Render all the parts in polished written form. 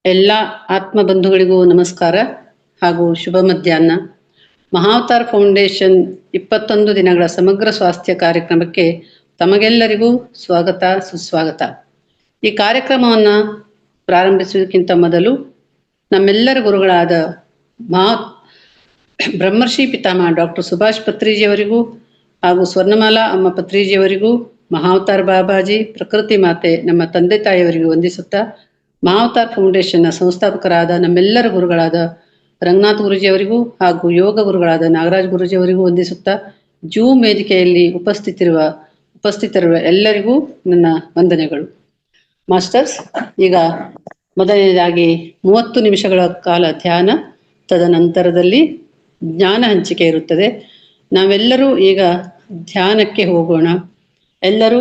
ಎಲ್ಲ ಆತ್ಮ ಬಂಧುಗಳಿಗೂ ನಮಸ್ಕಾರ ಹಾಗೂ ಶುಭ ಮಧ್ಯಾಹ್ನ. ಮಹಾವತಾರ್ ಫೌಂಡೇಶನ್ 21 ದಿನಗಳ ಸಮಗ್ರ ಸ್ವಾಸ್ಥ್ಯ ಕಾರ್ಯಕ್ರಮಕ್ಕೆ ತಮಗೆಲ್ಲರಿಗೂ ಸ್ವಾಗತ ಸುಸ್ವಾಗತ. ಈ ಕಾರ್ಯಕ್ರಮವನ್ನು ಪ್ರಾರಂಭಿಸುವುದಕ್ಕಿಂತ ಮೊದಲು ನಮ್ಮೆಲ್ಲರ ಗುರುಗಳಾದ ಬ್ರಹ್ಮರ್ಷಿ ಪಿತಾಮಹ ಡಾಕ್ಟರ್ ಸುಭಾಷ್ ಪತ್ರಿಜಿಯವರಿಗೂ ಹಾಗೂ ಸ್ವರ್ಣಮಾಲಾ ಅಮ್ಮ ಪತ್ರಿಜಿಯವರಿಗೂ, ಮಹಾವತಾರ್ ಬಾಬಾಜಿ, ಪ್ರಕೃತಿ ಮಾತೆ, ನಮ್ಮ ತಂದೆ ತಾಯಿಯವರಿಗೂ ವಂದಿಸುತ್ತಾ, ಮಹಾವತಾರ್ ಫೌಂಡೇಶನ್ನ ಸಂಸ್ಥಾಪಕರಾದ ನಮ್ಮೆಲ್ಲರ ಗುರುಗಳಾದ ರಂಗನಾಥ್ ಗುರುಜಿಯವರಿಗೂ ಹಾಗೂ ಯೋಗ ಗುರುಗಳಾದ ನಾಗರಾಜ್ ಗುರುಜಿಯವರಿಗೂ ವಂದಿಸುತ್ತಾ, ಜೂಮ್ ವೇದಿಕೆಯಲ್ಲಿ ಉಪಸ್ಥಿತರಿರುವ ಎಲ್ಲರಿಗೂ ನನ್ನ ವಂದನೆಗಳು. ಮಾಸ್ಟರ್ಸ್, ಈಗ ಮೊದಲನೇದಾಗಿ 30 ನಿಮಿಷಗಳ ಕಾಲ ಧ್ಯಾನ, ತದನಂತರದಲ್ಲಿ ಜ್ಞಾನ ಹಂಚಿಕೆ ಇರುತ್ತದೆ. ನಾವೆಲ್ಲರೂ ಈಗ ಧ್ಯಾನಕ್ಕೆ ಹೋಗೋಣ. ಎಲ್ಲರೂ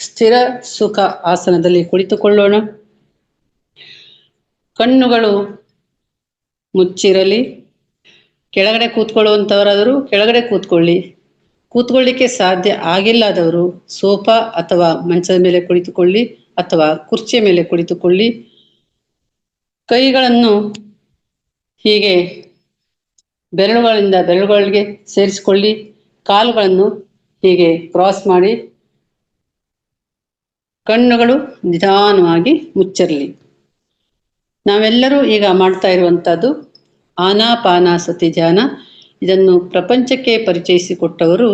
ಸ್ಥಿರ ಸುಖ ಆಸನದಲ್ಲಿ ಕುಳಿತುಕೊಳ್ಳೋಣ. ಕಣ್ಣುಗಳು ಮುಚ್ಚಿರಲಿ. ಕೆಳಗಡೆ ಕೂತ್ಕೊಳ್ಳುವಂಥವರಾದರೂ ಕೆಳಗಡೆ ಕೂತ್ಕೊಳ್ಳಿಕ್ಕೆ ಸಾಧ್ಯ ಆಗಿಲ್ಲದವರು ಸೋಫಾ ಅಥವಾ ಮಂಚದ ಮೇಲೆ ಕುಳಿತುಕೊಳ್ಳಿ ಅಥವಾ ಕುರ್ಚಿಯ ಮೇಲೆ ಕುಳಿತುಕೊಳ್ಳಿ. ಕೈಗಳನ್ನು ಹೀಗೆ ಬೆರಳುಗಳಿಗೆ ಸೇರಿಸಿಕೊಳ್ಳಿ. ಕಾಲುಗಳನ್ನು ಹೀಗೆ ಕ್ರಾಸ್ ಮಾಡಿ. ಕಣ್ಣುಗಳು ನಿಧಾನವಾಗಿ ಮುಚ್ಚಿರಲಿ. ನಾವೆಲ್ಲರೂ ಈಗ ಮಾಡ್ತಾ ಇರುವಂಥದ್ದು ಆನಾಪಾನಸತಿ ಧ್ಯಾನ. ಇದನ್ನು ಪ್ರಪಂಚಕ್ಕೆ ಪರಿಚಯಿಸಿಕೊಟ್ಟವರು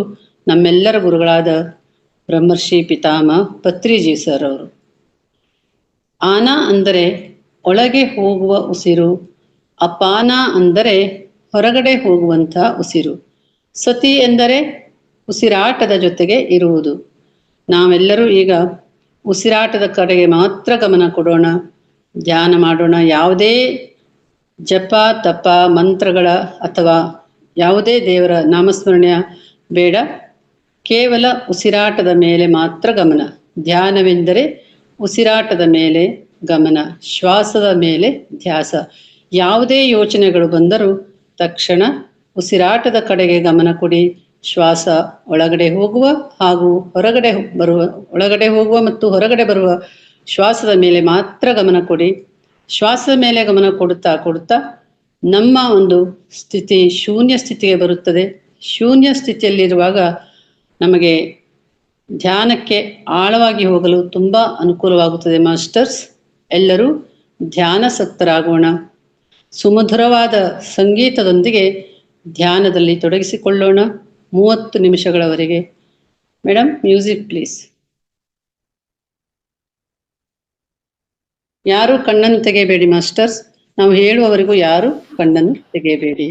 ನಮ್ಮೆಲ್ಲರ ಗುರುಗಳಾದ ಬ್ರಹ್ಮರ್ಷಿ ಪಿತಾಮಹ ಪತ್ರಿಜಿ ಸರ್ ಅವರು. ಆನ ಅಂದರೆ ಒಳಗೆ ಹೋಗುವ ಉಸಿರು, ಅಪಾನ ಅಂದರೆ ಹೊರಗಡೆ ಹೋಗುವಂಥ ಉಸಿರು, ಸತಿ ಎಂದರೆ ಉಸಿರಾಟದ ಜೊತೆಗೆ ಇರುವುದು. ನಾವೆಲ್ಲರೂ ಈಗ ಉಸಿರಾಟದ ಕಡೆಗೆ ಮಾತ್ರ ಗಮನ ಕೊಡೋಣ, ಧ್ಯಾನ ಮಾಡೋಣ. ಯಾವುದೇ ಜಪ ತಪ ಮಂತ್ರಗಳ ಅಥವಾ ಯಾವುದೇ ದೇವರ ನಾಮಸ್ಮರಣೆಯ ಬೇಡ, ಕೇವಲ ಉಸಿರಾಟದ ಮೇಲೆ ಮಾತ್ರ ಗಮನ. ಧ್ಯಾನವೆಂದರೆ ಉಸಿರಾಟದ ಮೇಲೆ ಗಮನ, ಶ್ವಾಸದ ಮೇಲೆ ಧ್ಯಾಸ. ಯಾವುದೇ ಯೋಚನೆಗಳು ಬಂದರೂ ತಕ್ಷಣ ಉಸಿರಾಟದ ಕಡೆಗೆ ಗಮನ ಕೊಡಿ. ಶ್ವಾಸ ಒಳಗಡೆ ಹೋಗುವ ಹಾಗೂ ಒಳಗಡೆ ಹೋಗುವ ಮತ್ತು ಹೊರಗಡೆ ಬರುವ ಶ್ವಾಸದ ಮೇಲೆ ಮಾತ್ರ ಗಮನ ಕೊಡಿ. ಶ್ವಾಸದ ಮೇಲೆ ಗಮನ ಕೊಡುತ್ತಾ ನಮ್ಮ ಒಂದು ಸ್ಥಿತಿ ಶೂನ್ಯ ಸ್ಥಿತಿಗೆ ಬರುತ್ತದೆ. ಶೂನ್ಯ ಸ್ಥಿತಿಯಲ್ಲಿರುವಾಗ ನಮಗೆ ಧ್ಯಾನಕ್ಕೆ ಆಳವಾಗಿ ಹೋಗಲು ತುಂಬ ಅನುಕೂಲವಾಗುತ್ತದೆ. ಮಾಸ್ಟರ್ಸ್, ಎಲ್ಲರೂ ಧ್ಯಾನಾಸಕ್ತರಾಗೋಣ. ಸುಮಧುರವಾದ ಸಂಗೀತದೊಂದಿಗೆ ಧ್ಯಾನದಲ್ಲಿ ತೊಡಗಿಸಿಕೊಳ್ಳೋಣ 30 ನಿಮಿಷಗಳವರೆಗೆ. Madam, music please. ಯಾರು ಕಣ್ಣನ್ನು ತೆಗೆಯಬೇಡಿ ಮಾಸ್ಟರ್ಸ್. ನಾವು ಹೇಳುವವರೆಗೂ ಯಾರು ಕಣ್ಣನ್ನು ತೆಗೆಯಬೇಡಿ.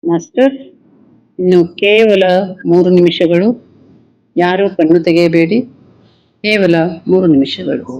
ಮಾಸ್ಟರ್, ಇನ್ನು ಕೇವಲ 3 ನಿಮಿಷಗಳು. ಯಾರು ಕಣ್ಣು ತೆಗೆಯಬೇಡಿ. ಕೇವಲ 3 ನಿಮಿಷಗಳು.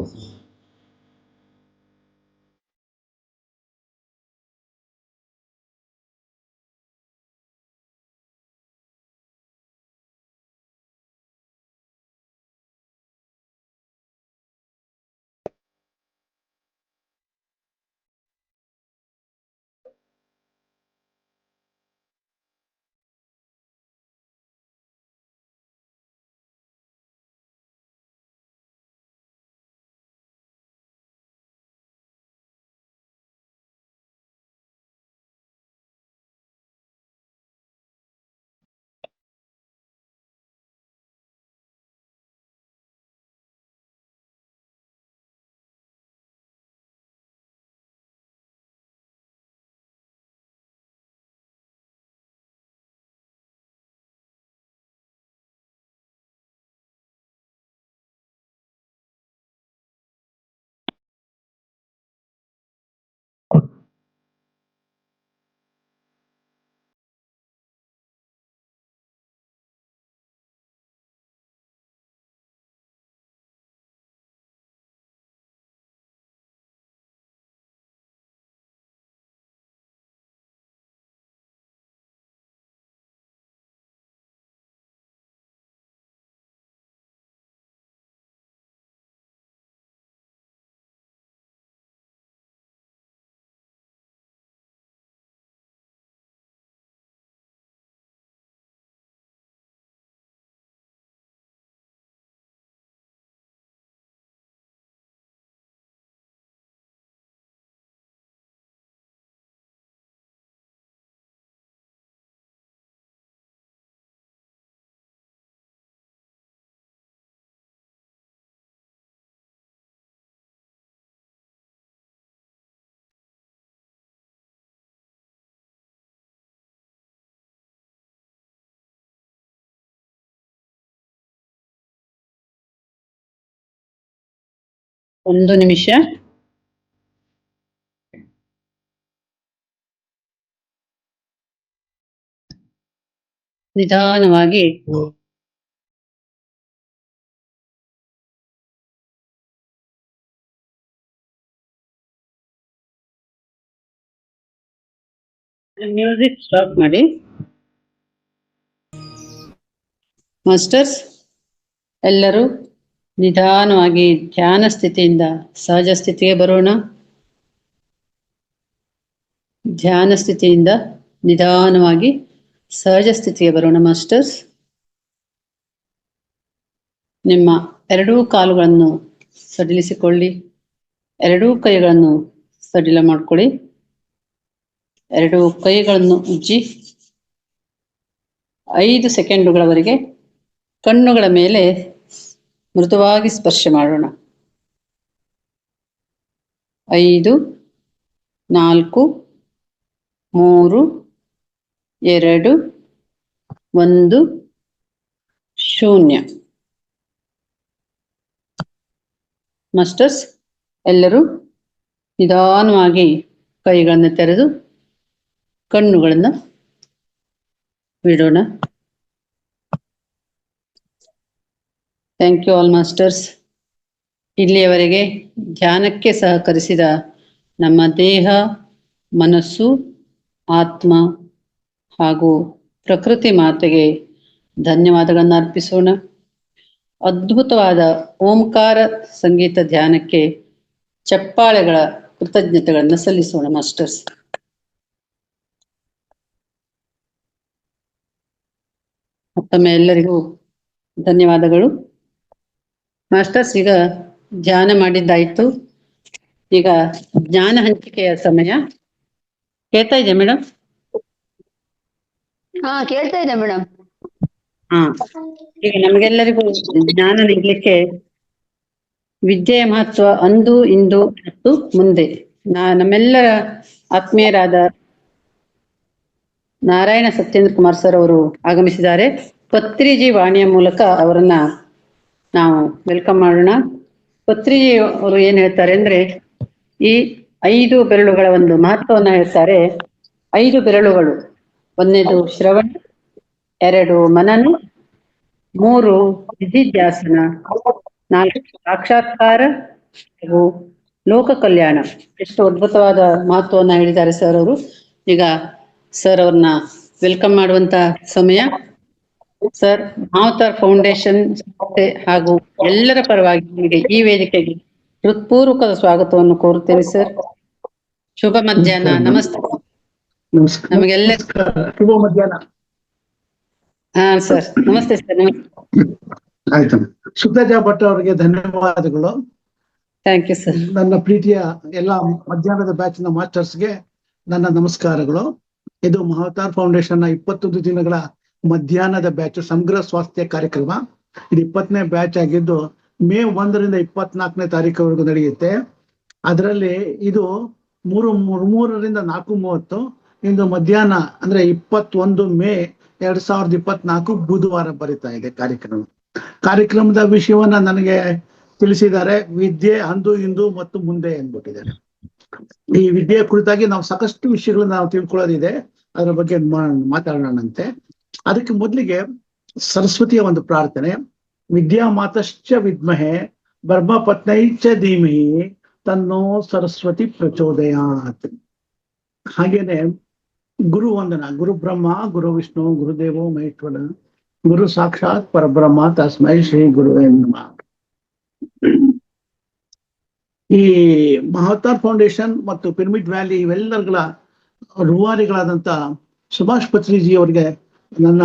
ಒಂದು ನಿಮಿಷ. ನಿಧಾನವಾಗಿ ಮ್ಯೂಸಿಕ್ ಸ್ಟಾಪ್ ಮಾಡಿ. ಮಾಸ್ಟರ್ಸ್, ಎಲ್ಲರೂ ನಿಧಾನವಾಗಿ ಧ್ಯಾನ ಸ್ಥಿತಿಯಿಂದ ಸಹಜ ಸ್ಥಿತಿಗೆ ಬರೋಣ. ಧ್ಯಾನ ಸ್ಥಿತಿಯಿಂದ ನಿಧಾನವಾಗಿ ಸಹಜ ಸ್ಥಿತಿಗೆ ಬರೋಣ. ಮಾಸ್ಟರ್ಸ್, ನಿಮ್ಮ ಎರಡೂ ಕಾಲುಗಳನ್ನು ಸಡಿಲಿಸಿಕೊಳ್ಳಿ. ಎರಡೂ ಕೈಗಳನ್ನು ಸಡಿಲ ಮಾಡಿಕೊಳ್ಳಿ. ಎರಡೂ ಕೈಗಳನ್ನು ಉಜ್ಜಿ 5 ಸೆಕೆಂಡುಗಳವರೆಗೆ ಕಣ್ಣುಗಳ ಮೇಲೆ ಮೃದುವಾಗಿ ಸ್ಪರ್ಶ ಮಾಡೋಣ. 5, 4, 3, 2, 1, 0. ಮಾಸ್ಟರ್ಸ್, ಎಲ್ಲರೂ ನಿಧಾನವಾಗಿ ಕೈಗಳನ್ನು ತೆರೆದು ಕಣ್ಣುಗಳನ್ನು ಬಿಡೋಣ. Thank you all masters. ಇಲ್ಲಿಯವರೆಗೆ ಧ್ಯಾನಕ್ಕೆ ಸಹಕರಿಸಿದ ನಮ್ಮ ದೇಹ, ಮನಸ್ಸು, ಆತ್ಮ ಹಾಗೂ ಪ್ರಕೃತಿ ಮಾತೆಗೆ ಧನ್ಯವಾದಗಳನ್ನು ಅರ್ಪಿಸೋಣ. ಅದ್ಭುತವಾದ ಓಂಕಾರ ಸಂಗೀತ ಧ್ಯಾನಕ್ಕೆ ಚಪ್ಪಾಳೆಗಳ ಕೃತಜ್ಞತೆಗಳನ್ನು ಸಲ್ಲಿಸೋಣ. ಮಾಸ್ಟರ್ಸ್, ಮತ್ತೊಮ್ಮೆ ಎಲ್ಲರಿಗೂ ಧನ್ಯವಾದಗಳು. ಮಾಸ್ಟರ್ಸ್, ಈಗ ಧ್ಯಾನ ಮಾಡಿದ್ದಾಯ್ತು. ಈಗ ಜ್ಞಾನ ಹಂಚಿಕೆಯ ಸಮಯ. ಕೇಳ್ತಾ ಇದೆಯಾ ಮೇಡಮ್? ಕೇಳ್ತಾ ಇದೆ ಮೇಡಮ್. ಈಗ ನಮಗೆಲ್ಲರಿಗೂ ಜ್ಞಾನ ನೀಡಲಿಕ್ಕೆ ವಿದ್ಯೆಯ ಮಹತ್ವ ಅಂದು, ಇಂದು ಮತ್ತು ಮುಂದೆ ನಮ್ಮೆಲ್ಲರ ಆತ್ಮೀಯರಾದ ನಾರಾಯಣ ಸತ್ಯೇಂದ್ರ ಕುಮಾರ್ ಸರ್ ಅವರು ಆಗಮಿಸಿದ್ದಾರೆ. ಪತ್ರಿಜಿ ವಾಣಿಯ ಮೂಲಕ ಅವರನ್ನ ನಾವು ವೆಲ್ಕಮ್ ಮಾಡೋಣ. ಪತ್ರಿಜಿ ಅವರು ಏನ್ ಹೇಳ್ತಾರೆ ಅಂದ್ರೆ, ಈ 5 ಬೆರಳುಗಳ ಒಂದು ಮಹತ್ವವನ್ನ ಹೇಳ್ತಾರೆ. 5 ಬೆರಳುಗಳು ಒಂದನೇದು ಶ್ರವಣ, 2 ಮನನ, 3 ವಿಧಿಧ್ಯಾಸನ, 4 ಸಾಕ್ಷಾತ್ಕಾರ ಹಾಗೂ ಲೋಕ ಕಲ್ಯಾಣ. ಎಷ್ಟು ಅದ್ಭುತವಾದ ಮಹತ್ವವನ್ನ ಹೇಳಿದ್ದಾರೆ ಸರ್ ಅವರು. ಈಗ ಸರ್ ಅವ್ರನ್ನ ವೆಲ್ಕಮ್ ಮಾಡುವಂತ ಸಮಯ. ಸರ್, ಮಹಾವತಾರ್ ಫೌಂಡೇಶನ್ ಸಂಸ್ಥೆ ಹಾಗೂ ಎಲ್ಲರ ಪರವಾಗಿ ನಿಮಗೆ ಈ ವೇದಿಕೆಗೆ ಹೃತ್ಪೂರ್ವಕದ ಸ್ವಾಗತವನ್ನು ಕೋರುತ್ತೇವೆ ಸರ್. ಶುಭ ಮಧ್ಯಾಹ್ನ. ನಮಸ್ತೆ. ನಮಗೆಲ್ಲ ಶುಭ ಮಧ್ಯಾಹ್ನ. ಹಾ ಸರ್, ನಮಸ್ತೆ ಸರ್. ನಮಸ್ತೆ. ಆಯ್ತು. ಸುಪ್ರಜಾ ಭಟ್ ಅವರಿಗೆ ಧನ್ಯವಾದಗಳು. Thank you sir. ನನ್ನ ಪ್ರೀತಿಯ ಎಲ್ಲ ಮಧ್ಯಾಹ್ನದ ಬ್ಯಾಚ್ ನ ಮಾಸ್ಟರ್ಸ್ಗೆ ನನ್ನ ನಮಸ್ಕಾರಗಳು. ಇದು ಮಹಾವತಾರ್ ಫೌಂಡೇಶನ್ ನ 21 ದಿನಗಳ ಮಧ್ಯಾಹ್ನದ ಬ್ಯಾಚ್ ಸಮಗ್ರ ಸ್ವಾಸ್ಥ್ಯ ಕಾರ್ಯಕ್ರಮ. ಇದು 20ನೇ ಬ್ಯಾಚ್ ಆಗಿದ್ದು ಮೇ 1 ರಿಂದ 24ನೇ ತಾರೀಕುವರೆಗೂ ನಡೆಯುತ್ತೆ. ಅದರಲ್ಲಿ ಇದು 3 ರಿಂದ 4:30. ಇಂದು ಮಧ್ಯಾಹ್ನ ಅಂದ್ರೆ 21 ಮೇ 2024 ಬುಧವಾರ ಬರೀತಾ ಇದೆ ಕಾರ್ಯಕ್ರಮದ ವಿಷಯವನ್ನ ನನಗೆ ತಿಳಿಸಿದ್ದಾರೆ. ವಿದ್ಯೆ ಅಂದು ಇಂದು ಮತ್ತು ಮುಂದೆ ಅಂದ್ಬಿಟ್ಟಿದ್ದಾರೆ. ಈ ವಿದ್ಯೆಯ ಕುರಿತಾಗಿ ನಾವು ಸಾಕಷ್ಟು ವಿಷಯಗಳನ್ನ ನಾವು ತಿಳ್ಕೊಳ್ಳೋದಿದೆ, ಅದರ ಬಗ್ಗೆ ಮಾತಾಡೋಣಂತೆ. ಅದಕ್ಕೆ ಮೊದಲಿಗೆ ಸರಸ್ವತಿಯ ಒಂದು ಪ್ರಾರ್ಥನೆ. ವಿದ್ಯಾ ಮಾತಶ್ಚ ವಿದ್ಮಹೆ ಬ್ರಹ್ಮಪತ್ನೈಶ್ಚ ಧೀಮಹಿ ತನ್ನೋ ಸರಸ್ವತಿ ಪ್ರಚೋದಯಾತ್. ಹಾಗೇನೆ ಗುರು ವಂದನ. ಗುರು ಬ್ರಹ್ಮ ಗುರು ವಿಷ್ಣು ಗುರುದೇವೋ ಮಹೇಶ್ವರ ಗುರು ಸಾಕ್ಷಾತ್ ಪರಬ್ರಹ್ಮ ತಸ್ಮೈ ಶ್ರೀ ಗುರುವೇ ನಮಃ. ಈ ಮಹಾವತಾರ್ ಫೌಂಡೇಶನ್ ಮತ್ತು ಪಿರಮಿಡ್ ವ್ಯಾಲಿ ಇವೆಲ್ಲಗಳ ರೂವಾರಿಗಳಾದಂತ ಸುಭಾಷ್ ಪತ್ರಿಜಿ ಅವರಿಗೆ ನನ್ನ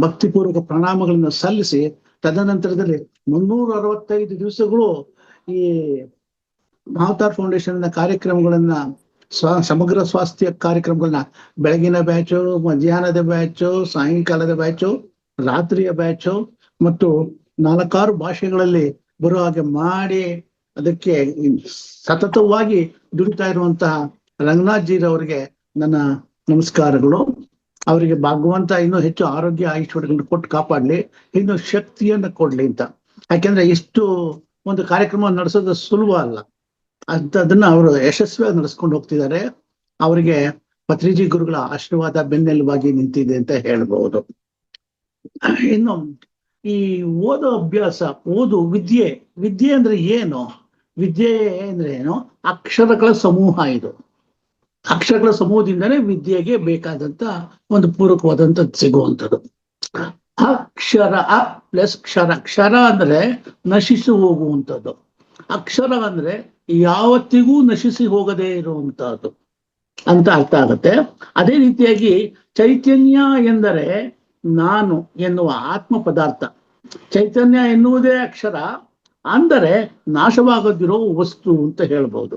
ಭಕ್ತಿಪೂರ್ವಕ ಪ್ರಣಾಮಗಳನ್ನು ಸಲ್ಲಿಸಿ, ತದನಂತರದಲ್ಲಿ 365 ದಿವಸಗಳು ಈ ಮಹಾವತಾರ್ ಫೌಂಡೇಶನ್ ಕಾರ್ಯಕ್ರಮಗಳನ್ನ ಸಮಗ್ರ ಸ್ವಾಸ್ಥ್ಯ ಕಾರ್ಯಕ್ರಮಗಳನ್ನ ಬೆಳಗಿನ ಬ್ಯಾಚು, ಮಧ್ಯಾಹ್ನದ ಬ್ಯಾಚು, ಸಾಯಂಕಾಲದ ಬ್ಯಾಚು, ರಾತ್ರಿಯ ಬ್ಯಾಚು ಮತ್ತು 4-6 ಭಾಷೆಗಳಲ್ಲಿ ಬರುವ ಹಾಗೆ ಮಾಡಿ ಅದಕ್ಕೆ ಸತತವಾಗಿ ದುಡಿತಾ ಇರುವಂತಹ ರಂಗನಾಥ್ ಜೀರವರಿಗೆ ನನ್ನ ನಮಸ್ಕಾರಗಳು. ಅವರಿಗೆ ಭಗವಂತ ಇನ್ನೂ ಹೆಚ್ಚು ಆರೋಗ್ಯ ಐಶ್ವರ್ಯಗಳನ್ನು ಕೊಟ್ಟು ಕಾಪಾಡ್ಲಿ, ಇನ್ನು ಶಕ್ತಿಯನ್ನ ಕೊಡ್ಲಿ ಅಂತ. ಯಾಕೆಂದ್ರೆ ಇಷ್ಟು ಒಂದು ಕಾರ್ಯಕ್ರಮ ನಡೆಸೋದು ಸುಲಭ ಅಲ್ಲ, ಅದನ್ನ ಅವರು ಯಶಸ್ವಿಯಾಗಿ ನಡೆಸ್ಕೊಂಡು ಹೋಗ್ತಿದ್ದಾರೆ. ಅವರಿಗೆ ಪತ್ರಿಜಿ ಗುರುಗಳ ಆಶೀರ್ವಾದ ಬೆನ್ನೆಲುಬಾಗಿ ನಿಂತಿದೆ ಅಂತ ಹೇಳ್ಬಹುದು. ಇನ್ನು ಈ ಓದೋ ಅಭ್ಯಾಸ, ವಿದ್ಯೆ ಅಂದ್ರೆ ಏನು? ವಿದ್ಯೆ ಅಂದ್ರೆ ಏನು? ಅಕ್ಷರಗಳ ಸಮೂಹ. ಇದು ಅಕ್ಷರಗಳ ಸಮೂಹದಿಂದನೇ ವಿದ್ಯೆಗೆ ಬೇಕಾದಂತ ಒಂದು ಪೂರಕವಾದಂತ ಸಿಗುವಂಥದ್ದು. ಅಕ್ಷರ ಪ್ಲಸ್ ಕ್ಷರ. ಕ್ಷರ ಅಂದ್ರೆ ನಶಿಸಿ ಹೋಗುವಂಥದ್ದು, ಅಕ್ಷರ ಅಂದ್ರೆ ಯಾವತ್ತಿಗೂ ನಶಿಸಿ ಹೋಗದೇ ಇರುವಂತಹದ್ದು ಅಂತ ಅರ್ಥ ಆಗುತ್ತೆ. ಅದೇ ರೀತಿಯಾಗಿ ಚೈತನ್ಯ ಎಂದರೆ ನಾನು ಎನ್ನುವ ಆತ್ಮ ಪದಾರ್ಥ. ಚೈತನ್ಯ ಎನ್ನುವುದೇ ಅಕ್ಷರ ಅಂದರೆ ನಾಶವಾಗದಿರೋ ವಸ್ತು ಅಂತ ಹೇಳ್ಬೋದು.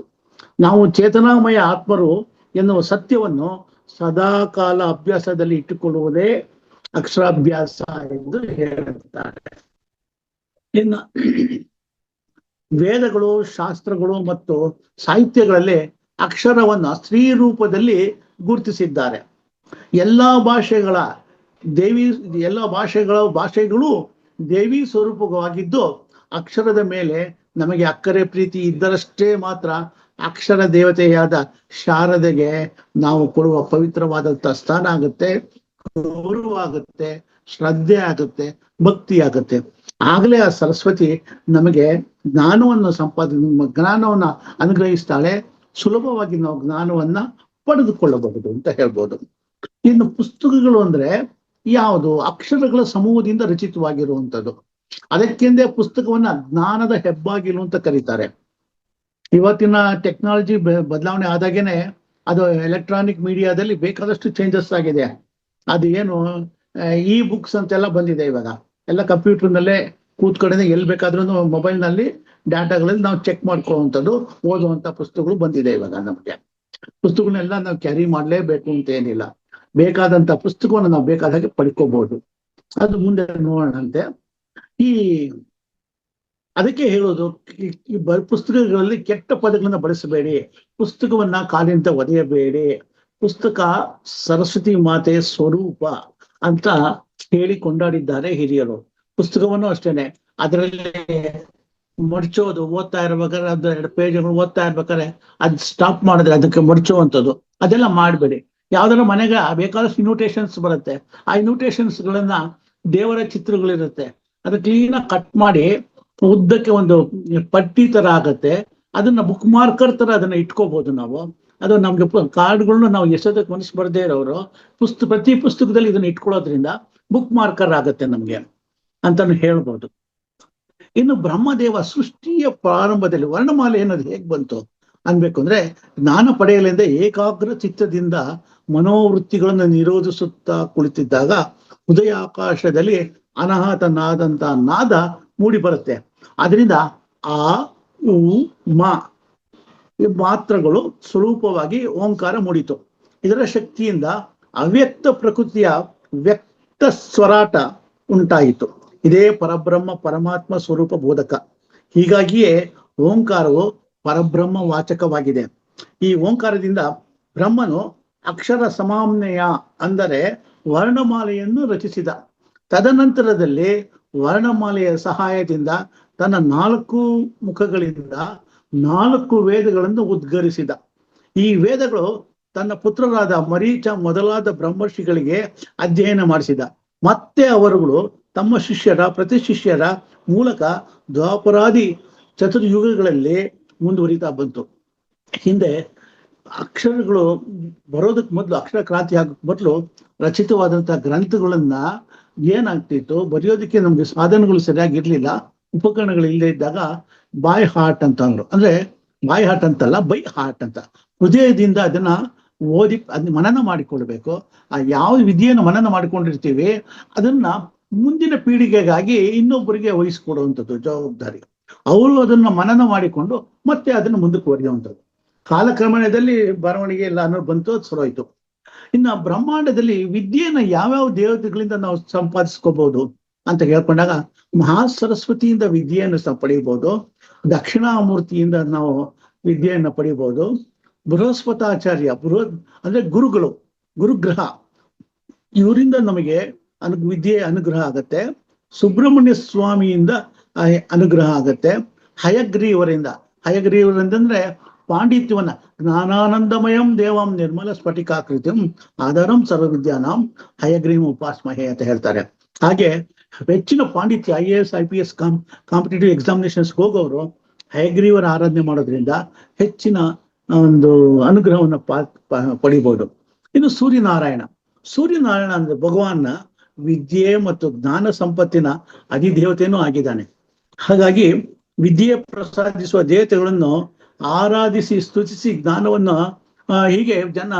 ನಾವು ಚೇತನಾಮಯ ಆತ್ಮರು ಎನ್ನುವ ಸತ್ಯವನ್ನು ಸದಾಕಾಲ ಅಭ್ಯಾಸದಲ್ಲಿ ಇಟ್ಟುಕೊಳ್ಳುವುದೇ ಅಕ್ಷರಾಭ್ಯಾಸ ಎಂದು ಹೇಳುತ್ತಾರೆ. ಇನ್ನು ವೇದಗಳು, ಶಾಸ್ತ್ರಗಳು ಮತ್ತು ಸಾಹಿತ್ಯಗಳಲ್ಲಿ ಅಕ್ಷರವನ್ನ ಸ್ತ್ರೀ ರೂಪದಲ್ಲಿ ಗುರುತಿಸಿದ್ದಾರೆ. ಎಲ್ಲಾ ಭಾಷೆಗಳು ದೇವಿ ಸ್ವರೂಪವಾಗಿದ್ದು ಅಕ್ಷರದ ಮೇಲೆ ನಮಗೆ ಅಕ್ಕರೆ ಪ್ರೀತಿ ಇದ್ದರಷ್ಟೇ ಮಾತ್ರ ಅಕ್ಷರ ದೇವತೆಯಾದ ಶಾರದೆಗೆ ನಾವು ಕೊಡುವ ಪವಿತ್ರವಾದಂತ ಸ್ಥಾನ ಆಗುತ್ತೆ, ಗೌರವ ಆಗುತ್ತೆ, ಶ್ರದ್ಧೆ ಆಗುತ್ತೆ, ಭಕ್ತಿ ಆಗುತ್ತೆ. ಆಗ್ಲೇ ಆ ಸರಸ್ವತಿ ನಮಗೆ ಜ್ಞಾನವನ್ನ ಅನುಗ್ರಹಿಸ್ತಾಳೆ. ಸುಲಭವಾಗಿ ನಾವು ಜ್ಞಾನವನ್ನ ಪಡೆದುಕೊಳ್ಳಬಹುದು ಅಂತ ಹೇಳ್ಬೋದು. ಇನ್ನು ಪುಸ್ತಕಗಳು ಅಂದ್ರೆ ಯಾವುದು? ಅಕ್ಷರಗಳ ಸಮೂಹದಿಂದ ರಚಿತವಾಗಿರುವಂಥದ್ದು. ಅದಕ್ಕೆಂದೇ ಪುಸ್ತಕವನ್ನ ಜ್ಞಾನದ ಹೆಬ್ಬಾಗಿಲು ಅಂತ ಕರೀತಾರೆ. ಇವತ್ತಿನ ಟೆಕ್ನಾಲಜಿ ಬದಲಾವಣೆ ಆದಾಗೇನೆ ಅದು ಎಲೆಕ್ಟ್ರಾನಿಕ್ ಮೀಡಿಯಾದಲ್ಲಿ ಬೇಕಾದಷ್ಟು ಚೇಂಜಸ್ ಆಗಿದೆ. ಅದು ಏನು ಇ ಬುಕ್ಸ್ ಅಂತೆಲ್ಲ ಬಂದಿದೆ. ಇವಾಗ ಎಲ್ಲ ಕಂಪ್ಯೂಟರ್ನಲ್ಲೇ ಕೂತ್ಕೊಂಡೆ ಎಲ್ಲಿ ಬೇಕಾದ್ರೂ ಮೊಬೈಲ್ನಲ್ಲಿ ಡಾಟಾಗಳಲ್ಲಿ ನಾವು ಚೆಕ್ ಮಾಡ್ಕೊಳ್ಳುವಂಥದ್ದು, ಓದುವಂಥ ಪುಸ್ತಕಗಳು ಬಂದಿದೆ. ಇವಾಗ ನಮಗೆ ಪುಸ್ತಕಗಳನ್ನೆಲ್ಲ ನಾವು ಕ್ಯಾರಿ ಮಾಡಲೇಬೇಕು ಅಂತ ಏನಿಲ್ಲ. ಬೇಕಾದಂಥ ಪುಸ್ತಕವನ್ನು ನಾವು ಬೇಕಾದ ಹಾಗೆ ಪಡ್ಕೋಬಹುದು. ಅದು ಮುಂದೆ ನೋಡೋಣಂತೆ. ಅದಕ್ಕೆ ಹೇಳೋದು, ಈ ಪುಸ್ತಕಗಳಲ್ಲಿ ಕೆಟ್ಟ ಪದಗಳನ್ನ ಬಳಸಬೇಡಿ, ಪುಸ್ತಕವನ್ನ ಕಾಲಿಂದ ಒದೆಯಬೇಡಿ. ಪುಸ್ತಕ ಸರಸ್ವತಿ ಮಾತೆಯ ಸ್ವರೂಪ ಅಂತ ಹೇಳಿ ಕೊಂಡಾಡಿದ್ದಾರೆ ಹಿರಿಯರು. ಪುಸ್ತಕವನ್ನು ಅಷ್ಟೇನೆ ಅದರಲ್ಲಿ ಮಡ್ಚೋದು, ಓದ್ತಾ ಇರ್ಬೇಕಾದ್ರೆ ಅದು 2 ಪೇಜ್ಗಳು ಓದ್ತಾ ಇರ್ಬೇಕಾದ್ರೆ ಅದ್ ಸ್ಟಾಪ್ ಮಾಡಿದ್ರೆ ಅದಕ್ಕೆ ಮಡ್ಚುವಂಥದ್ದು, ಅದೆಲ್ಲ ಮಾಡಬೇಡಿ. ಯಾವ್ದಾರ ಮನೆಗೆ ಬೇಕಾದಷ್ಟು ಇನ್ವಿಟೇಷನ್ಸ್ ಬರುತ್ತೆ. ಆ ಇನ್ವಿಟೇಷನ್ಸ್ ಗಳನ್ನ ದೇವರ ಚಿತ್ರಗಳಿರುತ್ತೆ, ಅದು ಕ್ಲೀನ್ ಆಗಿ ಕಟ್ ಮಾಡಿ ಉದ್ದಕ್ಕೆ ಒಂದು ಪಟ್ಟಿ ತರ ಆಗತ್ತೆ. ಅದನ್ನ ಬುಕ್ ಮಾರ್ಕರ್ ತರ ಅದನ್ನ ಇಟ್ಕೋಬಹುದು ನಾವು. ಅದು ನಮ್ಗೆ ಕಾರ್ಡ್ಗಳನ್ನ ನಾವು ಎಷ್ಟೊತ್ತಕ್ಕೆ ಮನಸ್ಸು ಬರ್ದೇ ಇರೋರು ಪ್ರತಿ ಪುಸ್ತಕದಲ್ಲಿ ಇದನ್ನ ಇಟ್ಕೊಳ್ಳೋದ್ರಿಂದ ಬುಕ್ ಮಾರ್ಕರ್ ಆಗತ್ತೆ ನಮ್ಗೆ ಅಂತಾನು ಹೇಳ್ಬೋದು. ಇನ್ನು ಬ್ರಹ್ಮದೇವ ಸೃಷ್ಟಿಯ ಪ್ರಾರಂಭದಲ್ಲಿ ವರ್ಣಮಾಲೆ ಅನ್ನೋದು ಹೇಗ್ ಬಂತು ಅನ್ಬೇಕು ಅಂದ್ರೆ, ಜ್ಞಾನ ಪಡೆಯಲೆಂದ ಏಕಾಗ್ರ ಚಿತ್ತದಿಂದ ಮನೋವೃತ್ತಿಗಳನ್ನು ನಿರೋಧಿಸುತ್ತಾ ಕುಳಿತಿದ್ದಾಗ ಹೃದಯ ಆಕಾಶದಲ್ಲಿ ಅನಾಹತನಾದಂತ ನಾದ ಮೂಡಿ ಬರುತ್ತೆ. ಅದರಿಂದ ಆ ಉ ಮ ಈ ಮಾತ್ರಗಳು ಸ್ವರೂಪವಾಗಿ ಓಂಕಾರ ಮೂಡಿತು. ಇದರ ಶಕ್ತಿಯಿಂದ ಅವ್ಯಕ್ತ ಪ್ರಕೃತಿಯ ವ್ಯಕ್ತ ಸ್ವರಾಟ ಉಂಟಾಯಿತು. ಇದೇ ಪರಬ್ರಹ್ಮ ಪರಮಾತ್ಮ ಸ್ವರೂಪ ಬೋಧಕ. ಹೀಗಾಗಿಯೇ ಓಂಕಾರವು ಪರಬ್ರಹ್ಮ ವಾಚಕವಾಗಿದೆ. ಈ ಓಂಕಾರದಿಂದ ಬ್ರಹ್ಮನು ಅಕ್ಷರ ಸಮಾಮ್ನೆಯ ಅಂದರೆ ವರ್ಣಮಾಲೆಯನ್ನು ರಚಿಸಿದ. ತದನಂತರದಲ್ಲಿ ವರ್ಣಮಾಲೆಯ ಸಹಾಯದಿಂದ ತನ್ನ 4 ಮುಖಗಳಿಂದ 4 ವೇದಗಳನ್ನು ಉದ್ಗರಿಸಿದ. ಈ ವೇದಗಳು ತನ್ನ ಪುತ್ರರಾದ ಮರೀಚ ಮೊದಲಾದ ಬ್ರಹ್ಮರ್ಷಿಗಳಿಗೆ ಅಧ್ಯಯನ ಮಾಡಿಸಿದ. ಮತ್ತೆ ಅವರುಗಳು ತಮ್ಮ ಶಿಷ್ಯರ ಪ್ರತಿ ಶಿಷ್ಯರ ಮೂಲಕ ದ್ವಾಪರಾದಿ ಚತುರ್ಯುಗಗಳಲ್ಲಿ ಮುಂದುವರಿತಾ ಬಂತು. ಹಿಂದೆ ಅಕ್ಷರಗಳು ಬರೋದಕ್ಕೆ ಮೊದಲು, ಅಕ್ಷರ ಕ್ರಾಂತಿ ಆಗೋಕ್ ಮೊದಲು ರಚಿತವಾದಂತಹ ಗ್ರಂಥಗಳನ್ನ ಏನಾಗ್ತಿತ್ತು, ಬರೆಯೋದಕ್ಕೆ ನಮ್ಗೆ ಸಾಧನಗಳು ಸರಿಯಾಗಿರ್ಲಿಲ್ಲ, ಉಪಕರಣಗಳು ಇಲ್ಲದೆ ಇದ್ದಾಗ ಬಾಯ್ ಹಾರ್ಟ್ ಅಂತ ಅಂದ್ರು. ಅಂದ್ರೆ ಬಾಯ್ ಹಾರ್ಟ್ ಅಂತಲ್ಲ, ಬೈ ಹಾರ್ಟ್ ಅಂತ. ಹೃದಯದಿಂದ ಅದನ್ನ ಓದಿ ಅದನ್ನ ಮನನ ಮಾಡಿಕೊಳ್ಬೇಕು. ಆ ಯಾವ ವಿಧಿಯನ್ನು ಮನನ ಮಾಡಿಕೊಂಡಿರ್ತೀವಿ ಅದನ್ನ ಮುಂದಿನ ಪೀಳಿಗೆಗಾಗಿ ಇನ್ನೊಬ್ಬರಿಗೆ ವಹಿಸ್ಕೊಡುವಂಥದ್ದು ಜವಾಬ್ದಾರಿ. ಅವರು ಅದನ್ನ ಮನನ ಮಾಡಿಕೊಂಡು ಮತ್ತೆ ಅದನ್ನ ಮುಂದಕ್ಕೆ ಒರೆಯುವಂಥದ್ದು. ಕಾಲಕ್ರಮೇಣದಲ್ಲಿ ಬರವಣಿಗೆ ಎಲ್ಲ ಅನ್ನೋದು ಬಂತು, ಅದು ಸರೋಯ್ತು. ಇನ್ನು ಬ್ರಹ್ಮಾಂಡದಲ್ಲಿ ವಿದ್ಯೆಯನ್ನ ಯಾವ್ಯಾವ ದೇವತೆಗಳಿಂದ ನಾವು ಸಂಪಾದಿಸ್ಕೋಬಹುದು ಅಂತ ಹೇಳ್ಕೊಂಡಾಗ, ಮಹಾ ಸರಸ್ವತಿಯಿಂದ ವಿದ್ಯೆಯನ್ನು ಪಡೆಯಬಹುದು, ದಕ್ಷಿಣಾಮೂರ್ತಿಯಿಂದ ನಾವು ವಿದ್ಯೆಯನ್ನ ಪಡಿಬಹುದು, ಬೃಹಸ್ಪತಾಚಾರ್ಯ ಅಂದ್ರೆ ಗುರುಗಳು, ಗುರುಗ್ರಹ, ಇವರಿಂದ ನಮಗೆ ವಿದ್ಯೆ ಅನುಗ್ರಹ ಆಗತ್ತೆ. ಸುಬ್ರಹ್ಮಣ್ಯ ಸ್ವಾಮಿಯಿಂದ ಅನುಗ್ರಹ ಆಗತ್ತೆ. ಹಯಗ್ರೀವರಿಂದಂದ್ರೆ ಪಾಂಡಿತ್ಯವನ್ನ, ಜ್ಞಾನಾನಂದಮಯಂ ದೇವಂ ನಿರ್ಮಲ ಸ್ಫಟಿಕಾಕೃತಿಂ ಆಧಾರಂ ಸರ್ವವಿದ್ಯಾನಾಂ ಹಯಗ್ರೀವ ಉಪಾಸ್ಮಹೆ ಅಂತ ಹೇಳ್ತಾರೆ. ಹಾಗೆ ಹೆಚ್ಚಿನ ಪಾಂಡಿತ್ಯ IAS IPS ಕಾಂಪಿಟೇಟಿವ್ ಎಕ್ಸಾಮಿನೇಷನ್ಸ್ ಹೋಗೋರು ಹಯಗ್ರೀವರ ಆರಾಧನೆ ಮಾಡೋದ್ರಿಂದ ಹೆಚ್ಚಿನ ಒಂದು ಅನುಗ್ರಹವನ್ನು ಪಡಿಬಹುದು. ಇನ್ನು ಸೂರ್ಯನಾರಾಯಣ ಅಂದ್ರೆ ಭಗವಾನ್ನ ವಿದ್ಯೆ ಮತ್ತು ಜ್ಞಾನ ಸಂಪತ್ತಿನ ಅಧಿದೇವತೆಯೂ ಆಗಿದ್ದಾನೆ. ಹಾಗಾಗಿ ವಿದ್ಯೆ ಪ್ರಸಾದಿಸುವ ದೇವತೆಗಳನ್ನು ಆರಾಧಿಸಿ ಸ್ತುತಿಸಿ ಜ್ಞಾನವನ್ನು ಹೀಗೆ ಜನ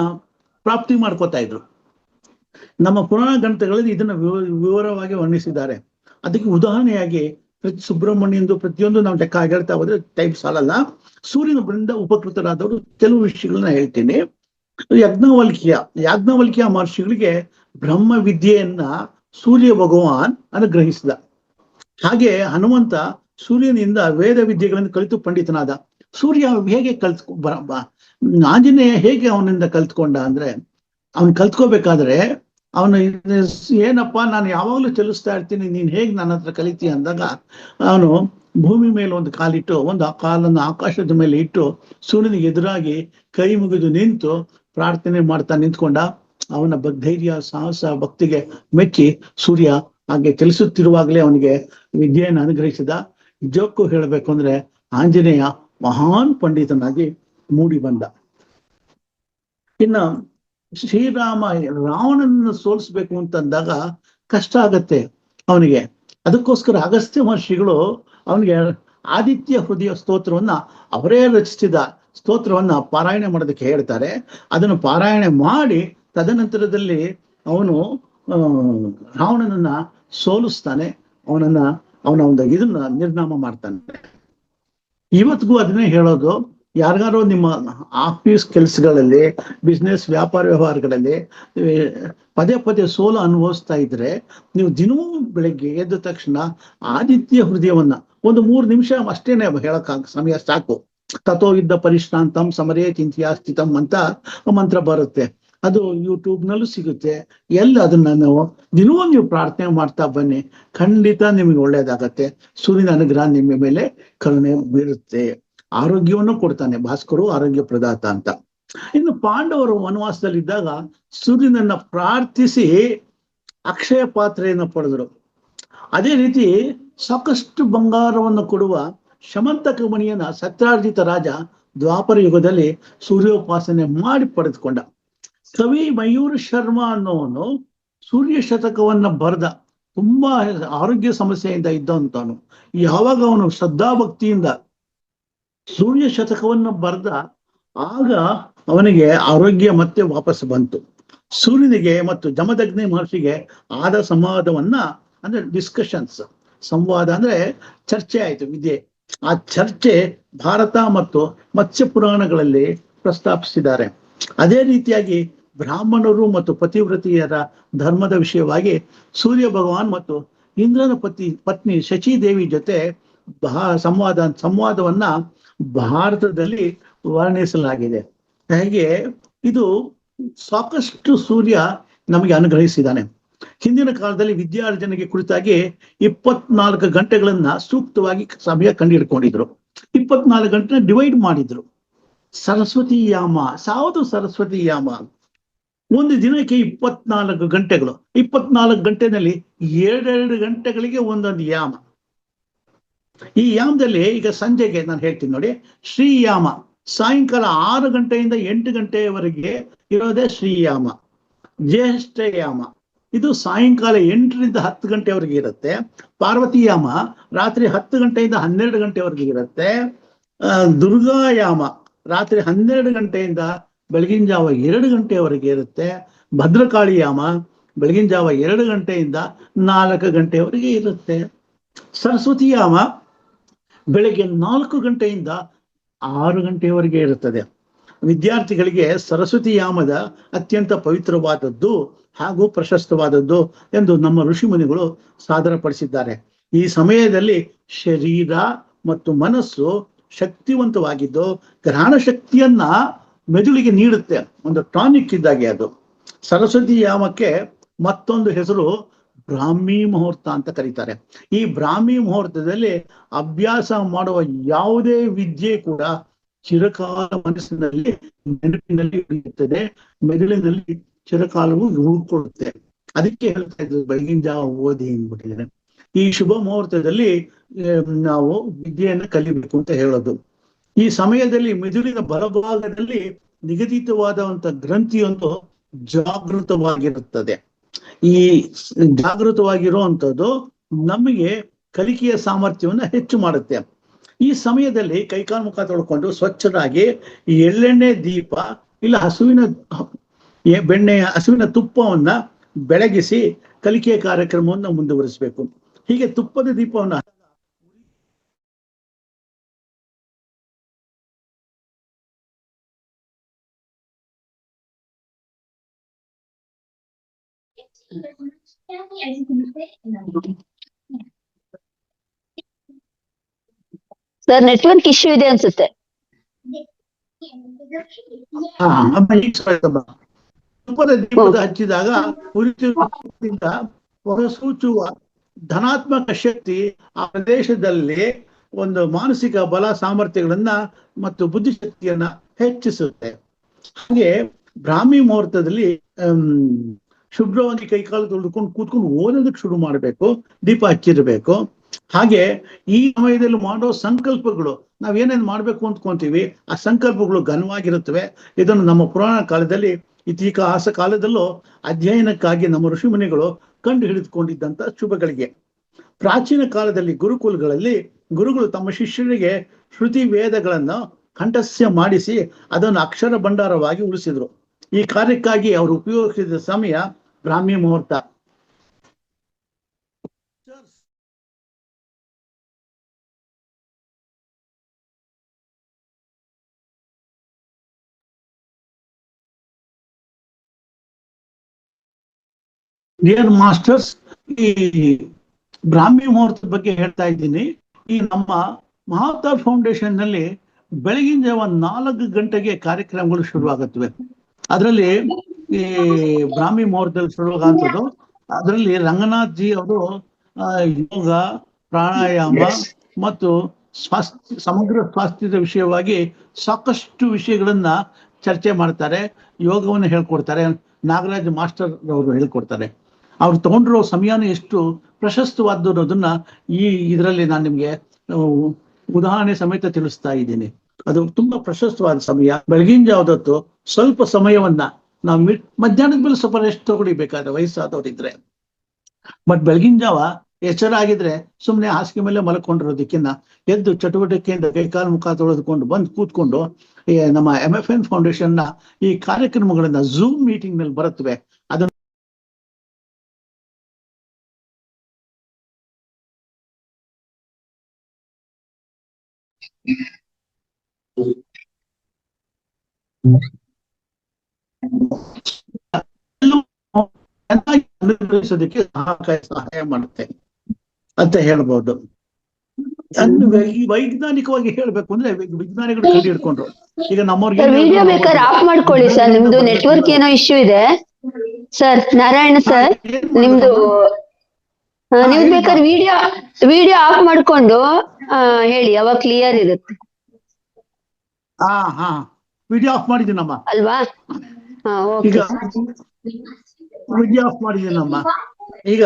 ಪ್ರಾಪ್ತಿ ಮಾಡ್ಕೋತಾ ಇದ್ರು. ನಮ್ಮ ಪುರಾಣ ಗ್ರಂಥಗಳಲ್ಲಿ ಇದನ್ನ ವಿವರವಾಗಿ ವರ್ಣಿಸಿದ್ದಾರೆ. ಅದಕ್ಕೆ ಉದಾಹರಣೆಯಾಗಿ ಸುಬ್ರಹ್ಮಣ್ಯಂದು ಪ್ರತಿಯೊಂದು ನಾವು ಲೆಕ್ಕ ಹೇಳ್ತಾ ಹೋದ್ರೆ ಟೈಪ್ ಸಾಲಲ್ಲ. ಸೂರ್ಯನಿಂದ ಉಪಕೃತರಾದವರು ಕೆಲವು ವಿಷಯಗಳನ್ನ ಹೇಳ್ತೀನಿ. ಯಾಜ್ಞವಲ್ಕ್ಯ ಮಹರ್ಷಿಗಳಿಗೆ ಬ್ರಹ್ಮ ವಿದ್ಯೆಯನ್ನ ಸೂರ್ಯ ಭಗವಾನ್ ಅನುಗ್ರಹಿಸಿದ. ಹಾಗೆ ಹನುಮಂತ ಸೂರ್ಯನಿಂದ ವೇದ ವಿದ್ಯೆಗಳನ್ನು ಕಲಿತು ಪಂಡಿತನಾದ. ಸೂರ್ಯ ಹೇಗೆ ಆಂಜನೇಯ ಹೇಗೆ ಅವನಿಂದ ಕಲ್ತ್ಕೊಂಡ ಅಂದ್ರೆ, ಅವನ್ ಕಲ್ತ್ಕೋಬೇಕಾದ್ರೆ ಅವನು ಏನಪ್ಪಾ ನಾನು ಯಾವಾಗ್ಲೂ ಚಲಿಸ್ತಾ ಇರ್ತೀನಿ, ನೀನ್ ಹೇಗ್ ನನ್ನ ಹತ್ರ ಕಲಿತೀಯ ಅಂದಾಗ ಅವನು ಭೂಮಿ ಮೇಲೆ ಒಂದು ಕಾಲಿಟ್ಟು ಒಂದು ಕಾಲನ್ನು ಆಕಾಶದ ಮೇಲೆ ಇಟ್ಟು ಸೂರ್ಯನಿಗೆ ಎದುರಾಗಿ ಕೈ ಮುಗಿದು ನಿಂತು ಪ್ರಾರ್ಥನೆ ಮಾಡ್ತಾ ನಿಂತ್ಕೊಂಡ. ಅವನ ಧೈರ್ಯ ಸಾಹಸ ಭಕ್ತಿಗೆ ಮೆಚ್ಚಿ ಸೂರ್ಯ ಹಾಗೆ ಚಲಿಸುತ್ತಿರುವಾಗಲೇ ಅವನಿಗೆ ವಿದ್ಯೆಯನ್ನು ಅನುಗ್ರಹಿಸಿದ. ನಿಜಕ್ಕೂ ಹೇಳಬೇಕು ಅಂದ್ರೆ ಆಂಜನೇಯ ಮಹಾನ್ ಪಂಡಿತನಾಗಿ ಮೂಡಿ ಬಂದ. ಇನ್ನ ಶ್ರೀರಾಮ ರಾವಣನನ್ನು ಸೋಲಿಸ್ಬೇಕು ಅಂತಂದಾಗ ಕಷ್ಟ ಆಗತ್ತೆ ಅವನಿಗೆ. ಅದಕ್ಕೋಸ್ಕರ ಅಗಸ್ತ್ಯ ಮಹರ್ಷಿಗಳು ಅವನಿಗೆ ಆದಿತ್ಯ ಹೃದಯ ಸ್ತೋತ್ರವನ್ನ ಅವರೇ ರಚಿಸಿದ ಸ್ತೋತ್ರವನ್ನ ಪಾರಾಯಣ ಮಾಡೋದಕ್ಕೆ ಹೇಳ್ತಾರೆ. ಅದನ್ನು ಪಾರಾಯಣ ಮಾಡಿ ತದನಂತರದಲ್ಲಿ ಅವನು ರಾವಣನನ್ನ ಸೋಲಿಸ್ತಾನೆ, ಅವನ ಒಂದು ಇದನ್ನ ನಿರ್ನಾಮ ಮಾಡ್ತಾನೆ. ಇವತ್ತಿಗೂ ಅದನ್ನೇ ಹೇಳೋದು, ಯಾರಿಗಾರು ನಿಮ್ಮ ಆಫೀಸ್ ಕೆಲಸಗಳಲ್ಲಿ, ಬಿಸ್ನೆಸ್ ವ್ಯಾಪಾರ ವ್ಯವಹಾರಗಳಲ್ಲಿ ಪದೇ ಪದೇ ಸೋಲು ಅನುಭವಿಸ್ತಾ ಇದ್ರೆ, ನೀವು ದಿನವೂ ಬೆಳಗ್ಗೆ ಎದ್ದ ತಕ್ಷಣ ಆದಿತ್ಯ ಹೃದಯವನ್ನ ಒಂದು 3 ನಿಮಿಷ ಅಷ್ಟೇನೆ ಹೇಳಕ್ ಸಮಯ ಸಾಕು. ತಥೋ ಇದ್ದ ಪರಿಶ್ರಾಂತಂ ಸಮರೇ ಚಿಂತ್ಯಾ ಸ್ಥಿತಂ ಅಂತ ಮಂತ್ರ ಬರುತ್ತೆ. ಅದು ಯೂಟ್ಯೂಬ್ನಲ್ಲೂ ಸಿಗುತ್ತೆ. ಅದನ್ನ ನಾವು ದಿನವೂ ನೀವು ಪ್ರಾರ್ಥನೆ ಮಾಡ್ತಾ ಬನ್ನಿ, ಖಂಡಿತ ನಿಮಗೆ ಒಳ್ಳೇದಾಗತ್ತೆ. ಸೂರ್ಯನ ಅನುಗ್ರಹ ನಿಮ್ಮ ಮೇಲೆ ಕರುಣೆ ಬೀರುತ್ತೆ, ಆರೋಗ್ಯವನ್ನು ಕೊಡ್ತಾನೆ. ಭಾಸ್ಕರು ಆರೋಗ್ಯ ಪ್ರದಾತ ಅಂತ. ಇನ್ನು ಪಾಂಡವರು ವನವಾಸದಲ್ಲಿದ್ದಾಗ ಸೂರ್ಯನನ್ನ ಪ್ರಾರ್ಥಿಸಿ ಅಕ್ಷಯ ಪಾತ್ರೆಯನ್ನು ಪಡೆದರು. ಅದೇ ರೀತಿ ಸಾಕಷ್ಟು ಬಂಗಾರವನ್ನು ಕೊಡುವ ಶಮಂತಕ ಮಣಿಯನ್ನ ಸತ್ರಾರ್ಜಿತ ರಾಜ ದ್ವಾಪರ ಯುಗದಲ್ಲಿ ಸೂರ್ಯೋಪಾಸನೆ ಮಾಡಿ ಪಡೆದುಕೊಂಡ. ಕವಿ ಮಯೂರ್ ಶರ್ಮಾ ಅನ್ನೋನು ಸೂರ್ಯ ಶತಕವನ್ನ ಬರೆದ. ತುಂಬಾ ಆರೋಗ್ಯ ಸಮಸ್ಯೆಯಿಂದ ಇದ್ದಂತವನು. ಯಾವಾಗ ಅವನು ಶ್ರದ್ಧಾಭಕ್ತಿಯಿಂದ ಸೂರ್ಯ ಶತಕವನ್ನ ಬರೆದ, ಆಗ ಅವನಿಗೆ ಆರೋಗ್ಯ ಮತ್ತೆ ವಾಪಸ್ ಬಂತು. ಸೂರ್ಯನಿಗೆ ಮತ್ತು ಜಮದಗ್ನಿ ಮಹರ್ಷಿಗೆ ಆದ ಸಂವಾದವನ್ನ, ಅಂದ್ರೆ ಡಿಸ್ಕಷನ್ಸ್, ಸಂವಾದ ಅಂದ್ರೆ ಚರ್ಚೆ ಆಯ್ತು, ವಿದ್ಯೆ. ಆ ಚರ್ಚೆ ಭಾರತ ಮತ್ತು ಮತ್ಸ್ಯ ಪುರಾಣಗಳಲ್ಲಿ ಪ್ರಸ್ತಾಪಿಸಿದ್ದಾರೆ. ಅದೇ ರೀತಿಯಾಗಿ ಬ್ರಾಹ್ಮಣರು ಮತ್ತು ಪತಿವ್ರತಿಯರ ಧರ್ಮದ ವಿಷಯವಾಗಿ ಸೂರ್ಯ ಭಗವಾನ್ ಮತ್ತು ಇಂದ್ರನ ಪತ್ನಿ ಶಚಿದೇವಿ ಜೊತೆ ಸಂವಾದವನ್ನ ಭಾರತದಲ್ಲಿ ವರ್ಣಿಸಲಾಗಿದೆ. ಹಾಗೆ ಇದು ಸಾಕಷ್ಟು ಸೂರ್ಯ ನಮಗೆ ಅನುಗ್ರಹಿಸಿದ್ದಾನೆ. ಹಿಂದಿನ ಕಾಲದಲ್ಲಿ ವಿದ್ಯಾರ್ಜನೆಗೆ ಕುರಿತಾಗಿ 24 ಗಂಟೆಗಳನ್ನ ಸೂಕ್ತವಾಗಿ ಸಮಯ ಕಂಡುಹಿಡ್ಕೊಂಡಿದ್ರು. 24 ಗಂಟೆ ಡಿವೈಡ್ ಮಾಡಿದ್ರು. ಸರಸ್ವತಿ ಯಾಮ, ಯಾವುದು ಸರಸ್ವತಿ ಯಾಮ? ಒಂದು ದಿನಕ್ಕೆ 24 ಗಂಟೆಗಳು. 24 ಗಂಟೆನಲ್ಲಿ 2 ಗಂಟೆಗಳಿಗೆ ಒಂದೊಂದು ಯಾಮ. ಈ ಯಾಮದಲ್ಲಿ ಈಗ ಸಂಜೆಗೆ ನಾನು ಹೇಳ್ತೀನಿ ನೋಡಿ, ಶ್ರೀಯಾಮ ಸಾಯಂಕಾಲ 6 ಗಂಟೆಯಿಂದ 8 ಗಂಟೆಯವರೆಗೆ ಇರೋದೇ ಶ್ರೀಯಾಮ. ಜ್ಯೇಷ್ಠಯಾಮ ಇದು ಸಾಯಂಕಾಲ 8ರಿಂದ 10 ಗಂಟೆವರೆಗೆ ಇರುತ್ತೆ. ಪಾರ್ವತಿಯಾಮ ರಾತ್ರಿ 10 ಗಂಟೆಯಿಂದ 12 ಗಂಟೆವರೆಗೆ ಇರುತ್ತೆ. ದುರ್ಗಾಯಾಮ ರಾತ್ರಿ 12 ಗಂಟೆಯಿಂದ ಬೆಳಗಿನ ಜಾವ 2 ಗಂಟೆವರೆಗೆ ಇರುತ್ತೆ. ಭದ್ರಕಾಳಿಯಾಮ ಬೆಳಗಿನ ಜಾವ 2 ಗಂಟೆಯಿಂದ 4 ಗಂಟೆವರೆಗೆ ಇರುತ್ತೆ. ಸರಸ್ವತಿಯಾಮ ಬೆಳಗ್ಗೆ 4 ಗಂಟೆಯಿಂದ 6 ಗಂಟೆಯವರೆಗೆ ಇರುತ್ತದೆ. ವಿದ್ಯಾರ್ಥಿಗಳಿಗೆ ಸರಸ್ವತಿ ಯಾಮದ ಅತ್ಯಂತ ಪವಿತ್ರವಾದದ್ದು ಹಾಗೂ ಪ್ರಶಸ್ತವಾದದ್ದು ಎಂದು ನಮ್ಮ ಋಷಿ ಮುನಿಗಳು ಸಾದರಪಡಿಸಿದ್ದಾರೆ. ಈ ಸಮಯದಲ್ಲಿ ಶರೀರ ಮತ್ತು ಮನಸ್ಸು ಶಕ್ತಿವಂತವಾಗಿದ್ದು ಗ್ರಹಣ ಶಕ್ತಿಯನ್ನ ಮೆದುಳಿಗೆ ನೀಡುತ್ತೆ. ಒಂದು ಟಾನಿಕ್ ಇದ್ದಾಗೆ ಅದು. ಸರಸ್ವತಿ ಯಾಮಕ್ಕೆ ಮತ್ತೊಂದು ಹೆಸರು ಬ್ರಾಹ್ಮಿ ಮುಹೂರ್ತ ಅಂತ ಕರೀತಾರೆ. ಈ ಬ್ರಾಹ್ಮಿ ಮುಹೂರ್ತದಲ್ಲಿ ಅಭ್ಯಾಸ ಮಾಡುವ ಯಾವುದೇ ವಿದ್ಯೆ ಕೂಡ ಚಿರಕಾಲ ಮನಸ್ಸಿನಲ್ಲಿ, ನೆನಪಿನಲ್ಲಿ ಉಳಿಯುತ್ತದೆ, ಮೆದುಳಿನಲ್ಲಿ ಚಿರಕಾಲವೂ ಉಳ್ಕೊಳ್ಳುತ್ತೆ. ಅದಕ್ಕೆ ಹೇಳ್ತಾ ಇದ್ರು ಬೆಳಗಿನ ಜಾವ ಓದಿ ಅಂದ್ಬಿಟ್ಟಿದ್ದಾರೆ. ಈ ಶುಭ ಮುಹೂರ್ತದಲ್ಲಿ ನಾವು ವಿದ್ಯೆಯನ್ನು ಕಲಿಬೇಕು ಅಂತ ಹೇಳೋದು. ಈ ಸಮಯದಲ್ಲಿ ಮೆದುಳಿನ ಬಲಭಾಗದಲ್ಲಿ ನಿಗದಿತವಾದಂತ ಗ್ರಂಥಿಯೊಂದು ಜಾಗೃತವಾಗಿರುತ್ತದೆ. ಈ ಜಾಗೃತವಾಗಿರುವಂಥದ್ದು ನಮಗೆ ಕಲಿಕೆಯ ಸಾಮರ್ಥ್ಯವನ್ನು ಹೆಚ್ಚು ಮಾಡುತ್ತೆ. ಈ ಸಮಯದಲ್ಲಿ ಕೈಕಾಲು ಮುಖ ತೊಳ್ಕೊಂಡು ಸ್ವಚ್ಛರಾಗಿ ಎಳ್ಳೆಣ್ಣೆ ದೀಪ ಇಲ್ಲ ಹಸುವಿನ ತುಪ್ಪವನ್ನ ಬೆಳಗಿಸಿ ಕಲಿಕೆಯ ಕಾರ್ಯಕ್ರಮವನ್ನು ಮುಂದುವರಿಸಬೇಕು. ಹೀಗೆ ತುಪ್ಪದ ದೀಪವನ್ನ ಸರ್ ನೆಟ್ವರ್ಕ್ ಇಶ್ಯೂ ಇದೆ ಅನ್ಸುತ್ತೆ. ತುಪ್ಪದ ದೀಪದ ಹಚ್ಚಿದಾಗ ಉರಿತ ಹೊರಸೂಚುವ ಧನಾತ್ಮಕ ಶಕ್ತಿ ಆ ಪ್ರದೇಶದಲ್ಲಿ ಒಂದು ಮಾನಸಿಕ ಬಲ ಸಾಮರ್ಥ್ಯಗಳನ್ನ ಮತ್ತು ಬುದ್ಧಿಶಕ್ತಿಯನ್ನ ಹೆಚ್ಚಿಸುತ್ತೆ. ಹಾಗೆ ಬ್ರಾಹ್ಮಿ ಮುಹೂರ್ತದಲ್ಲಿ ಶುಭ್ರವಾಗಿ ಕೈಕಾಲು ತೊಳೆದುಕೊಂಡು ಕೂತ್ಕೊಂಡು ಓದೋದಕ್ಕೆ ಶುರು ಮಾಡಬೇಕು, ದೀಪ ಹಚ್ಚಿರ್ಬೇಕು. ಹಾಗೆ ಈ ಸಮಯದಲ್ಲಿ ಮಾಡೋ ಸಂಕಲ್ಪಗಳು, ನಾವೇನೇನು ಮಾಡ್ಬೇಕು ಅಂದ್ಕೊಂತೀವಿ ಆ ಸಂಕಲ್ಪಗಳು ಘನವಾಗಿರುತ್ತವೆ. ಇದನ್ನು ನಮ್ಮ ಪುರಾಣ ಕಾಲದಲ್ಲಿ, ಇತಿಹಾಸ ಕಾಲದಲ್ಲೂ ಅಧ್ಯಯನಕ್ಕಾಗಿ ನಮ್ಮ ಋಷಿ ಮುನಿಗಳು ಕಂಡು ಹಿಡಿದುಕೊಂಡಿದ್ದಂತ ಶುಭಗಳಿಗೆ. ಪ್ರಾಚೀನ ಕಾಲದಲ್ಲಿ ಗುರುಕುಲಗಳಲ್ಲಿ ಗುರುಗಳು ತಮ್ಮ ಶಿಷ್ಯರಿಗೆ ಶ್ರುತಿ ವೇದಗಳನ್ನು ಕಂಠಸ್ಯ ಮಾಡಿಸಿ ಅದನ್ನು ಅಕ್ಷರ ಭಂಡಾರವಾಗಿ ಉಳಿಸಿದ್ರು. ಈ ಕಾರ್ಯಕ್ಕಾಗಿ ಅವರು ಉಪಯೋಗಿಸಿದ ಸಮಯ ಬ್ರಾಹ್ಮಿ ಮುಹೂರ್ತ. ಡಿಯರ್ ಮಾಸ್ಟರ್ಸ್, ಈ ಬ್ರಾಹ್ಮಿ ಮುಹೂರ್ತದ ಬಗ್ಗೆ ಹೇಳ್ತಾ ಇದ್ದೀನಿ. ಈ ನಮ್ಮ ಮಹಾವತಾರ್ ಫೌಂಡೇಶನ್ ನಲ್ಲಿ ಬೆಳಗಿನ ಜಾವ 4 ಗಂಟೆಗೆ ಕಾರ್ಯಕ್ರಮಗಳು ಶುರುವಾಗುತ್ತವೆ. ಅದರಲ್ಲಿ ಈ ಬ್ರಾಹ್ಮಿ ಮುಹೂರ್ತದಲ್ಲಿ ಶುರುವಾಗುವಂಥದ್ದು, ಅದರಲ್ಲಿ ರಂಗನಾಥ್ ಜಿ ಅವರು ಯೋಗ, ಪ್ರಾಣಾಯಾಮ ಮತ್ತು ಸಮಗ್ರ ಸ್ವಾಸ್ಥ್ಯದ ವಿಷಯವಾಗಿ ಸಾಕಷ್ಟು ವಿಷಯಗಳನ್ನ ಚರ್ಚೆ ಮಾಡ್ತಾರೆ, ಯೋಗವನ್ನು ಹೇಳ್ಕೊಡ್ತಾರೆ. ನಾಗರಾಜ್ ಮಾಸ್ಟರ್ ಅವರು ಹೇಳ್ಕೊಡ್ತಾರೆ. ಅವ್ರು ತಗೊಂಡಿರೋ ಸಮಯನೂ ಎಷ್ಟು ಪ್ರಶಸ್ತವಾದ್ದು ಅನ್ನೋದನ್ನ ಇದರಲ್ಲಿ ನಾನು ನಿಮ್ಗೆ ಉದಾಹರಣೆ ಸಮೇತ ತಿಳಿಸ್ತಾ ಇದ್ದೀನಿ. ಅದು ತುಂಬಾ ಪ್ರಶಸ್ತವಾದ ಸಮಯ. ಬೆಳಗಿನ ಜಾವದತ್ತು ಸ್ವಲ್ಪ ಸಮಯವನ್ನ ನಾವು ಮಧ್ಯಾಹ್ನದ ಮೇಲೆ ಸ್ವಲ್ಪ ರೆಸ್ಟ್ ತಗೊಳಿಬೇಕಾದ್ರೆ ವಯಸ್ಸಾದವರಿದ್ರೆ. ಬಟ್ ಬೆಳಗಿನ ಜಾವ ಎಚ್ಚರ ಆಗಿದ್ರೆ ಸುಮ್ಮನೆ ಹಾಸಿಗೆ ಮೇಲೆ ಮಲ್ಕೊಂಡಿರೋದಕ್ಕಿಂತ ಎದ್ದು ಚಟುವಟಿಕೆಯಿಂದ ಕೈಕಾಲು ಮುಖ ತೊಳೆದುಕೊಂಡು ಬಂದು ಕೂತ್ಕೊಂಡು ನಮ್ಮ MFN ಫೌಂಡೇಶನ್ ನ ಈ ಕಾರ್ಯಕ್ರಮಗಳನ್ನ ಝೂಮ್ ಮೀಟಿಂಗ್ ನಲ್ಲಿ ಬರುತ್ತವೆ. ಅದನ್ನ ಅನುಗ್ರಹಿಸೋದಕ್ಕೆ ಸಹಾಯ ಮಾಡುತ್ತೆ ಅಂತ ಹೇಳ್ಬೋದು. ಈ ವೈಜ್ಞಾನಿಕವಾಗಿ ಹೇಳ್ಬೇಕು ಅಂದ್ರೆ ವಿಜ್ಞಾನಿಗಳು ಕಂಡು ಹಿಡ್ಕೊಂಡ್ರು. ಈಗ ನಮ್ಮವ್ರಿಗೆ ವಿಡಿಯೋ ಬೇಕಾದ್ರೆ ಆಫ್ ಮಾಡ್ಕೊಳ್ಳಿ ಸರ್, ನಿಮ್ದು ನೆಟ್ವರ್ಕ್ ಏನೋ ಇಶ್ಯೂ ಇದೆ ಸರ್. ನಾರಾಯಣ ಸರ್, ನಿಮ್ದು ನೀವು ಬೇಕಾದ್ರೆ ವಿಡಿಯೋ ಆಫ್ ಮಾಡ್ಕೊಂಡು ಹೇಳಿ, ಅವಾಗ ಕ್ಲಿಯರ್ ಇರುತ್ತೆ. ಹಾ ವಿಡಿಯೋ ಆಫ್ ಮಾಡಿದ್ದೀನಮ್ಮ ಅಲ್ವಾ? ಈಗ ವಿಡಿಯೋ ಆಫ್ ಮಾಡಿದ್ದೀನಮ್ಮ. ಈಗ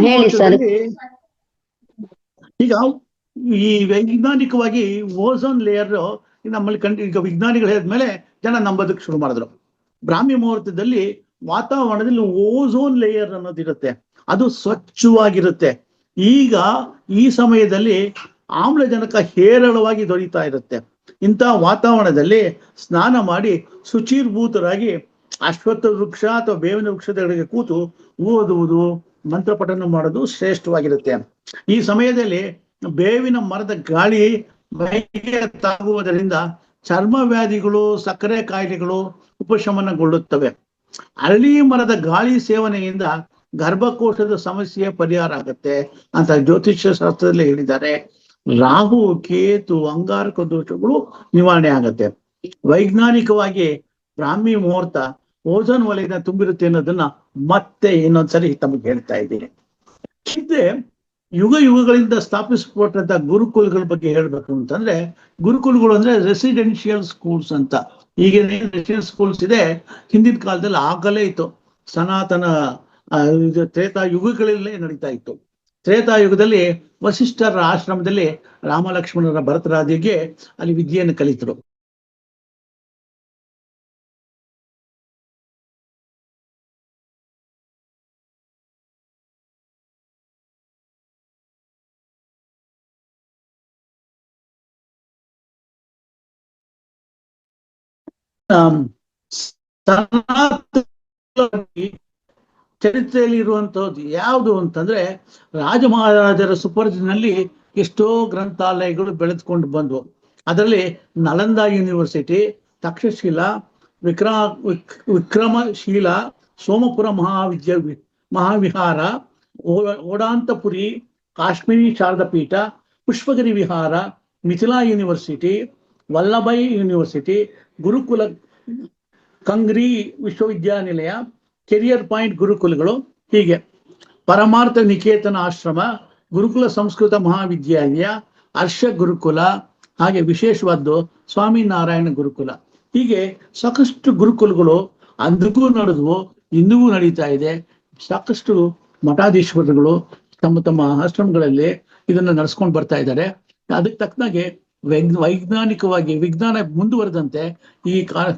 ಹೇಳಿ ಸರ್. ಈಗ ಈ ವೈಜ್ಞಾನಿಕವಾಗಿ ಓಝೋನ್ ಲೇಯರ್ ನಮ್ಮಲ್ಲಿ ಈಗ ವಿಜ್ಞಾನಿಗಳು ಹೇಳಿದ್ಮೇಲೆ ಜನ ನಂಬೋದಕ್ಕೆ ಶುರು ಮಾಡಿದ್ರು. ಬ್ರಾಹ್ಮಿ ಮುಹೂರ್ತದಲ್ಲಿ ವಾತಾವರಣದಲ್ಲಿ ಓಝೋನ್ ಲೇಯರ್ ಅನ್ನೋದಿರುತ್ತೆ, ಅದು ಸ್ವಚ್ಛವಾಗಿರುತ್ತೆ. ಈಗ ಈ ಸಮಯದಲ್ಲಿ ಆಮ್ಲಜನಕ ಹೇರಳವಾಗಿ ದೊರೀತಾ ಇರುತ್ತೆ. ಇಂಥ ವಾತಾವರಣದಲ್ಲಿ ಸ್ನಾನ ಮಾಡಿ ಶುಚಿರ್ಭೂತರಾಗಿ ಅಶ್ವತ್ಥ ವೃಕ್ಷ ಅಥವಾ ಬೇವಿನ ವೃಕ್ಷದಗಳಿಗೆ ಕೂತು ಓದುವುದು, ಮಂತ್ರ ಪಠನ ಮಾಡೋದು ಶ್ರೇಷ್ಠವಾಗಿರುತ್ತೆ. ಈ ಸಮಯದಲ್ಲಿ ಬೇವಿನ ಮರದ ಗಾಳಿ ಮೈಗೆ ತಾಗುವುದರಿಂದ ಚರ್ಮ ವ್ಯಾಧಿಗಳು, ಸಕ್ಕರೆ ಕಾಯಿಲೆಗಳು ಉಪಶಮನಗೊಳ್ಳುತ್ತವೆ. ಅರಳಿ ಮರದ ಗಾಳಿ ಸೇವನೆಯಿಂದ ಗರ್ಭಕೋಶದ ಸಮಸ್ಯೆ ಪರಿಹಾರ ಆಗುತ್ತೆ ಅಂತ ಜ್ಯೋತಿಷ್ಯ ಶಾಸ್ತ್ರದಲ್ಲಿ ಹೇಳಿದ್ದಾರೆ. ರಾಹು, ಕೇತು, ಅಂಗಾರಕ ದೋಷಗಳು ನಿವಾರಣೆ ಆಗತ್ತೆ. ವೈಜ್ಞಾನಿಕವಾಗಿ ಬ್ರಾಹ್ಮಿ ಮುಹೂರ್ತ ಓಝೋನ್ ವಲಯದ ತುಂಬಿರುತ್ತೆ ಅನ್ನೋದನ್ನ ಮತ್ತೆ ಇನ್ನೊಂದ್ಸರಿ ತಮಗೆ ಹೇಳ್ತಾ ಇದ್ದೀನಿ. ಹಿಂದೆ ಯುಗಗಳಿಂದ ಸ್ಥಾಪಿಸಲ್ಪಟ್ಟಂತ ಗುರುಕುಲಗಳ ಬಗ್ಗೆ ಹೇಳ್ಬೇಕು ಅಂತಂದ್ರೆ, ಗುರುಕುಲಗಳು ಅಂದ್ರೆ ರೆಸಿಡೆನ್ಷಿಯಲ್ ಸ್ಕೂಲ್ಸ್ ಅಂತ. ಈಗ ರೆಸಿಡೆನ್ಷಿಯಲ್ ಸ್ಕೂಲ್ಸ್ ಇದೆ, ಹಿಂದಿನ ಕಾಲದಲ್ಲಿ ಆಗಲೇ ಇತ್ತು. ಸನಾತನ ತ್ರೇತಾಯುಗಗಳಲ್ಲೇ ನಡೀತಾ ಇತ್ತು. ತ್ರೇತಾಯುಗದಲ್ಲಿ ವಸಿಷ್ಠರ ಆಶ್ರಮದಲ್ಲಿ ರಾಮ ಲಕ್ಷ್ಮಣರ ಭರತರಾದಿಗೆ ಅಲ್ಲಿ ವಿದ್ಯೆಯನ್ನು ಕಲಿತರು. ಚರಿತ್ರೆಯಲ್ಲಿ ಇರುವಂತಹದ್ದು ಯಾವುದು ಅಂತಂದ್ರೆ, ರಾಜ ಮಹಾರಾಜರ ಸುಪರ್ದಿನಲ್ಲಿ ಎಷ್ಟೋ ಗ್ರಂಥಾಲಯಗಳು ಬೆಳೆದುಕೊಂಡು ಬಂದ್ವು. ಅದರಲ್ಲಿ ನಳಂದ ಯೂನಿವರ್ಸಿಟಿ, ತಕ್ಷಶಿಲಾ, ವಿಕ್ರಮಶೀಲ, ಸೋಮಪುರ ಮಹಾವಿಹಾರ, ಓಡಾಂತಪುರಿ, ಕಾಶ್ಮೀರಿ ಶಾರದಾ ಪೀಠ, ಪುಷ್ಪಗಿರಿ ವಿಹಾರ, ಮಿಥಿಲಾ ಯೂನಿವರ್ಸಿಟಿ, ವಲ್ಲಭೈ ಯೂನಿವರ್ಸಿಟಿ, ಗುರುಕುಲ ಕಂಗ್ರಿ ವಿಶ್ವವಿದ್ಯಾನಿಲಯ, ಕೆರಿಯರ್ ಪಾಯಿಂಟ್ ಗುರುಕುಲಗಳು, ಹೀಗೆ ಪರಮಾರ್ಥ ನಿಕೇತನ ಆಶ್ರಮ, ಗುರುಕುಲ ಸಂಸ್ಕೃತ ಮಹಾವಿದ್ಯಾಲಯ, ಹರ್ಷ ಗುರುಕುಲ, ಹಾಗೆ ವಿಶೇಷವಾದ್ದು ಸ್ವಾಮಿನಾರಾಯಣ ಗುರುಕುಲ. ಹೀಗೆ ಸಾಕಷ್ಟು ಗುರುಕುಲಗಳು ಅಂದಿಗೂ ನಡೆದ್ವು, ಇಂದಿಗೂ ನಡೀತಾ ಇದೆ. ಸಾಕಷ್ಟು ಮಠಾಧೀಶ್ವರಗಳು ತಮ್ಮ ತಮ್ಮ ಆಶ್ರಮಗಳಲ್ಲಿ ಇದನ್ನ ನಡೆಸ್ಕೊಂಡು ಬರ್ತಾ ಇದ್ದಾರೆ. ಅದಕ್ಕೆ ತಕ್ಕನಾಗೆ ವೈಜ್ಞಾನಿಕವಾಗಿ ವಿಜ್ಞಾನ ಮುಂದುವರೆದಂತೆ ಈ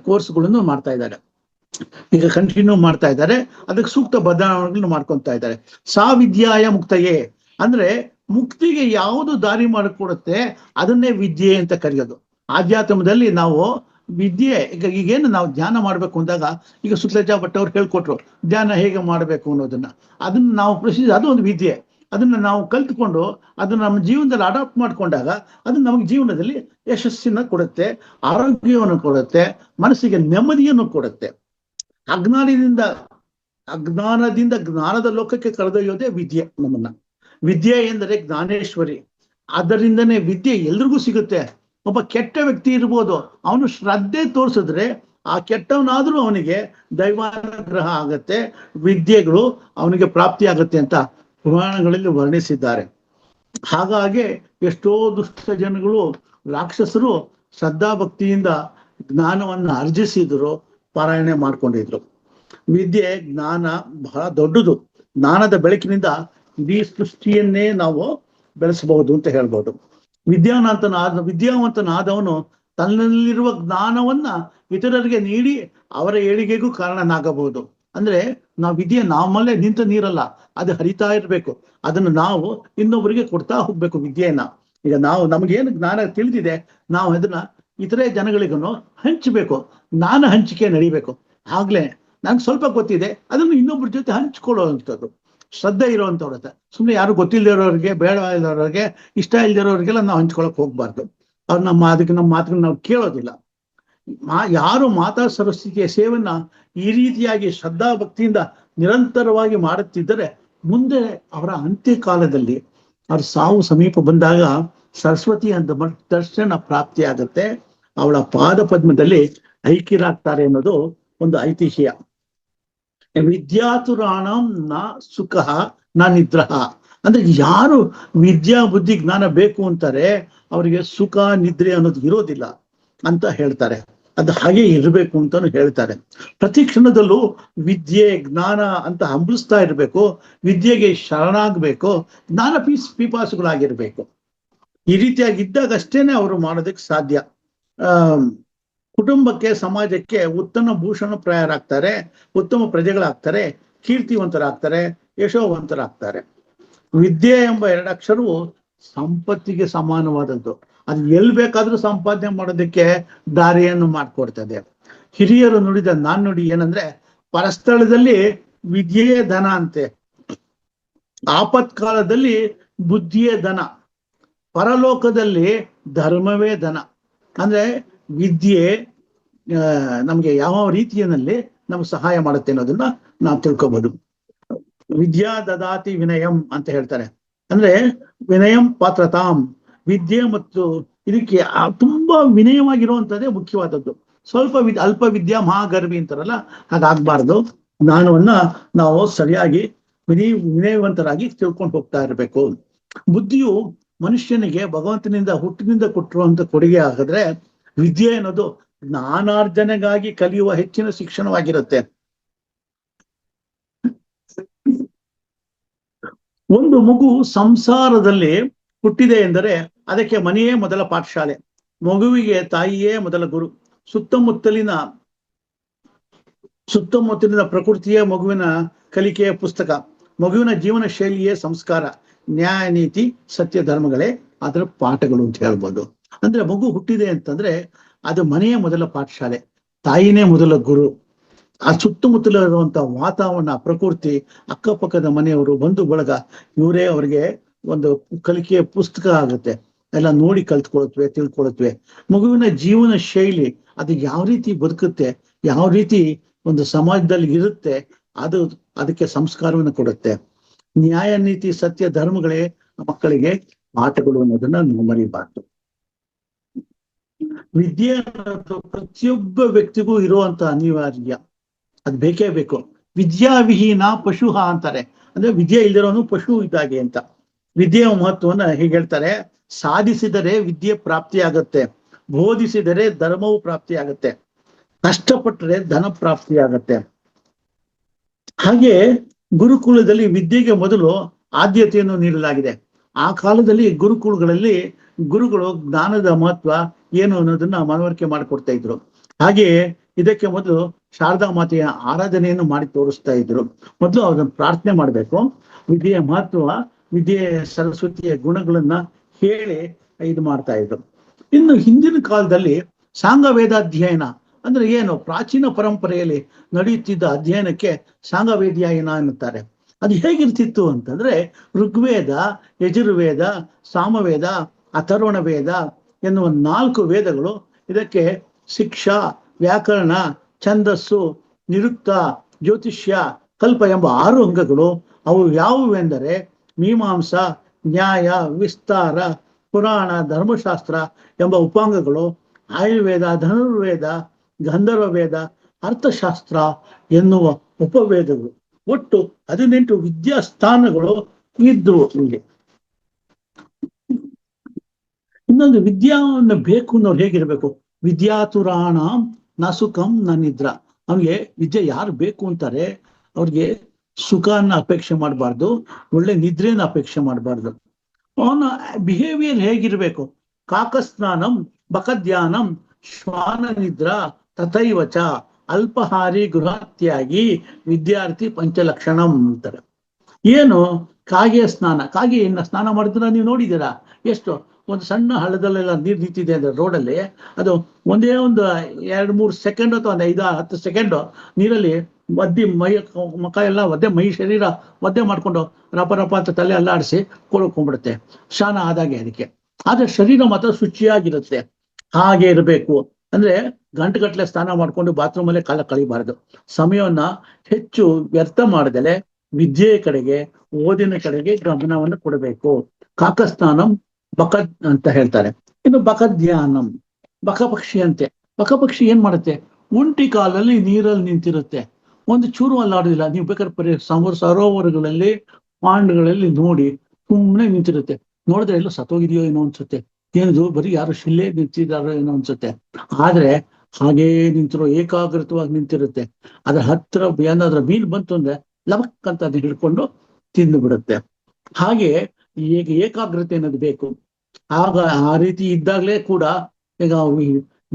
ಕೋರ್ಸ್ಗಳನ್ನು ಮಾಡ್ತಾ ಇದ್ದಾರೆ, ಈಗ ಕಂಟಿನ್ಯೂ ಮಾಡ್ತಾ ಇದ್ದಾರೆ. ಅದಕ್ಕೆ ಸೂಕ್ತ ಬದಲಾವಣೆಗಳನ್ನು ಮಾಡ್ಕೊತಾ ಇದ್ದಾರೆ. ಸಾವಿದ್ಯಾಯ ಮುಕ್ತಯೇ ಅಂದ್ರೆ ಮುಕ್ತಿಗೆ ಯಾವುದು ದಾರಿ ಮಾಡಿಕೊಡುತ್ತೆ ಅದನ್ನೇ ವಿದ್ಯೆ ಅಂತ ಕರೆಯೋದು. ಆಧ್ಯಾತ್ಮದಲ್ಲಿ ನಾವು ವಿದ್ಯೆ, ಈಗೇನು ನಾವು ಧ್ಯಾನ ಮಾಡ್ಬೇಕು ಅಂದಾಗ, ಈಗ ಸುಕ್ಲಜಾ ಭಟ್ ಅವ್ರು ಹೇಳ್ಕೊಟ್ರು ಧ್ಯಾನ ಹೇಗೆ ಮಾಡ್ಬೇಕು ಅನ್ನೋದನ್ನ. ಅದನ್ನ ನಾವು ಅದು ಒಂದು ವಿದ್ಯೆ. ಅದನ್ನ ನಾವು ಕಲ್ತ್ಕೊಂಡು ಅದನ್ನ ನಮ್ಮ ಜೀವನದಲ್ಲಿ ಅಡಾಪ್ಟ್ ಮಾಡ್ಕೊಂಡಾಗ ಅದು ನಮಗೆ ಜೀವನದಲ್ಲಿ ಯಶಸ್ಸನ್ನ ಕೊಡುತ್ತೆ, ಆರೋಗ್ಯವನ್ನು ಕೊಡುತ್ತೆ, ಮನಸ್ಸಿಗೆ ನೆಮ್ಮದಿಯನ್ನು ಕೊಡುತ್ತೆ. ಅಜ್ಞಾನದಿಂದ ಜ್ಞಾನದ ಲೋಕಕ್ಕೆ ಕರೆದೊಯ್ಯೋದೇ ವಿದ್ಯೆ ನಮ್ಮನ್ನ. ವಿದ್ಯೆ ಎಂದರೆ ಜ್ಞಾನೇಶ್ವರಿ. ಅದರಿಂದನೇ ವಿದ್ಯೆ ಎಲ್ರಿಗೂ ಸಿಗುತ್ತೆ. ಒಬ್ಬ ಕೆಟ್ಟ ವ್ಯಕ್ತಿ ಇರ್ಬೋದು, ಅವನು ಶ್ರದ್ಧೆ ತೋರಿಸಿದ್ರೆ ಆ ಕೆಟ್ಟವನಾದ್ರೂ ಅವನಿಗೆ ದೈವಾನುಗ್ರಹ ಆಗತ್ತೆ, ವಿದ್ಯೆಗಳು ಅವನಿಗೆ ಪ್ರಾಪ್ತಿ ಆಗತ್ತೆ ಅಂತ ಪುರಾಣಗಳಲ್ಲಿ ವರ್ಣಿಸಿದ್ದಾರೆ. ಹಾಗಾಗಿ ಎಷ್ಟೋ ದುಷ್ಟ ಜನಗಳು, ರಾಕ್ಷಸರು ಶ್ರದ್ಧಾ ಭಕ್ತಿಯಿಂದ ಜ್ಞಾನವನ್ನು ಅರ್ಜಿಸಿದ್ರು, ಪಾರಾಯಣೆ ಮಾಡ್ಕೊಂಡಿದ್ರು. ವಿದ್ಯೆ ಜ್ಞಾನ ಬಹಳ ದೊಡ್ಡದು. ಜ್ಞಾನದ ಬೆಳಕಿನಿಂದ ಇಡೀ ಸೃಷ್ಟಿಯನ್ನೇ ನಾವು ಬೆಳೆಸಬಹುದು ಅಂತ ಹೇಳ್ಬೋದು. ವಿದ್ಯಾವಂತನಾದವನು ತನ್ನಲ್ಲಿರುವ ಜ್ಞಾನವನ್ನ ಇತರರಿಗೆ ನೀಡಿ ಅವರ ಏಳಿಗೆಗೂ ಕಾರಣನಾಗಬಹುದು. ಅಂದ್ರೆ ವಿದ್ಯೆ ನಮ್ಮಲ್ಲೇ ನಿಂತ ನೀರಲ್ಲ, ಅದು ಹರಿತಾ ಇರ್ಬೇಕು. ಅದನ್ನು ನಾವು ಇನ್ನೊಬ್ಬರಿಗೆ ಕೊಡ್ತಾ ಹೋಗ್ಬೇಕು ವಿದ್ಯೆಯನ್ನ. ಈಗ ನಮಗೇನು ಜ್ಞಾನ ತಿಳಿದಿದೆ, ನಾವು ಅದನ್ನ ಇತರೆ ಜನಗಳಿಗೂ ಹಂಚಬೇಕು. ಜ್ಞಾನ ಹಂಚಿಕೆ ನಡಿಬೇಕು. ಆಗ್ಲೇ ನಂಗೆ ಸ್ವಲ್ಪ ಗೊತ್ತಿದೆ, ಅದನ್ನು ಇನ್ನೊಬ್ಬರ ಜೊತೆ ಹಂಚ್ಕೊಳ್ಳುವಂಥದ್ದು. ಶ್ರದ್ಧೆ ಇರೋವಂಥವ್ರ ಸುಮ್ಮನೆ ಯಾರು ಗೊತ್ತಿಲ್ಲದೆ ಇರೋರಿಗೆ, ಬೇಡ ಇರೋರಿಗೆ, ಇಷ್ಟ ಇಲ್ದಿರೋರಿಗೆಲ್ಲ ನಾವು ಹಂಚ್ಕೊಳಕ್ ಹೋಗ್ಬಾರ್ದು. ಅವ್ರು ನಮ್ಮ ಮಾತುಗಳನ್ನ ನಾವು ಕೇಳೋದಿಲ್ಲ. ಯಾರು ಮಾತಾ ಸರಸ್ವತಿಯ ಸೇವೆಯನ್ನ ಈ ರೀತಿಯಾಗಿ ಶ್ರದ್ಧಾ ಭಕ್ತಿಯಿಂದ ನಿರಂತರವಾಗಿ ಮಾಡುತ್ತಿದ್ದರೆ, ಮುಂದೆ ಅವರ ಅಂತ್ಯಕಾಲದಲ್ಲಿ ಅವ್ರ ಸಾವು ಸಮೀಪ ಬಂದಾಗ ಸರಸ್ವತಿ ಅಂತ ದರ್ಶನ ಪ್ರಾಪ್ತಿಯಾಗತ್ತೆ. ಅವಳ ಪಾದ ಪದ್ಮದಲ್ಲಿ ಐಕ್ಯರಾಗ್ತಾರೆ ಅನ್ನೋದು ಒಂದು ಐತಿಹ್ಯ. ವಿದ್ಯಾತುರಾಣಂ ನ ಸುಖ ನ ನಿದ್ರಹ. ಅಂದ್ರೆ ಯಾರು ವಿದ್ಯಾ ಬುದ್ಧಿ ಜ್ಞಾನ ಬೇಕು ಅಂತಾರೆ, ಅವರಿಗೆ ಸುಖ ನಿದ್ರೆ ಅನ್ನೋದು ಇರೋದಿಲ್ಲ ಅಂತ ಹೇಳ್ತಾರೆ. ಅದು ಹಾಗೆ ಇರಬೇಕು ಅಂತಾನು ಹೇಳ್ತಾರೆ. ಪ್ರತಿ ಕ್ಷಣದಲ್ಲೂ ವಿದ್ಯೆ ಜ್ಞಾನ ಅಂತ ಹಂಬಲಿಸ್ತಾ ಇರಬೇಕು. ವಿದ್ಯೆಗೆ ಶರಣಾಗ್ಬೇಕು. ಜ್ಞಾನ ಪಿಪಾಸುಗಳಾಗಿರ್ಬೇಕು. ಈ ರೀತಿಯಾಗಿ ಇದ್ದಾಗ ಅಷ್ಟೇನೆ ಅವರು ಮಾಡೋದಕ್ಕೆ ಸಾಧ್ಯ. ಕುಟುಂಬಕ್ಕೆ, ಸಮಾಜಕ್ಕೆ ಉತ್ತಮ ಭೂಷಣ ಪ್ರಾಯರಾಗ್ತಾರೆ, ಉತ್ತಮ ಪ್ರಜೆಗಳಾಗ್ತಾರೆ, ಕೀರ್ತಿವಂತರಾಗ್ತಾರೆ, ಯಶೋವಂತರಾಗ್ತಾರೆ. ವಿದ್ಯೆ ಎಂಬ 2 ಅಕ್ಷರವು ಸಂಪತ್ತಿಗೆ ಸಮಾನವಾದದ್ದು. ಅದು ಎಲ್ಲಿ ಬೇಕಾದ್ರೂ ಸಂಪಾದನೆ ಮಾಡೋದಕ್ಕೆ ದಾರಿಯನ್ನು ಮಾಡಿಕೊಡ್ತದೆ. ಹಿರಿಯರು ನುಡಿದ ನಾಣ್ಣುಡಿ ಏನಂದ್ರೆ, ಪರಸ್ಥಳದಲ್ಲಿ ವಿದ್ಯೆಯೇ ಧನ ಅಂತೆ, ಆಪತ್ಕಾಲದಲ್ಲಿ ಬುದ್ಧಿಯೇ ಧನ, ಪರಲೋಕದಲ್ಲಿ ಧರ್ಮವೇ ಧನ. ಅಂದ್ರೆ ವಿದ್ಯೆ ನಮ್ಗೆ ಯಾವ ರೀತಿಯಲ್ಲಿ ನಮ್ಗೆ ಸಹಾಯ ಮಾಡುತ್ತೆ ಅನ್ನೋದನ್ನ ನಾವು ತಿಳ್ಕೊಬಹುದು. ವಿದ್ಯಾ ದದಾತಿ ವಿನಯಂ ಅಂತ ಹೇಳ್ತಾರೆ. ಅಂದ್ರೆ ವಿನಯಂ ಪಾತ್ರತಾಂ. ವಿದ್ಯೆ ಮತ್ತು ಇದಕ್ಕೆ ತುಂಬಾ ವಿನಯವಾಗಿರುವಂತದ್ದೇ ಮುಖ್ಯವಾದದ್ದು. ಸ್ವಲ್ಪ ಅಲ್ಪ ವಿದ್ಯಾ ಮಹಾಗರ್ಭಿ ಅಂತಾರಲ್ಲ, ಹಾಗಾಗ್ಬಾರ್ದು. ಜ್ಞಾನವನ್ನ ನಾವು ಸರಿಯಾಗಿ ವಿನಯವಂತರಾಗಿ ತಿಳ್ಕೊಂಡು ಹೋಗ್ತಾ ಇರಬೇಕು. ಬುದ್ಧಿಯು ಮನುಷ್ಯನಿಗೆ ಭಗವಂತನಿಂದ ಹುಟ್ಟಿನಿಂದ ಕೊಟ್ಟಿರುವಂತ ಕೊಡುಗೆ ಆಗಿದ್ರೆ, ವಿದ್ಯೆ ಅನ್ನೋದು ಜ್ಞಾನಾರ್ಜನೆಗಾಗಿ ಕಲಿಯುವ ಹೆಚ್ಚಿನ ಶಿಕ್ಷಣವಾಗಿರುತ್ತೆ. ಒಂದು ಮಗು ಸಂಸಾರದಲ್ಲಿ ಹುಟ್ಟಿದೆ ಎಂದರೆ ಅದಕ್ಕೆ ಮನೆಯೇ ಮೊದಲ ಪಾಠಶಾಲೆ, ಮಗುವಿಗೆ ತಾಯಿಯೇ ಮೊದಲ ಗುರು. ಸುತ್ತಮುತ್ತಲಿನ ಪ್ರಕೃತಿಯೇ ಮಗುವಿನ ಕಲಿಕೆಯ ಪುಸ್ತಕ, ಮಗುವಿನ ಜೀವನ ಶೈಲಿಯೇ ಸಂಸ್ಕಾರ, ನ್ಯಾಯ ನೀತಿ ಸತ್ಯ ಧರ್ಮಗಳೇ ಅದರ ಪಾಠಗಳು ಅಂತ ಹೇಳ್ಬೋದು. ಅಂದ್ರೆ ಮಗು ಹುಟ್ಟಿದೆ ಅಂತಂದ್ರೆ ಅದು ಮನೆಯೇ ಮೊದಲ ಪಾಠಶಾಲೆ, ತಾಯಿನೇ ಮೊದಲ ಗುರು. ಆ ಸುತ್ತಮುತ್ತಲ ಇರುವಂತಹ ವಾತಾವರಣ, ಪ್ರಕೃತಿ, ಅಕ್ಕಪಕ್ಕದ ಮನೆಯವರು, ಬಂಧು ಬಳಗ, ಇವರೇ ಅವ್ರಿಗೆ ಒಂದು ಕಲಿಕೆಯ ಪುಸ್ತಕ ಆಗುತ್ತೆ. ಎಲ್ಲ ನೋಡಿ ತಿಳ್ಕೊಳತ್ವೆ. ಮಗುವಿನ ಜೀವನ ಶೈಲಿ, ಅದು ಯಾವ ರೀತಿ ಬದುಕುತ್ತೆ, ಯಾವ ರೀತಿ ಒಂದು ಸಮಾಜದಲ್ಲಿ ಇರುತ್ತೆ, ಅದಕ್ಕೆ ಸಂಸ್ಕಾರವನ್ನು ಕೊಡುತ್ತೆ. ನ್ಯಾಯ ನೀತಿ ಸತ್ಯ ಧರ್ಮಗಳೇ ಮಕ್ಕಳಿಗೆ ಪಾಠಗಳು ಅನ್ನೋದನ್ನ ನಾವು ಮರಿಬಾರ್ದು. ವಿದ್ಯೆ ಅನ್ನೋದು ಪ್ರತಿಯೊಬ್ಬ ವ್ಯಕ್ತಿಗೂ ಇರುವಂತ ಅನಿವಾರ್ಯ, ಅದು ಬೇಕೇ ಬೇಕು. ವಿದ್ಯಾವಿಹೀನ ಪಶುಹ ಅಂತಾರೆ. ಅಂದ್ರೆ ವಿದ್ಯೆ ಇಲ್ದಿರೋನು ಪಶು ಇದ್ದಾಗೆ ಅಂತ. ವಿದ್ಯೆಯ ಮಹತ್ವವನ್ನ ಹೀಗೆ ಹೇಳ್ತಾರೆ: ಸಾಧಿಸಿದರೆ ವಿದ್ಯೆ ಪ್ರಾಪ್ತಿಯಾಗತ್ತೆ, ಬೋಧಿಸಿದರೆ ಧರ್ಮವು ಪ್ರಾಪ್ತಿಯಾಗತ್ತೆ, ಕಷ್ಟಪಟ್ಟರೆ ಧನ ಪ್ರಾಪ್ತಿಯಾಗತ್ತೆ. ಹಾಗೆ ಗುರುಕುಲದಲ್ಲಿ ವಿದ್ಯೆಗೆ ಮೊದಲು ಆದ್ಯತೆಯನ್ನು ನೀಡಲಾಗಿದೆ. ಆ ಕಾಲದಲ್ಲಿ ಗುರುಗಳು ಜ್ಞಾನದ ಮಹತ್ವ ಏನು ಅನ್ನೋದನ್ನ ಮನವರಿಕೆ ಮಾಡಿಕೊಡ್ತಾ ಇದ್ರು. ಹಾಗೆಯೇ ಇದಕ್ಕೆ ಮೊದಲು ಶಾರದಾ ಮಾತೆಯ ಆರಾಧನೆಯನ್ನು ಮಾಡಿ ತೋರಿಸ್ತಾ ಇದ್ರು. ಮೊದಲು ಅದನ್ನು ಪ್ರಾರ್ಥನೆ ಮಾಡಬೇಕು. ವಿದ್ಯೆಯ ಮಹತ್ವ, ವಿದ್ಯೆ ಸರಸ್ವತಿಯ ಗುಣಗಳನ್ನ ಹೇಳಿ ಇದು ಮಾಡ್ತಾ ಇದ್ರು. ಇನ್ನು ಹಿಂದಿನ ಕಾಲದಲ್ಲಿ ಸಾಂಗ ವೇದಾಧ್ಯಯನ ಅಂದ್ರೆ ಏನು, ಪ್ರಾಚೀನ ಪರಂಪರೆಯಲ್ಲಿ ನಡೆಯುತ್ತಿದ್ದ ಅಧ್ಯಯನಕ್ಕೆ ಸಾಂಗವೇದ್ಯಾಯನ ಎನ್ನುತ್ತಾರೆ. ಅದು ಹೇಗಿರ್ತಿತ್ತು ಅಂತಂದ್ರೆ, ಋಗ್ವೇದ, ಯಜುರ್ವೇದ, ಸಾಮವೇದ, ಅಥರ್ವಣ ವೇದ ಎನ್ನುವ 4 ವೇದಗಳು, ಇದಕ್ಕೆ ಶಿಕ್ಷಾ, ವ್ಯಾಕರಣ, ಛಂದಸ್ಸು, ನಿರುಕ್ತ, ಜ್ಯೋತಿಷ್ಯ, ಕಲ್ಪ ಎಂಬ 6 ಅಂಗಗಳು. ಅವು ಯಾವುವೆಂದರೆ ಮೀಮಾಂಸ, ನ್ಯಾಯ, ವಿಸ್ತಾರ, ಪುರಾಣ, ಧರ್ಮಶಾಸ್ತ್ರ ಎಂಬ ಉಪಾಂಗಗಳು, ಆಯುರ್ವೇದ, ಧನುರ್ವೇದ, ಗಂಧರ್ವ ವೇದ, ಅರ್ಥಶಾಸ್ತ್ರ ಎನ್ನುವ ಉಪವೇದಗಳು. ಒಟ್ಟು 18 ವಿದ್ಯಾಸ್ಥಾನಗಳು ಇದ್ವು ಇಲ್ಲಿ. ಇನ್ನೊಂದು, ವಿದ್ಯಾವನ್ನು ಬೇಕು ಅನ್ನೋರು ಹೇಗಿರ್ಬೇಕು? ವಿದ್ಯಾತುರಾಣ ನ ಸುಖಂ ನ ನಿದ್ರಾ. ಅವನಿಗೆ ವಿದ್ಯೆ ಯಾರು ಬೇಕು ಅಂತಾರೆ ಅವ್ರಿಗೆ ಸುಖನ ಅಪೇಕ್ಷೆ ಮಾಡಬಾರ್ದು, ಒಳ್ಳೆ ನಿದ್ರೆನ ಅಪೇಕ್ಷೆ ಮಾಡಬಾರ್ದು. ಅವನ ಬಿಹೇವಿಯರ್ ಹೇಗಿರ್ಬೇಕು? ಕಾಕಸ್ನಾನಂ ಬಕಧ್ಯಾನಂ ಶ್ವಾನ ನಿದ್ರಾ ತಥೈವಚ ಅಲ್ಪಹಾರಿ ಗೃಹತ್ಯಾಗಿ ವಿದ್ಯಾರ್ಥಿ ಪಂಚಲಕ್ಷಣಂ ಅಂತಾರೆ. ಏನು? ಕಾಗೆ ಸ್ನಾನ. ಕಾಗೆ ಸ್ನಾನ ಮಾಡಿದ್ರೆ ನೀವು ನೋಡಿದ್ದೀರಾ? ಎಷ್ಟು ಒಂದು ಸಣ್ಣ ಹಳ್ಳದಲ್ಲೆಲ್ಲ ನೀರು ನಿಂತಿದೆ ಅಂದ್ರೆ ರೋಡಲ್ಲಿ, ಅದು ಒಂದೇ ಒಂದು 2-3 ಸೆಕೆಂಡ್ ಅಥವಾ ಒಂದು 5-10 ಸೆಕೆಂಡ್ ನೀರಲ್ಲಿ ಒದ್ದಿ ಮುಖ ಎಲ್ಲ ಒದ್ದೆ, ಮೈ ಶರೀರ ಒದ್ದೆ ಮಾಡ್ಕೊಂಡು ರಪ ರಪ ಅಂತ ತಲೆ ಅಲ್ಲಾಡಿಸಿ ಕೊಳ್ಕೊಂಡ್ಬಿಡುತ್ತೆ, ಸ್ನಾನ ಆದಾಗೆ ಅದಕ್ಕೆ. ಆದ್ರೆ ಶರೀರ ಮಾತ್ರ ಶುಚಿಯಾಗಿರುತ್ತೆ. ಹಾಗೆ ಇರಬೇಕು. ಅಂದ್ರೆ ಗಂಟೆಗಟ್ಟಲೆ ಸ್ನಾನ ಮಾಡ್ಕೊಂಡು ಬಾತ್ರೂಮಲ್ಲೇ ಕಾಲ ಕಳಿಬಾರದು. ಸಮಯವನ್ನ ಹೆಚ್ಚು ವ್ಯರ್ಥ ಮಾಡದಲೆ ವಿದ್ಯೆಯ ಕಡೆಗೆ, ಓದಿನ ಕಡೆಗೆ ಗಮನವನ್ನು ಕೊಡಬೇಕು. ಕಾಕಸ್ನಾನಂ ಬಕದ್ ಅಂತ ಹೇಳ್ತಾರೆ. ಇನ್ನು ಬಕಧ್ಯಾನಂ, ಬಕಪಕ್ಷಿ ಅಂತೆ. ಬಕಪಕ್ಷಿ ಏನ್ ಮಾಡುತ್ತೆ? ಒಂಟಿ ಕಾಲಲ್ಲಿ ನೀರಲ್ಲಿ ನಿಂತಿರುತ್ತೆ, ಒಂದು ಚೂರು ಅಲ್ಲಾಡುದಿಲ್ಲ. ನೀವು ಬೇಕಾದ್ರೆ ಸರೋವರಗಳಲ್ಲಿ ಪಾಂಡ್ಗಳಲ್ಲಿ ನೋಡಿ ಸುಮ್ಮನೆ ನಿಂತಿರುತ್ತೆ. ನೋಡಿದ್ರೆ ಎಲ್ಲೋ ಸತ್ತೋಗಿದೆಯೋ ಏನೋ ಅನ್ಸುತ್ತೆ, ಏನದು ಬರೀ ಯಾರು ಶಿಲ್ಲೆ ನಿಂತಿದಾರೋ ಏನೋ ಅನ್ಸುತ್ತೆ. ಆದ್ರೆ ಹಾಗೇ ನಿಂತಿರೋ ಏಕಾಗ್ರತವಾಗಿ ನಿಂತಿರುತ್ತೆ. ಅದ್ರ ಹತ್ರ ಏನಾದ್ರ ಮೀನು ಬಂತು ಅಂದ್ರೆ ಲವಕ್ ಅಂತ ಅದನ್ನ ಹಿಡ್ಕೊಂಡು ತಿಂದು ಬಿಡುತ್ತೆ. ಹಾಗೆ ಈಗ ಏಕಾಗ್ರತೆ ಅನ್ನೋದು ಬೇಕು. ಆಗ ಆ ರೀತಿ ಇದ್ದಾಗಲೇ ಕೂಡ ಈಗ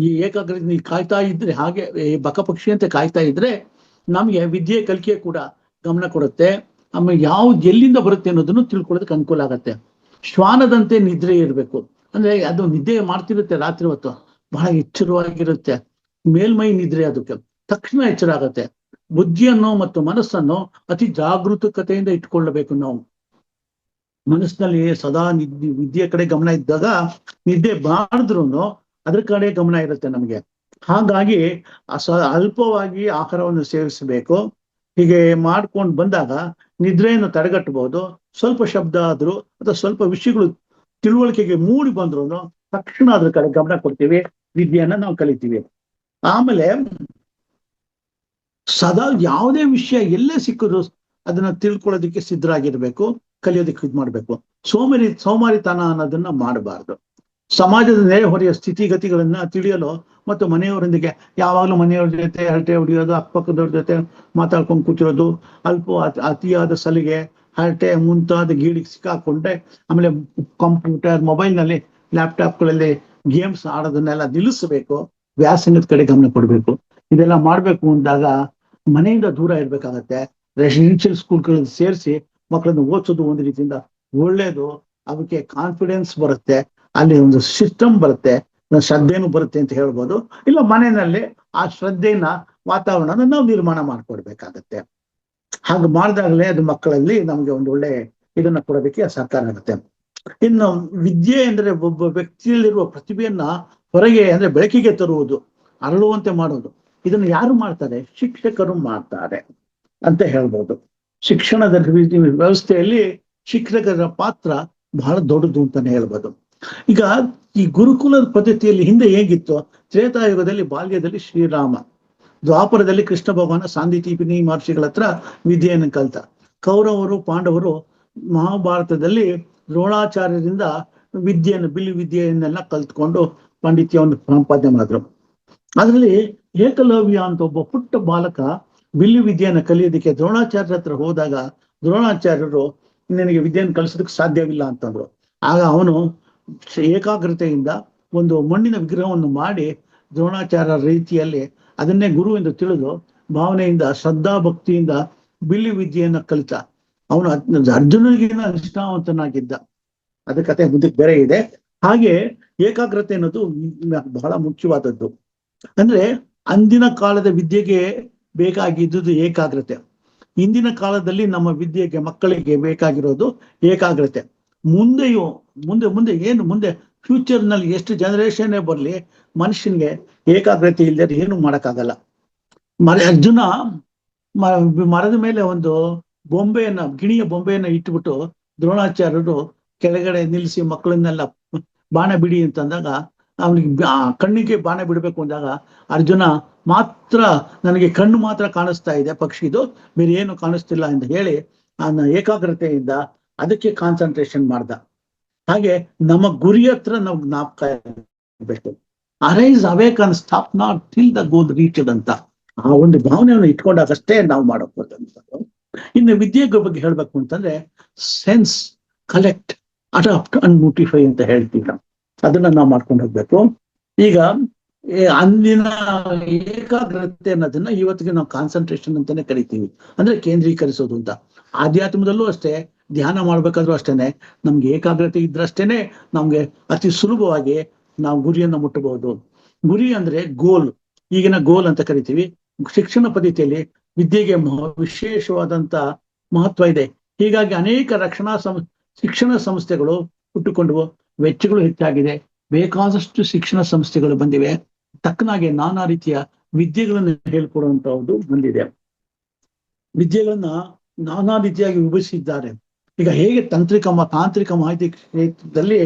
ಈ ಏಕಾಗ್ರತೆ ನೀವು ಕಾಯ್ತಾ ಇದ್ರೆ, ಹಾಗೆ ಬಕಪಕ್ಷಿ ಅಂತ ಕಾಯ್ತಾ ಇದ್ರೆ ನಮ್ಗೆ ವಿದ್ಯೆ ಕಲಿಕೆ ಕೂಡ ಗಮನ ಕೊಡುತ್ತೆ. ಆಮೇಲೆ ಯಾವ್ದು ಎಲ್ಲಿಂದ ಬರುತ್ತೆ ಅನ್ನೋದನ್ನು ತಿಳ್ಕೊಳ್ಳೋದಕ್ಕೆ ಅನುಕೂಲ ಆಗತ್ತೆ. ಶ್ವಾನದಂತೆ ನಿದ್ರೆ ಇರಬೇಕು. ಅಂದ್ರೆ ಅದು ನಿದ್ದೆ ಮಾಡ್ತಿರುತ್ತೆ ರಾತ್ರಿ ಹೊತ್ತು, ಬಹಳ ಎಚ್ಚರವಾಗಿರುತ್ತೆ, ಮೇಲ್ಮೈ ನಿದ್ರೆ. ಅದಕ್ಕೆ ತಕ್ಷಣ ಎಚ್ಚರ ಆಗತ್ತೆ. ಬುದ್ಧಿಯನ್ನು ಮತ್ತು ಮನಸ್ಸನ್ನು ಅತಿ ಜಾಗೃತಕತೆಯಿಂದ ಇಟ್ಕೊಳ್ಳಬೇಕು ನಾವು. ಮನಸ್ಸಿನಲ್ಲಿ ಸದಾ ವಿದ್ಯೆ ಕಡೆ ಗಮನ ಇದ್ದಾಗ ನಿದ್ದೆ ಮಾಡಿದ್ರು ಅದ್ರ ಕಡೆ ಗಮನ ಇರುತ್ತೆ ನಮಗೆ. ಹಾಗಾಗಿ ಅಲ್ಪವಾಗಿ ಆಹಾರವನ್ನು ಸೇವಿಸಬೇಕು. ಹೀಗೆ ಮಾಡ್ಕೊಂಡು ಬಂದಾಗ ನಿದ್ರೆಯನ್ನು ತಡೆಗಟ್ಟಬಹುದು. ಸ್ವಲ್ಪ ಶಬ್ದ ಆದ್ರೂ ಅಥವಾ ಸ್ವಲ್ಪ ವಿಷಯಗಳು ತಿಳುವಳಿಕೆಗೆ ಮೂಡಿ ಬಂದ್ರು ತಕ್ಷಣ ಅದ್ರ ಕಡೆ ಗಮನ ಕೊಡ್ತೀವಿ, ವಿದ್ಯೆಯನ್ನ ನಾವು ಕಲಿತೀವಿ. ಆಮೇಲೆ ಸದಾ ಯಾವುದೇ ವಿಷಯ ಎಲ್ಲೇ ಸಿಕ್ಕಿದ್ರು ಅದನ್ನ ತಿಳ್ಕೊಳ್ಳೋದಕ್ಕೆ ಸಿದ್ಧರಾಗಿರ್ಬೇಕು, ಕಲಿಯೋದಕ್ಕೆ ಇದು ಮಾಡ್ಬೇಕು. ಸೋಮಾರಿತನ ಅನ್ನೋದನ್ನ ಮಾಡಬಾರ್ದು. ಸಮಾಜದ ನೆರೆಹೊರೆಯ ಸ್ಥಿತಿಗತಿಗಳನ್ನ ತಿಳಿಯಲು ಮತ್ತು ಮನೆಯವರೊಂದಿಗೆ ಯಾವಾಗಲೂ ಮನೆಯವ್ರ ಜೊತೆ ಹರಟೆ ಹೊಡಿಯೋದು, ಅಕ್ಕಪಕ್ಕದವ್ರ ಜೊತೆ ಮಾತಾಡ್ಕೊಂಡು ಕೂತಿರೋದು, ಅತಿಯಾದ ಸಲಿಗೆ, ಹರಟೆ ಮುಂತಾದ ಗೀಳಿಗೆ ಸಿಕ್ಕಾಕೊಂಡ್ರೆ, ಆಮೇಲೆ ಕಂಪ್ಯೂಟರ್, ಮೊಬೈಲ್ನಲ್ಲಿ, ಲ್ಯಾಪ್ಟಾಪ್ಗಳಲ್ಲಿ ಗೇಮ್ಸ್ ಆಡೋದನ್ನೆಲ್ಲ ನಿಲ್ಲಿಸಬೇಕು. ವ್ಯಾಸಂಗದ ಕಡೆ ಗಮನ ಕೊಡಬೇಕು. ಇದೆಲ್ಲ ಮಾಡ್ಬೇಕು ಅಂದಾಗ ಮನೆಯಿಂದ ದೂರ ಇರ್ಬೇಕಾಗತ್ತೆ. ರೆಸಿಡೆನ್ಷಿಯಲ್ ಸ್ಕೂಲ್ಗಳಲ್ಲಿ ಸೇರಿಸಿ ಮಕ್ಕಳನ್ನು ಓದಿಸೋದು ಒಂದು ರೀತಿಯಿಂದ ಒಳ್ಳೇದು. ಅದಕ್ಕೆ ಕಾನ್ಫಿಡೆನ್ಸ್ ಬರುತ್ತೆ, ಅಲ್ಲಿ ಒಂದು ಸಿಸ್ಟಮ್ ಬರುತ್ತೆ, ಶ್ರದ್ಧೆನೂ ಬರುತ್ತೆ ಅಂತ ಹೇಳ್ಬೋದು. ಇಲ್ಲ ಮನೆಯಲ್ಲಿ ಆ ಶ್ರದ್ಧೆನ ವಾತಾವರಣನ ನಾವು ನಿರ್ಮಾಣ ಮಾಡ್ಕೊಡ್ಬೇಕಾಗತ್ತೆ. ಹಾಗೆ ಮಾಡಿದಾಗಲೇ ಅದು ಮಕ್ಕಳಲ್ಲಿ ನಮ್ಗೆ ಒಂದು ಒಳ್ಳೆ ಇದನ್ನ ಕೊಡೋದಕ್ಕೆ ಸಹಕಾರ ಆಗುತ್ತೆ. ಇನ್ನು ವಿದ್ಯೆ ಅಂದ್ರೆ ಒಬ್ಬ ವ್ಯಕ್ತಿಯಲ್ಲಿರುವ ಪ್ರತಿಭೆಯನ್ನ ಹೊರಗೆ ಅಂದ್ರೆ ಬೆಳಕಿಗೆ ತರುವುದು, ಅರಳುವಂತೆ ಮಾಡೋದು. ಇದನ್ನು ಯಾರು ಮಾಡ್ತಾರೆ? ಶಿಕ್ಷಕರು ಮಾಡ್ತಾರೆ ಅಂತ ಹೇಳ್ಬೋದು. ಶಿಕ್ಷಣದ ವ್ಯವಸ್ಥೆಯಲ್ಲಿ ಶಿಕ್ಷಕರ ಪಾತ್ರ ಬಹಳ ದೊಡ್ಡದು ಅಂತಾನೆ ಹೇಳ್ಬೋದು. ಈಗ ಈ ಗುರುಕುಲದ ಪದ್ಧತಿಯಲ್ಲಿ ಹಿಂದೆ ಹೇಗಿತ್ತು? ತ್ರೇತಾಯುಗದಲ್ಲಿ ಬಾಲ್ಯದಲ್ಲಿ ಶ್ರೀರಾಮ, ದ್ವಾಪರದಲ್ಲಿ ಕೃಷ್ಣ ಭಗವಾನ ಸಾಂದೀಪನಿ ಮಹರ್ಷಿಗಳ ಹತ್ರ ವಿದ್ಯೆಯನ್ನು ಕಲಿತ. ಕೌರವರು ಪಾಂಡವರು ಮಹಾಭಾರತದಲ್ಲಿ ದ್ರೋಣಾಚಾರ್ಯರಿಂದ ಬಿಲ್ಲು ವಿದ್ಯೆಯನ್ನೆಲ್ಲ ಕಲ್ತ್ಕೊಂಡು ಪಾಂಡಿತ್ಯವನ್ನು ಸಂಪಾದನೆ ಮಾಡಿದ್ರು. ಅದರಲ್ಲಿ ಏಕಲವ್ಯ ಅಂತ ಒಬ್ಬ ಪುಟ್ಟ ಬಾಲಕ ಬಿಲ್ಲು ವಿದ್ಯೆಯನ್ನು ಕಲಿಯೋದಕ್ಕೆ ದ್ರೋಣಾಚಾರ್ಯರ ಹತ್ರ ಹೋದಾಗ ದ್ರೋಣಾಚಾರ್ಯರು ನಿನಗೆ ವಿದ್ಯೆಯನ್ನು ಕಲಿಸೋದಕ್ಕೆ ಸಾಧ್ಯವಿಲ್ಲ ಅಂತಂದ್ರು. ಆಗ ಅವನು ಏಕಾಗ್ರತೆಯಿಂದ ಒಂದು ಮಣ್ಣಿನ ವಿಗ್ರಹವನ್ನು ಮಾಡಿ ದ್ರೋಣಾಚಾರ್ಯರ ರೀತಿಯಲ್ಲಿ ಅದನ್ನೇ ಗುರು ಎಂದು ತಿಳಿದು ಭಾವನೆಯಿಂದ ಶ್ರದ್ಧಾ ಭಕ್ತಿಯಿಂದ ಬಿಲ್ಲು ವಿದ್ಯೆಯನ್ನ ಕಲಿತ. ಅವನು ಅರ್ಜುನನಿಗಿಂತ ನಿಷ್ಠಾವಂತನಾಗಿದ್ದ. ಅದ ಕತೆ ಮುಂದಕ್ಕೆ ಬೇರೆ ಇದೆ. ಹಾಗೆ ಏಕಾಗ್ರತೆ ಅನ್ನೋದು ಬಹಳ ಮುಖ್ಯವಾದದ್ದು. ಅಂದ್ರೆ ಅಂದಿನ ಕಾಲದ ವಿದ್ಯೆಗೆ ಬೇಕಾಗಿದ್ದುದು ಏಕಾಗ್ರತೆ. ಇಂದಿನ ಕಾಲದಲ್ಲಿ ನಮ್ಮ ವಿದ್ಯೆಗೆ ಮಕ್ಕಳಿಗೆ ಬೇಕಾಗಿರೋದು ಏಕಾಗ್ರತೆ. ಮುಂದೆಯೂ ಮುಂದೆ ಏನು ಮುಂದೆ ಫ್ಯೂಚರ್ ನಲ್ಲಿ ಎಷ್ಟು ಜನರೇಷನ್ ಬರಲಿ, ಮನುಷ್ಯನ್ಗೆ ಏಕಾಗ್ರತೆ ಇಲ್ಲದೆ ಏನು ಮಾಡಕ್ಕಾಗಲ್ಲ. ಅರ್ಜುನ ಮರದ ಮೇಲೆ ಒಂದು ಗಿಣಿಯ ಬೊಂಬೆಯನ್ನ ಇಟ್ಬಿಟ್ಟು ದ್ರೋಣಾಚಾರ್ಯರು ಕೆಳಗಡೆ ನಿಲ್ಲಿಸಿ ಮಕ್ಕಳನ್ನೆಲ್ಲ ಬಾಣ ಬಿಡಿ ಅಂತಂದಾಗ ಅವನಿಗೆ ಕಣ್ಣಿಗೆ ಬಾಣ ಬಿಡಬೇಕು ಅಂದಾಗ ಅರ್ಜುನ ಮಾತ್ರ ನನಗೆ ಕಣ್ಣು ಮಾತ್ರ ಕಾಣಿಸ್ತಾ ಇದೆ ಪಕ್ಷಿದು, ಬೇರೆ ಏನು ಕಾಣಿಸ್ತಿಲ್ಲ ಅಂತ ಹೇಳಿ ಏಕಾಗ್ರತೆಯಿಂದ ಅದಕ್ಕೆ ಕಾನ್ಸಂಟ್ರೇಷನ್ ಮಾಡ್ದ. ಹಾಗೆ ನಮ್ಮ ಗುರಿ ಹತ್ರ ನಾವು ಜ್ಞಾಪಕ ಇರಬೇಕು. Arise awake and stop not till the goal reached ಅಂತ ಆ ಒಂದು ಭಾವನೆಯನ್ನು ಇಟ್ಕೊಂಡಾಗಷ್ಟೇ ನಾವು ಮಾಡಬಹುದು. ಇನ್ನು ವಿದ್ಯೆ ಬಗ್ಗೆ ಹೇಳ್ಬೇಕು ಅಂತಂದ್ರೆ sense, collect, adapt and notify ಅಂತ ಹೇಳ್ತೀವಿ ನಾವು. ಅದನ್ನ ನಾವು ಮಾಡ್ಕೊಂಡು ಹೋಗ್ಬೇಕು. ಈಗ ಅಂದಿನ ಏಕಾಗ್ರತೆ ಅನ್ನೋದನ್ನ ಇವತ್ತಿಗೆ ನಾವು ಕಾನ್ಸಂಟ್ರೇಷನ್ ಅಂತಾನೆ ಕರಿತೀವಿ, ಅಂದ್ರೆ ಕೇಂದ್ರೀಕರಿಸೋದು ಅಂತ. ಆಧ್ಯಾತ್ಮದಲ್ಲೂ ಅಷ್ಟೇ, ಧ್ಯಾನ ಮಾಡ್ಬೇಕಾದ್ರೂ ಅಷ್ಟೇನೆ, ನಮ್ಗೆ ಏಕಾಗ್ರತೆ ಇದ್ರಷ್ಟೇನೆ ನಮ್ಗೆ ಅತಿ ಸುಲಭವಾಗಿ ನಾವು ಗುರಿಯನ್ನು ಮುಟ್ಟಬಹುದು. ಗುರಿ ಅಂದ್ರೆ ಗೋಲ್, ಈಗಿನ ಗೋಲ್ ಅಂತ ಕರಿತೀವಿ. ಶಿಕ್ಷಣ ಪದ್ಧತಿಯಲ್ಲಿ ವಿದ್ಯೆಗೆ ವಿಶೇಷವಾದಂತ ಮಹತ್ವ ಇದೆ. ಹೀಗಾಗಿ ಅನೇಕ ಶಿಕ್ಷಣ ಸಂಸ್ಥೆಗಳು ಹುಟ್ಟುಕೊಂಡವು, ವೆಚ್ಚಗಳು ಹೆಚ್ಚಾಗಿದೆ, ಬೇಕಾದಷ್ಟು ಶಿಕ್ಷಣ ಸಂಸ್ಥೆಗಳು ಬಂದಿವೆ, ತಕ್ಕನಾಗೆ ನಾನಾ ರೀತಿಯ ವಿದ್ಯೆಗಳನ್ನು ಹೇಳ್ಕೊಡುವಂತಹದ್ದು ಬಂದಿದೆ. ವಿದ್ಯೆಗಳನ್ನ ನಾನಾ ರೀತಿಯಾಗಿ ವಿಭಜಿಸಿದ್ದಾರೆ. ಈಗ ಹೇಗೆ ತಾಂತ್ರಿಕ ಮಾಹಿತಿ ಕ್ಷೇತ್ರದಲ್ಲಿ,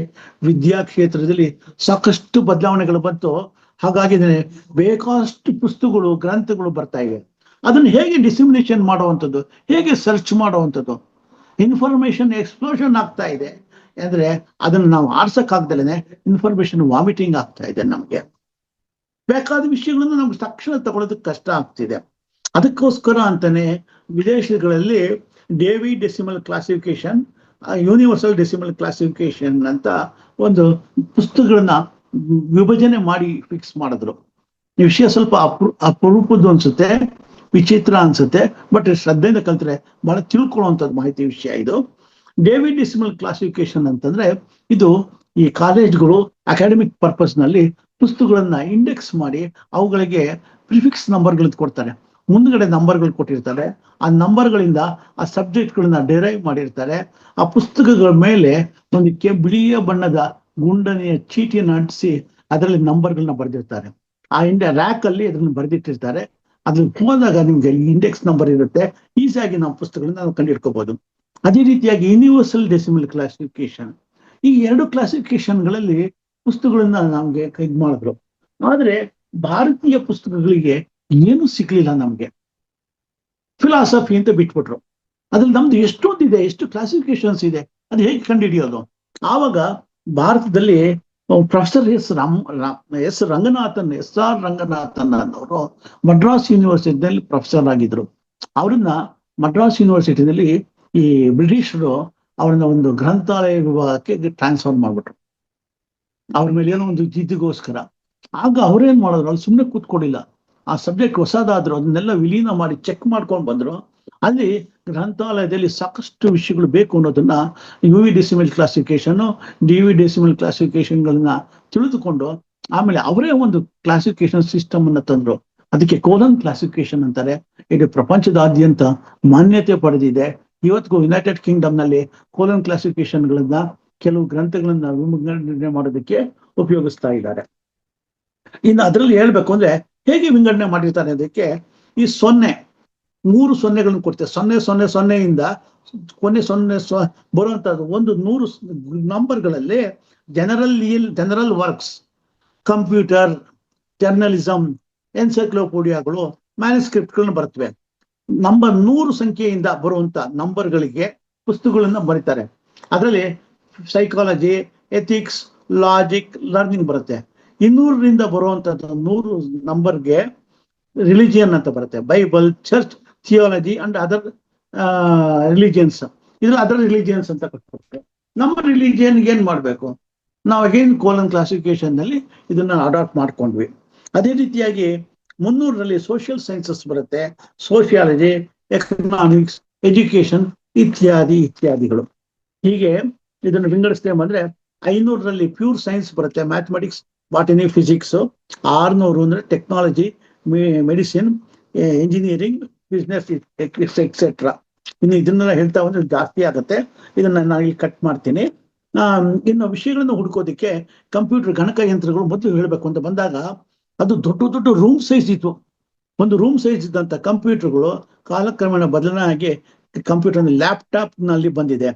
ವಿದ್ಯಾ ಕ್ಷೇತ್ರದಲ್ಲಿ ಸಾಕಷ್ಟು ಬದಲಾವಣೆಗಳು ಬಂತು, ಹಾಗಾಗಿ ಬೇಕಾದಷ್ಟು ಪುಸ್ತಕಗಳು, ಗ್ರಂಥಗಳು ಬರ್ತಾ ಇವೆ. ಅದನ್ನ ಹೇಗೆ ಡಿಸಿಮಿನೇಷನ್ ಮಾಡುವಂಥದ್ದು, ಹೇಗೆ ಸರ್ಚ್ ಮಾಡುವಂಥದ್ದು, ಇನ್ಫಾರ್ಮೇಶನ್ ಎಕ್ಸ್ಪ್ಲೋಷನ್ ಆಗ್ತಾ ಇದೆ ಅಂದ್ರೆ ಅದನ್ನ ನಾವು ಆಡ್ಸಕ್ಕಾಗ್ದಲೇನೆ ಇನ್ಫಾರ್ಮೇಶನ್ ವಾಮಿಟಿಂಗ್ ಆಗ್ತಾ ಇದೆ. ನಮ್ಗೆ ಬೇಕಾದ ವಿಷಯಗಳನ್ನ ನಮ್ಗೆ ತಕ್ಷಣ ತಗೊಳ್ಳೋದಕ್ಕೆ ಕಷ್ಟ ಆಗ್ತಿದೆ. ಅದಕ್ಕೋಸ್ಕರ ಅಂತಾನೆ ವಿದೇಶಗಳಲ್ಲಿ Davy decimal classification, universal decimal classification ಅಂತ ಒಂದು ಪುಸ್ತಕಗಳನ್ನ ವಿಭಜನೆ ಮಾಡಿ ಫಿಕ್ಸ್ ಮಾಡಿದ್ರು. ಈ ವಿಷಯ ಸ್ವಲ್ಪ ಅಪರೂಪದ್ದು ಅನ್ಸುತ್ತೆ, ವಿಚಿತ್ರ ಅನ್ಸುತ್ತೆ, ಬಟ್ ಶ್ರದ್ಧೆಯಿಂದ ಕಲ್ತ್ರೆ ಬಹಳ ತಿಳ್ಕೊಳ್ಳುವಂಥದ್ದು ಮಾಹಿತಿ ವಿಷಯ ಇದು. ಡೇವಿಡ್ ಡೆಸಿಮಲ್ ಕ್ಲಾಸಿಫಿಕೇಶನ್ ಅಂತಂದ್ರೆ ಇದು ಈ ಕಾಲೇಜ್ಗಳು ಅಕಾಡೆಮಿಕ್ ಪರ್ಪಸ್ ನಲ್ಲಿ ಪುಸ್ತಕಗಳನ್ನ ಇಂಡೆಕ್ಸ್ ಮಾಡಿ ಅವುಗಳಿಗೆ ಪ್ರಿಫಿಕ್ಸ್ ನಂಬರ್ಗಳು ಕೊಡ್ತಾರೆ, ಮುಂದ್ಗಡೆ ನಂಬರ್ಗಳು ಕೊಟ್ಟಿರ್ತಾರೆ. ಆ ನಂಬರ್ಗಳಿಂದ ಆ ಸಬ್ಜೆಕ್ಟ್ಗಳನ್ನ ಡಿರೈವ್ ಮಾಡಿರ್ತಾರೆ. ಆ ಪುಸ್ತಕಗಳ ಮೇಲೆ ಒಂದು ಬಿಳಿಯ ಬಣ್ಣದ ಗುಂಡನೆಯ ಚೀಟಿಯನ್ನು ಅಂಟಿಸಿ ಅದರಲ್ಲಿ ನಂಬರ್ಗಳನ್ನ ಬರೆದಿರ್ತಾರೆ. ಆ ರ್ಯಾಕ್ ಅಲ್ಲಿ ಅದನ್ನ ಬರೆದಿಟ್ಟಿರ್ತಾರೆ. ಅದ್ರಲ್ಲಿ ಹೋದಾಗ ನಿಮ್ಗೆ ಇಂಡೆಕ್ಸ್ ನಂಬರ್ ಇರುತ್ತೆ, ಈಸಿಯಾಗಿ ನಾವು ಪುಸ್ತಕಗಳನ್ನ ನಾವು ಕಂಡುಹಿಡ್ಕೋಬಹುದು. ಅದೇ ರೀತಿಯಾಗಿ ಯೂನಿವರ್ಸಲ್ ಡೆಸಿಮಲ್ ಕ್ಲಾಸಿಫಿಕೇಶನ್, ಈ ಎರಡು ಕ್ಲಾಸಿಫಿಕೇಶನ್ಗಳಲ್ಲಿ ಪುಸ್ತಕಗಳನ್ನ ನಮ್ಗೆ ಇದು ಮಾಡಿದ್ರು. ಆದ್ರೆ ಭಾರತೀಯ ಪುಸ್ತಕಗಳಿಗೆ ಏನು ಸಿಗ್ಲಿಲ್ಲ ನಮ್ಗೆ. ಫಿಲಾಸಫಿ ಅಂತ ಬಿಟ್ಬಿಟ್ರು. ಅದ್ರಲ್ಲಿ ನಮ್ದು ಎಷ್ಟೊಂದಿದೆ, ಎಷ್ಟು ಕ್ಲಾಸಿಫಿಕೇಶನ್ಸ್ ಇದೆ, ಅದು ಹೇಗೆ ಕಂಡುಹಿಡಿಯೋದು? ಆವಾಗ ಭಾರತದಲ್ಲಿ ಪ್ರೊಫೆಸರ್ ಎಸ್ ಆರ್ ರಂಗನಾಥನ್ ಅನ್ನೋರು ಮಡ್ರಾಸ್ ಯೂನಿವರ್ಸಿಟಿನಲ್ಲಿ ಪ್ರೊಫೆಸರ್ ಆಗಿದ್ರು. ಅವ್ರನ್ನ ಮಡ್ರಾಸ್ ಯೂನಿವರ್ಸಿಟಿನಲ್ಲಿ ಈ ಬ್ರಿಟಿಷರು ಅವ್ರನ್ನ ಒಂದು ಗ್ರಂಥಾಲಯ ವಿಭಾಗಕ್ಕೆ ಟ್ರಾನ್ಸ್ಫರ್ ಮಾಡ್ಬಿಟ್ರು, ಅವ್ರ ಮೇಲೆ ಏನೋ ಒಂದು ಜಿದ್ದಿಗೋಸ್ಕರ. ಆಗ ಅವ್ರೇನ್ ಮಾಡಿದ್ರು, ಅಲ್ಲಿ ಸುಮ್ಮನೆ ಕೂತ್ಕೊಂಡಿಲ್ಲ, ಆ ಸಬ್ಜೆಕ್ಟ್ ಹೊಸದಾದ್ರು ಅದನ್ನೆಲ್ಲ ವಿಲೀನ ಮಾಡಿ ಚೆಕ್ ಮಾಡ್ಕೊಂಡು ಬಂದ್ರು. ಅಲ್ಲಿ ಗ್ರಂಥಾಲಯದಲ್ಲಿ ಸಾಕಷ್ಟು ವಿಷಯಗಳು ಬೇಕು ಅನ್ನೋದನ್ನ ಯುವಿ ಡೆಸಿಮಲ್ ಕ್ಲಾಸಿಫಿಕೇಶನ್, ಡಿವಿ ಡೆಸಿಮಲ್ ಕ್ಲಾಸಿಫಿಕೇಶನ್ಗಳನ್ನ ತಿಳಿದುಕೊಂಡು ಆಮೇಲೆ ಅವರೇ ಒಂದು ಕ್ಲಾಸಿಫಿಕೇಶನ್ ಸಿಸ್ಟಮ್ ಅನ್ನ ತಂದ್ರು. ಅದಕ್ಕೆ ಕೋಲನ್ ಕ್ಲಾಸಿಫಿಕೇಶನ್ ಅಂತಾರೆ. ಇದು ಪ್ರಪಂಚದಾದ್ಯಂತ ಮಾನ್ಯತೆ ಪಡೆದಿದೆ. ಇವತ್ತಿಗೂ ಯುನೈಟೆಡ್ ಕಿಂಗ್ಡಮ್ ನಲ್ಲಿ ಕೋಲನ್ ಕ್ಲಾಸಿಫಿಕೇಶನ್ಗಳನ್ನ ಕೆಲವು ಗ್ರಂಥಗಳನ್ನ ವಿಂಗಡಣೆ ಮಾಡೋದಕ್ಕೆ ಉಪಯೋಗಿಸ್ತಾ ಇದ್ದಾರೆ. ಇನ್ನು ಅದರಲ್ಲಿ ಹೇಳ್ಬೇಕು ಅಂದ್ರೆ ಹೇಗೆ ವಿಂಗಡಣೆ ಮಾಡಿರ್ತಾರೆ ಅದಕ್ಕೆ ಈ 3 ಸೊನ್ನೆಗಳನ್ನು ಕೊಡ್ತೇವೆ. 000 ಕೊನೆ 0 ಬರುವಂತದ್ದು ಒಂದು 100 ನಂಬರ್ಗಳಲ್ಲಿ ಜನರಲ್ ವರ್ಕ್ಸ್, ಕಂಪ್ಯೂಟರ್, ಜರ್ನಲಿಸಮ್, ಎನ್ಸೈಕ್ಲೋಪೀಡಿಯಾಗಳು, ಮ್ಯಾನುಸ್ಕ್ರಿಪ್ಟ್ಗಳನ್ನ ಬರ್ತವೆ. ನಂಬರ್ 100 ಸಂಖ್ಯೆಯಿಂದ ಬರುವಂತ ನಂಬರ್ಗಳಿಗೆ ಪುಸ್ತಕಗಳನ್ನ ಬರೀತಾರೆ. ಅದರಲ್ಲಿ ಸೈಕಾಲಜಿ, ಎಥಿಕ್ಸ್, ಲಾಜಿಕ್, ಲರ್ನಿಂಗ್ ಬರುತ್ತೆ. 200ರಿಂದ ಬರುವಂತದ್ದು 100 ನಂಬರ್ಗೆ ರಿಲಿಜಿಯನ್ ಅಂತ ಬರುತ್ತೆ. Bible, church, theology and other religions. ಇದ್ರ ಅದರ್ ರಿಲಿಜಿಯನ್ಸ್ ಅಂತ ಕೊಡ್ತಾರೆ. ನಮ್ಮ ರಿಲಿಜಿಯನ್ ಏನ್ ಮಾಡ್ಬೇಕು, ನಾವು ಅಗೇನ್ ಕೋಲನ್ ಕ್ಲಾಸಿಫಿಕೇಶನ್ ನಲ್ಲಿ ಇದನ್ನ ಅಡಾಪ್ಟ್ ಮಾಡ್ಕೊಂಡ್ವಿ. ಅದೇ ರೀತಿಯಾಗಿ 300ರಲ್ಲಿ ಸೋಷಿಯಲ್ ಸೈನ್ಸಸ್ ಬರುತ್ತೆ, ಸೋಷಿಯಾಲಜಿ, ಎಕನಾಮಿಕ್ಸ್, ಎಜುಕೇಶನ್ ಇತ್ಯಾದಿಗಳು. ಹೀಗೆ ಇದನ್ನು ವಿಂಗಡಿಸ್ತೇವೆ ಅಂದ್ರೆ 500ರಲ್ಲಿ ಪ್ಯೂರ್ ಸೈನ್ಸ್ ಬರುತ್ತೆ, ಮ್ಯಾಥಮೆಟಿಕ್ಸ್, ಬಾಟನಿ, ಫಿಸಿಕ್ಸ್. 600 ಅಂದ್ರೆ technology, medicine, engineering, business etcetera. ಇನ್ನು ಇದನ್ನೆಲ್ಲ ಹೇಳ್ತಾ ಬಂದ್ರೆ ಜಾಸ್ತಿ ಆಗುತ್ತೆ, ಇದನ್ನ ನಾನು ಇಲ್ಲಿ ಕಟ್ ಮಾಡ್ತೀನಿ. ಇನ್ನು ವಿಷಯಗಳನ್ನ ಹುಡ್ಕೋದಿಕ್ಕೆ ಕಂಪ್ಯೂಟರ್, ಗಣಕಯಂತ್ರಗಳು ಮೊದಲು ಹೇಳ್ಬೇಕು ಅಂತ ಬಂದಾಗ ಅದು ದೊಡ್ಡ ರೂಮ್ ಸೈಜ್ ಇತ್ತು. ಒಂದು ರೂಮ್ ಸೈಜ್ ಇದ್ದಂತ ಕಂಪ್ಯೂಟರ್ಗಳು ಕಾಲಕ್ರಮೇಣ ಬದಲಾವಣೆ ಆಗಿ ಕಂಪ್ಯೂಟರ್ ಲ್ಯಾಪ್ಟಾಪ್ ನಲ್ಲಿ ಬಂದಿದೆ.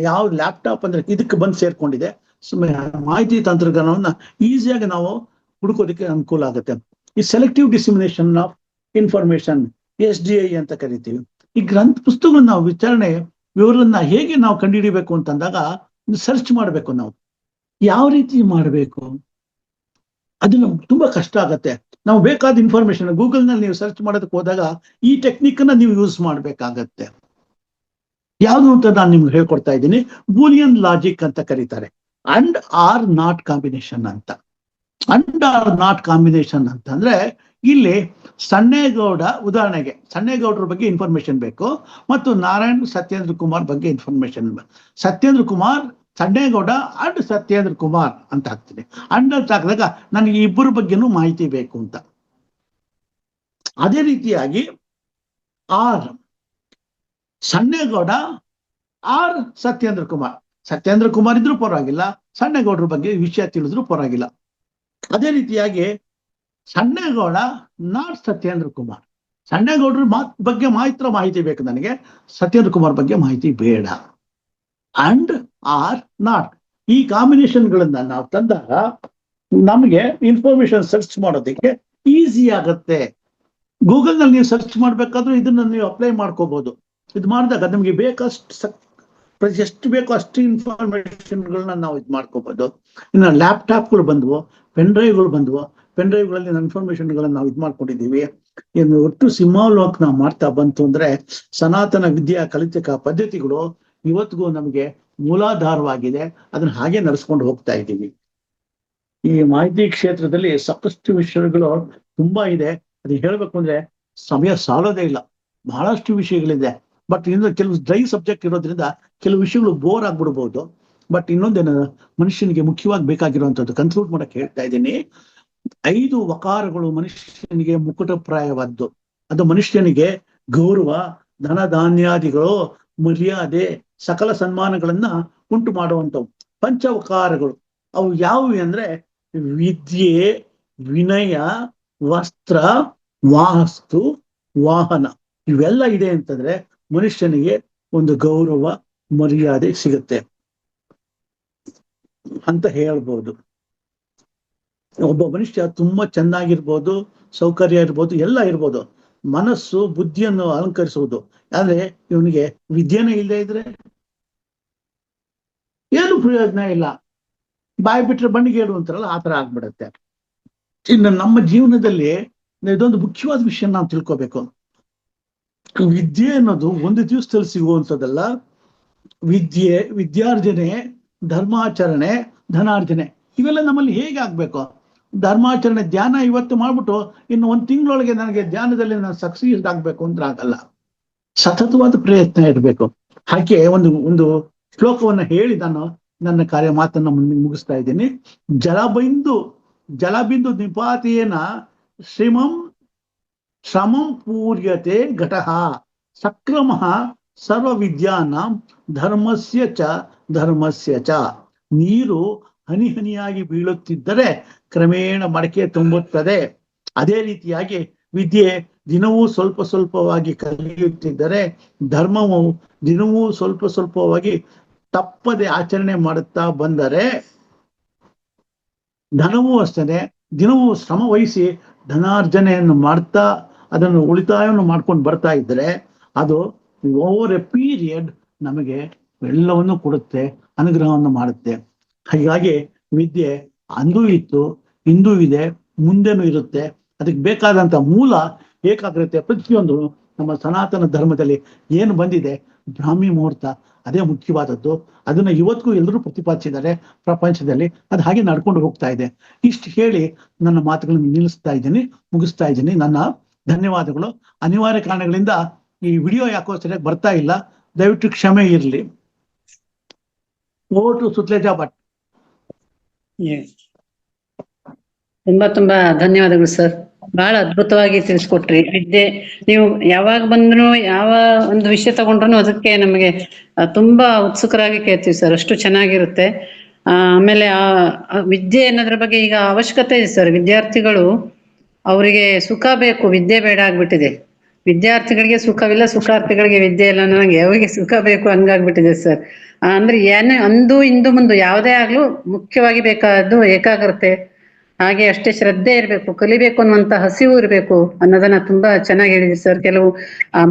ಯಾವ ಲ್ಯಾಪ್ಟಾಪ್ ಅಂದ್ರೆ ಇದಕ್ಕೆ ಬಂದು ಸೇರ್ಕೊಂಡಿದೆ. ಮಾಹಿತಿ ತಂತ್ರಜ್ಞಾನವನ್ನ ಈಸಿಯಾಗಿ ನಾವು ಹುಡುಕೋದಕ್ಕೆ ಅನುಕೂಲ ಆಗುತ್ತೆ. ಈ ಸೆಲೆಕ್ಟಿವ್ ಡಿಸಿಮಿನೇಷನ್ ಆಫ್ ಇನ್ಫಾರ್ಮೇಶನ್, SDI ಅಂತ ಕರಿತೀವಿ. ಈ ಪುಸ್ತಕಗಳನ್ನ ನಾವು ವಿವರನ್ನ ಹೇಗೆ ನಾವು ಕಂಡುಹಿಡಿಬೇಕು ಅಂತಂದಾಗ ಸರ್ಚ್ ಮಾಡಬೇಕು. ನಾವು ಯಾವ ರೀತಿ ಮಾಡಬೇಕು ಅದು ನಮ್ಗೆ ತುಂಬಾ ಕಷ್ಟ ಆಗತ್ತೆ. ನಾವು ಬೇಕಾದ ಇನ್ಫಾರ್ಮೇಶನ್ ಗೂಗಲ್ ನಲ್ಲಿ ನೀವು ಸರ್ಚ್ ಮಾಡೋದಕ್ಕೆ ಹೋದಾಗ ಈ ಟೆಕ್ನಿಕ್ ಅನ್ನ ನೀವು ಯೂಸ್ ಮಾಡ್ಬೇಕಾಗತ್ತೆ. ಯಾವುದು ಅಂತ ನಾನು ನಿಮ್ಗೆ ಹೇಳ್ಕೊಡ್ತಾ ಇದ್ದೀನಿ. ಬೂಲಿಯನ್ ಲಾಜಿಕ್ ಅಂತ ಕರೀತಾರೆ. ಅಂಡ್ ಆರ್ ನಾಟ್ ಕಾಂಬಿನೇಷನ್ ಅಂತ. ಅಂಡ್ ಆರ್ ನಾಟ್ ಕಾಂಬಿನೇಷನ್ ಅಂತಂದ್ರೆ ಇಲ್ಲಿ ಸಣ್ಣೇಗೌಡ, ಉದಾಹರಣೆಗೆ ಸಣ್ಣೇಗೌಡರ ಬಗ್ಗೆ ಇನ್ಫಾರ್ಮೇಶನ್ ಬೇಕು ಮತ್ತು ನಾರಾಯಣ್ ಸತ್ಯೇಂದ್ರ ಕುಮಾರ್ ಬಗ್ಗೆ ಇನ್ಫಾರ್ಮೇಶನ್. ಸತ್ಯೇಂದ್ರ ಕುಮಾರ್, ಸಣ್ಣೇಗೌಡ ಅಂಡ್ ಸತ್ಯೇಂದ್ರ ಕುಮಾರ್ ಅಂತ ಹಾಕ್ತೀನಿ. ಅಂಡ್ ಅಂತ ಹಾಕಿದಾಗ ನನಗೆ ಇಬ್ಬರ ಬಗ್ಗೆನೂ ಮಾಹಿತಿ ಬೇಕು ಅಂತ. ಅದೇ ರೀತಿಯಾಗಿ ಆರ್ ಸಣ್ಣೇಗೌಡ ಆರ್ ಸತ್ಯೇಂದ್ರ ಕುಮಾರ್. ಸತ್ಯೇಂದ್ರ ಕುಮಾರ್ ಇದ್ರೂ ಪರವಾಗಿಲ್ಲ, ಸಣ್ಣೇಗೌಡರ ಬಗ್ಗೆ ವಿಷಯ ತಿಳಿದ್ರು ಪರವಾಗಿಲ್ಲ. ಅದೇ ರೀತಿಯಾಗಿ ಸಣ್ಣೇಗೌಡ ನಾಟ್ ಸತ್ಯೇಂದ್ರ ಕುಮಾರ್. ಸಣ್ಣೇಗೌಡರ ಬಗ್ಗೆ ಮಾತ್ರ ಮಾಹಿತಿ ಬೇಕು ನನಗೆ, ಸತ್ಯೇಂದ್ರ ಕುಮಾರ್ ಬಗ್ಗೆ ಮಾಹಿತಿ ಬೇಡ. ಅಂಡ್ ಆರ್ ನಾಟ್ ಈ ಕಾಂಬಿನೇಷನ್ ಗಳನ್ನ ನಾವು ತಂದಾಗ ನಮಗೆ ಇನ್ಫಾರ್ಮೇಶನ್ ಸರ್ಚ್ ಮಾಡೋದಕ್ಕೆ ಈಸಿ ಆಗತ್ತೆ. ಗೂಗಲ್ ನಲ್ಲಿ ನೀವು ಸರ್ಚ್ ಮಾಡ್ಬೇಕಾದ್ರೂ ಇದನ್ನ ನೀವು ಅಪ್ಲೈ ಮಾಡ್ಕೋಬಹುದು. ಇದು ಮಾಡಿದಾಗ ನಿಮ್ಗೆ ಬೇಕಷ್ಟು ಎಷ್ಟು ಬೇಕೋ ಅಷ್ಟು ಇನ್ಫಾರ್ಮೇಶನ್ಗಳನ್ನ ನಾವು ಇದು ಮಾಡ್ಕೋಬಹುದು. ಇನ್ನು ಲ್ಯಾಪ್ಟಾಪ್ಗಳು ಬಂದ್ವು, ಪೆನ್ ಡ್ರೈವ್ಗಳು ಬಂದ್ವು. ಪೆನ್ ಡ್ರೈವ್ಗಳಲ್ಲಿ ಇನ್ಫಾರ್ಮೇಶನ್ಗಳನ್ನ ನಾವು ಇದು ಮಾಡ್ಕೊಂಡಿದ್ದೀವಿ. ಇನ್ನು ಒಟ್ಟು ಸಿಂಹಾವಲೋಕ ನಾವು ಮಾಡ್ತಾ ಬಂತು ಅಂದ್ರೆ ಸನಾತನ ವಿದ್ಯಾ ಕಲಿತಕ ಪದ್ಧತಿಗಳು ಇವತ್ತಿಗೂ ನಮಗೆ ಮೂಲಾಧಾರವಾಗಿದೆ. ಅದನ್ನ ಹಾಗೆ ನಡೆಸ್ಕೊಂಡು ಹೋಗ್ತಾ ಇದ್ದೀವಿ. ಈ ಮಾಹಿತಿ ಕ್ಷೇತ್ರದಲ್ಲಿ ಸಾಕಷ್ಟು ವಿಷಯಗಳು ತುಂಬಾ ಇದೆ. ಅದು ಹೇಳ್ಬೇಕು ಅಂದ್ರೆ ಸಮಯ ಸಾಲೋದೇ ಇಲ್ಲ. ಬಹಳಷ್ಟು ವಿಷಯಗಳಿದೆ. ಬಟ್ ಇನ್ನು ಕೆಲವು ಡ್ರೈ ಸಬ್ಜೆಕ್ಟ್ ಇರೋದ್ರಿಂದ ಕೆಲವು ವಿಷಯಗಳು ಬೋರ್ ಆಗ್ಬಿಡ್ಬೋದು. ಬಟ್ ಇನ್ನೊಂದೇನು ಮನುಷ್ಯನಿಗೆ ಮುಖ್ಯವಾಗಿ ಬೇಕಾಗಿರುವಂತದ್ದು ಕನ್ಕ್ಲೂಡ್ ಮಾಡಕ್ ಹೇಳ್ತಾ ಇದ್ದೀನಿ. 5 ವಕಾರಗಳು ಮನುಷ್ಯನಿಗೆ ಮುಕುಟಪ್ರಾಯವಾದ್ದು. ಅದು ಮನುಷ್ಯನಿಗೆ ಗೌರವ, ಧನ ಧಾನ್ಯಾದಿಗಳು, ಮರ್ಯಾದೆ, ಸಕಲ ಸನ್ಮಾನಗಳನ್ನ ಉಂಟು ಮಾಡುವಂಥವು ಪಂಚವಕಾರಗಳು. ಅವು ಯಾವುವು ಅಂದ್ರೆ ವಿದ್ಯೆ, ವಿನಯ, ವಸ್ತ್ರ, ವಾಸ್ತು, ವಾಹನ. ಇವೆಲ್ಲ ಇದೆ ಅಂತಂದ್ರೆ ಮನುಷ್ಯನಿಗೆ ಒಂದು ಗೌರವ, ಮರ್ಯಾದೆ ಸಿಗುತ್ತೆ ಅಂತ ಹೇಳ್ಬೋದು. ಒಬ್ಬ ಮನುಷ್ಯ ತುಂಬಾ ಚೆನ್ನಾಗಿರ್ಬೋದು, ಸೌಕರ್ಯ ಇರ್ಬೋದು, ಎಲ್ಲ ಇರ್ಬೋದು. ಮನಸ್ಸು ಬುದ್ಧಿಯನ್ನು ಅಲಂಕರಿಸುವುದು. ಆದ್ರೆ ಇವನಿಗೆ ವಿದ್ಯೆನೇ ಇಲ್ಲದೆ ಇದ್ರೆ ಏನು ಪ್ರಯೋಜನ ಇಲ್ಲ. ಬಾಯಿ ಬಿಟ್ರೆ ಬಣ್ಣಿಗೆ ಹೇಳು ಅಂತಾರಲ್ಲ, ಆ ತರ ಆಗ್ಬಿಡತ್ತೆ. ಇನ್ನು ನಮ್ಮ ಜೀವನದಲ್ಲಿ ಇದೊಂದು ಮುಖ್ಯವಾದ ವಿಷಯ ನಾವು ತಿಳ್ಕೊಬೇಕು. ವಿದ್ಯೆ ಅನ್ನೋದು ಒಂದು ದಿವಸದಲ್ಲಿ ಸಿಗುವಂಥದ್ದಲ್ಲ. ವಿದ್ಯೆ, ವಿದ್ಯಾರ್ಜನೆ, ಧರ್ಮಾಚರಣೆ, ಧನಾರ್ಜನೆ ಇವೆಲ್ಲ ನಮ್ಮಲ್ಲಿ ಹೇಗೆ ಆಗ್ಬೇಕು? ಧರ್ಮಾಚರಣೆ, ಧ್ಯಾನ ಇವತ್ತು ಮಾಡ್ಬಿಟ್ಟು ಇನ್ನು 1 ತಿಂಗಳೊಳಗೆ ನನಗೆ ಧ್ಯಾನದಲ್ಲಿ ನಾನು ಸಕ್ಸೀಸ್ ಆಗ್ಬೇಕು ಅಂದ್ರೆ ಆಗಲ್ಲ. ಸತತವಾದ ಪ್ರಯತ್ನ ಇರಬೇಕು. ಹಾಗೆ ಒಂದು ಶ್ಲೋಕವನ್ನ ಹೇಳಿ ನಾನು ನನ್ನ ಮಾತನ್ನ ಮುಗಿಸ್ತಾ ಇದ್ದೀನಿ. ಜಲಬಿಂದು ನಿಪಾತೇನ ಶ್ರಮಂ ಪೂರ್ಯತೆ ಘಟಃ ಸಕ್ರಮಃ ಸರ್ವ ವಿದ್ಯಾನಾಂ ಧರ್ಮಸ್ಯ ಚ. ನೀರು ಹನಿ ಹನಿಯಾಗಿ ಬೀಳುತ್ತಿದ್ದರೆ ಕ್ರಮೇಣ ಮಡಕೆ ತುಂಬುತ್ತದೆ. ಅದೇ ರೀತಿಯಾಗಿ ವಿದ್ಯೆ ದಿನವೂ ಸ್ವಲ್ಪ ಸ್ವಲ್ಪವಾಗಿ ಕಲಿಯುತ್ತಿದ್ದರೆ, ಧರ್ಮವು ದಿನವೂ ಸ್ವಲ್ಪ ಸ್ವಲ್ಪವಾಗಿ ತಪ್ಪದೆ ಆಚರಣೆ ಮಾಡುತ್ತಾ ಬಂದರೆ, ಧನವೂ ಅಷ್ಟೇ ದಿನವೂ ಶ್ರಮ ವಹಿಸಿ ಧನಾರ್ಜನೆಯನ್ನು ಮಾಡ್ತಾ ಅದನ್ನು ಉಳಿತಾಯವನ್ನು ಮಾಡ್ಕೊಂಡು ಬರ್ತಾ ಇದ್ರೆ ಅದು ಓವರ್ ಎ ಪೀರಿಯಡ್ ನಮಗೆ ಎಲ್ಲವನ್ನು ಕೊಡುತ್ತೆ, ಅನುಗ್ರಹವನ್ನು ಮಾಡುತ್ತೆ. ಹೀಗಾಗಿ ವಿದ್ಯೆ ಅಂದೂ ಇತ್ತು, ಇಂದೂ ಇದೆ, ಮುಂದೆನೂ ಇರುತ್ತೆ. ಅದಕ್ಕೆ ಬೇಕಾದಂತ ಮೂಲ ಏಕಾಗ್ರತೆ. ಪ್ರತಿಯೊಂದು ನಮ್ಮ ಸನಾತನ ಧರ್ಮದಲ್ಲಿ ಏನು ಬಂದಿದೆ, ಬ್ರಾಹ್ಮಿ ಮುಹೂರ್ತ ಅದೇ ಮುಖ್ಯವಾದದ್ದು. ಅದನ್ನ ಇವತ್ತಿಗೂ ಎಲ್ಲರೂ ಪ್ರತಿಪಾದಿಸಿದ್ದಾರೆ ಪ್ರಪಂಚದಲ್ಲಿ. ಅದು ಹಾಗೆ ನಡ್ಕೊಂಡು ಹೋಗ್ತಾ ಇದೆ. ಇಷ್ಟು ಹೇಳಿ ನನ್ನ ಮಾತುಗಳನ್ನು ಮುಗಿಸ್ತಾ ಇದ್ದೀನಿ. ನನ್ನ ಧನ್ಯವಾದಗಳು. ಅನಿವಾರ್ಯ ಕಾರಣಗಳಿಂದ ಈ ವಿಡಿಯೋ ಯಾಕೋ ಸರಿಯಾಗಿ ಬರ್ತಾ ಇಲ್ಲ, ದಯವಿಟ್ಟು ಕ್ಷಮೆ ಇರಲಿ. ಓಟು ಸುತ್ಲೇಜ ಭಟ್. ತುಂಬಾ ಧನ್ಯವಾದಗಳು ಸರ್. ಬಹಳ ಅದ್ಭುತವಾಗಿ ತಿಳಿಸ್ಕೊಟ್ರಿ. ವಿದ್ಯೆ ನೀವು ಯಾವಾಗ ಬಂದ್ರು, ಯಾವ ಒಂದು ವಿಷಯ ತಗೊಂಡ್ರು ಅದಕ್ಕೆ ನಮಗೆ ತುಂಬಾ ಉತ್ಸುಕರಾಗಿ ಕೇಳ್ತೀವಿ ಸರ್. ಅಷ್ಟು ಚೆನ್ನಾಗಿರುತ್ತೆ. ಆಮೇಲೆ ವಿದ್ಯೆ ಅನ್ನೋದ್ರ ಬಗ್ಗೆ ಈಗ ಅವಶ್ಯಕತೆ ಇದೆ ಸರ್. ವಿದ್ಯಾರ್ಥಿಗಳು ಅವರಿಗೆ ಸುಖ ಬೇಕು, ವಿದ್ಯೆ ಬೇಡ ಆಗ್ಬಿಟ್ಟಿದೆ. ವಿದ್ಯಾರ್ಥಿಗಳಿಗೆ ಸುಖವಿಲ್ಲ, ಸುಖಾರ್ಥಿಗಳಿಗೆ ವಿದ್ಯೆ ಇಲ್ಲ. ನನಗೆ ಯಾವಾಗ ಸುಖ ಬೇಕು ಹಂಗಾಗ್ಬಿಟ್ಟಿದೆ ಸರ್. ಅಂದ್ರೆ ಏನೇ ಅಂದು ಇಂದು ಮುಂದೆ ಯಾವುದೇ ಆಗ್ಲೂ ಮುಖ್ಯವಾಗಿ ಬೇಕಾದ್ದು ಏಕಾಗ್ರತೆ, ಹಾಗೆ ಅಷ್ಟೇ ಶ್ರದ್ಧೆ ಇರಬೇಕು, ಕಲಿಬೇಕು ಅನ್ನುವಂತ ಹಸಿವು ಇರಬೇಕು ಅನ್ನೋದನ್ನ ತುಂಬಾ ಚೆನ್ನಾಗಿ ಹೇಳಿದ್ರಿ ಸರ್. ಕೆಲವು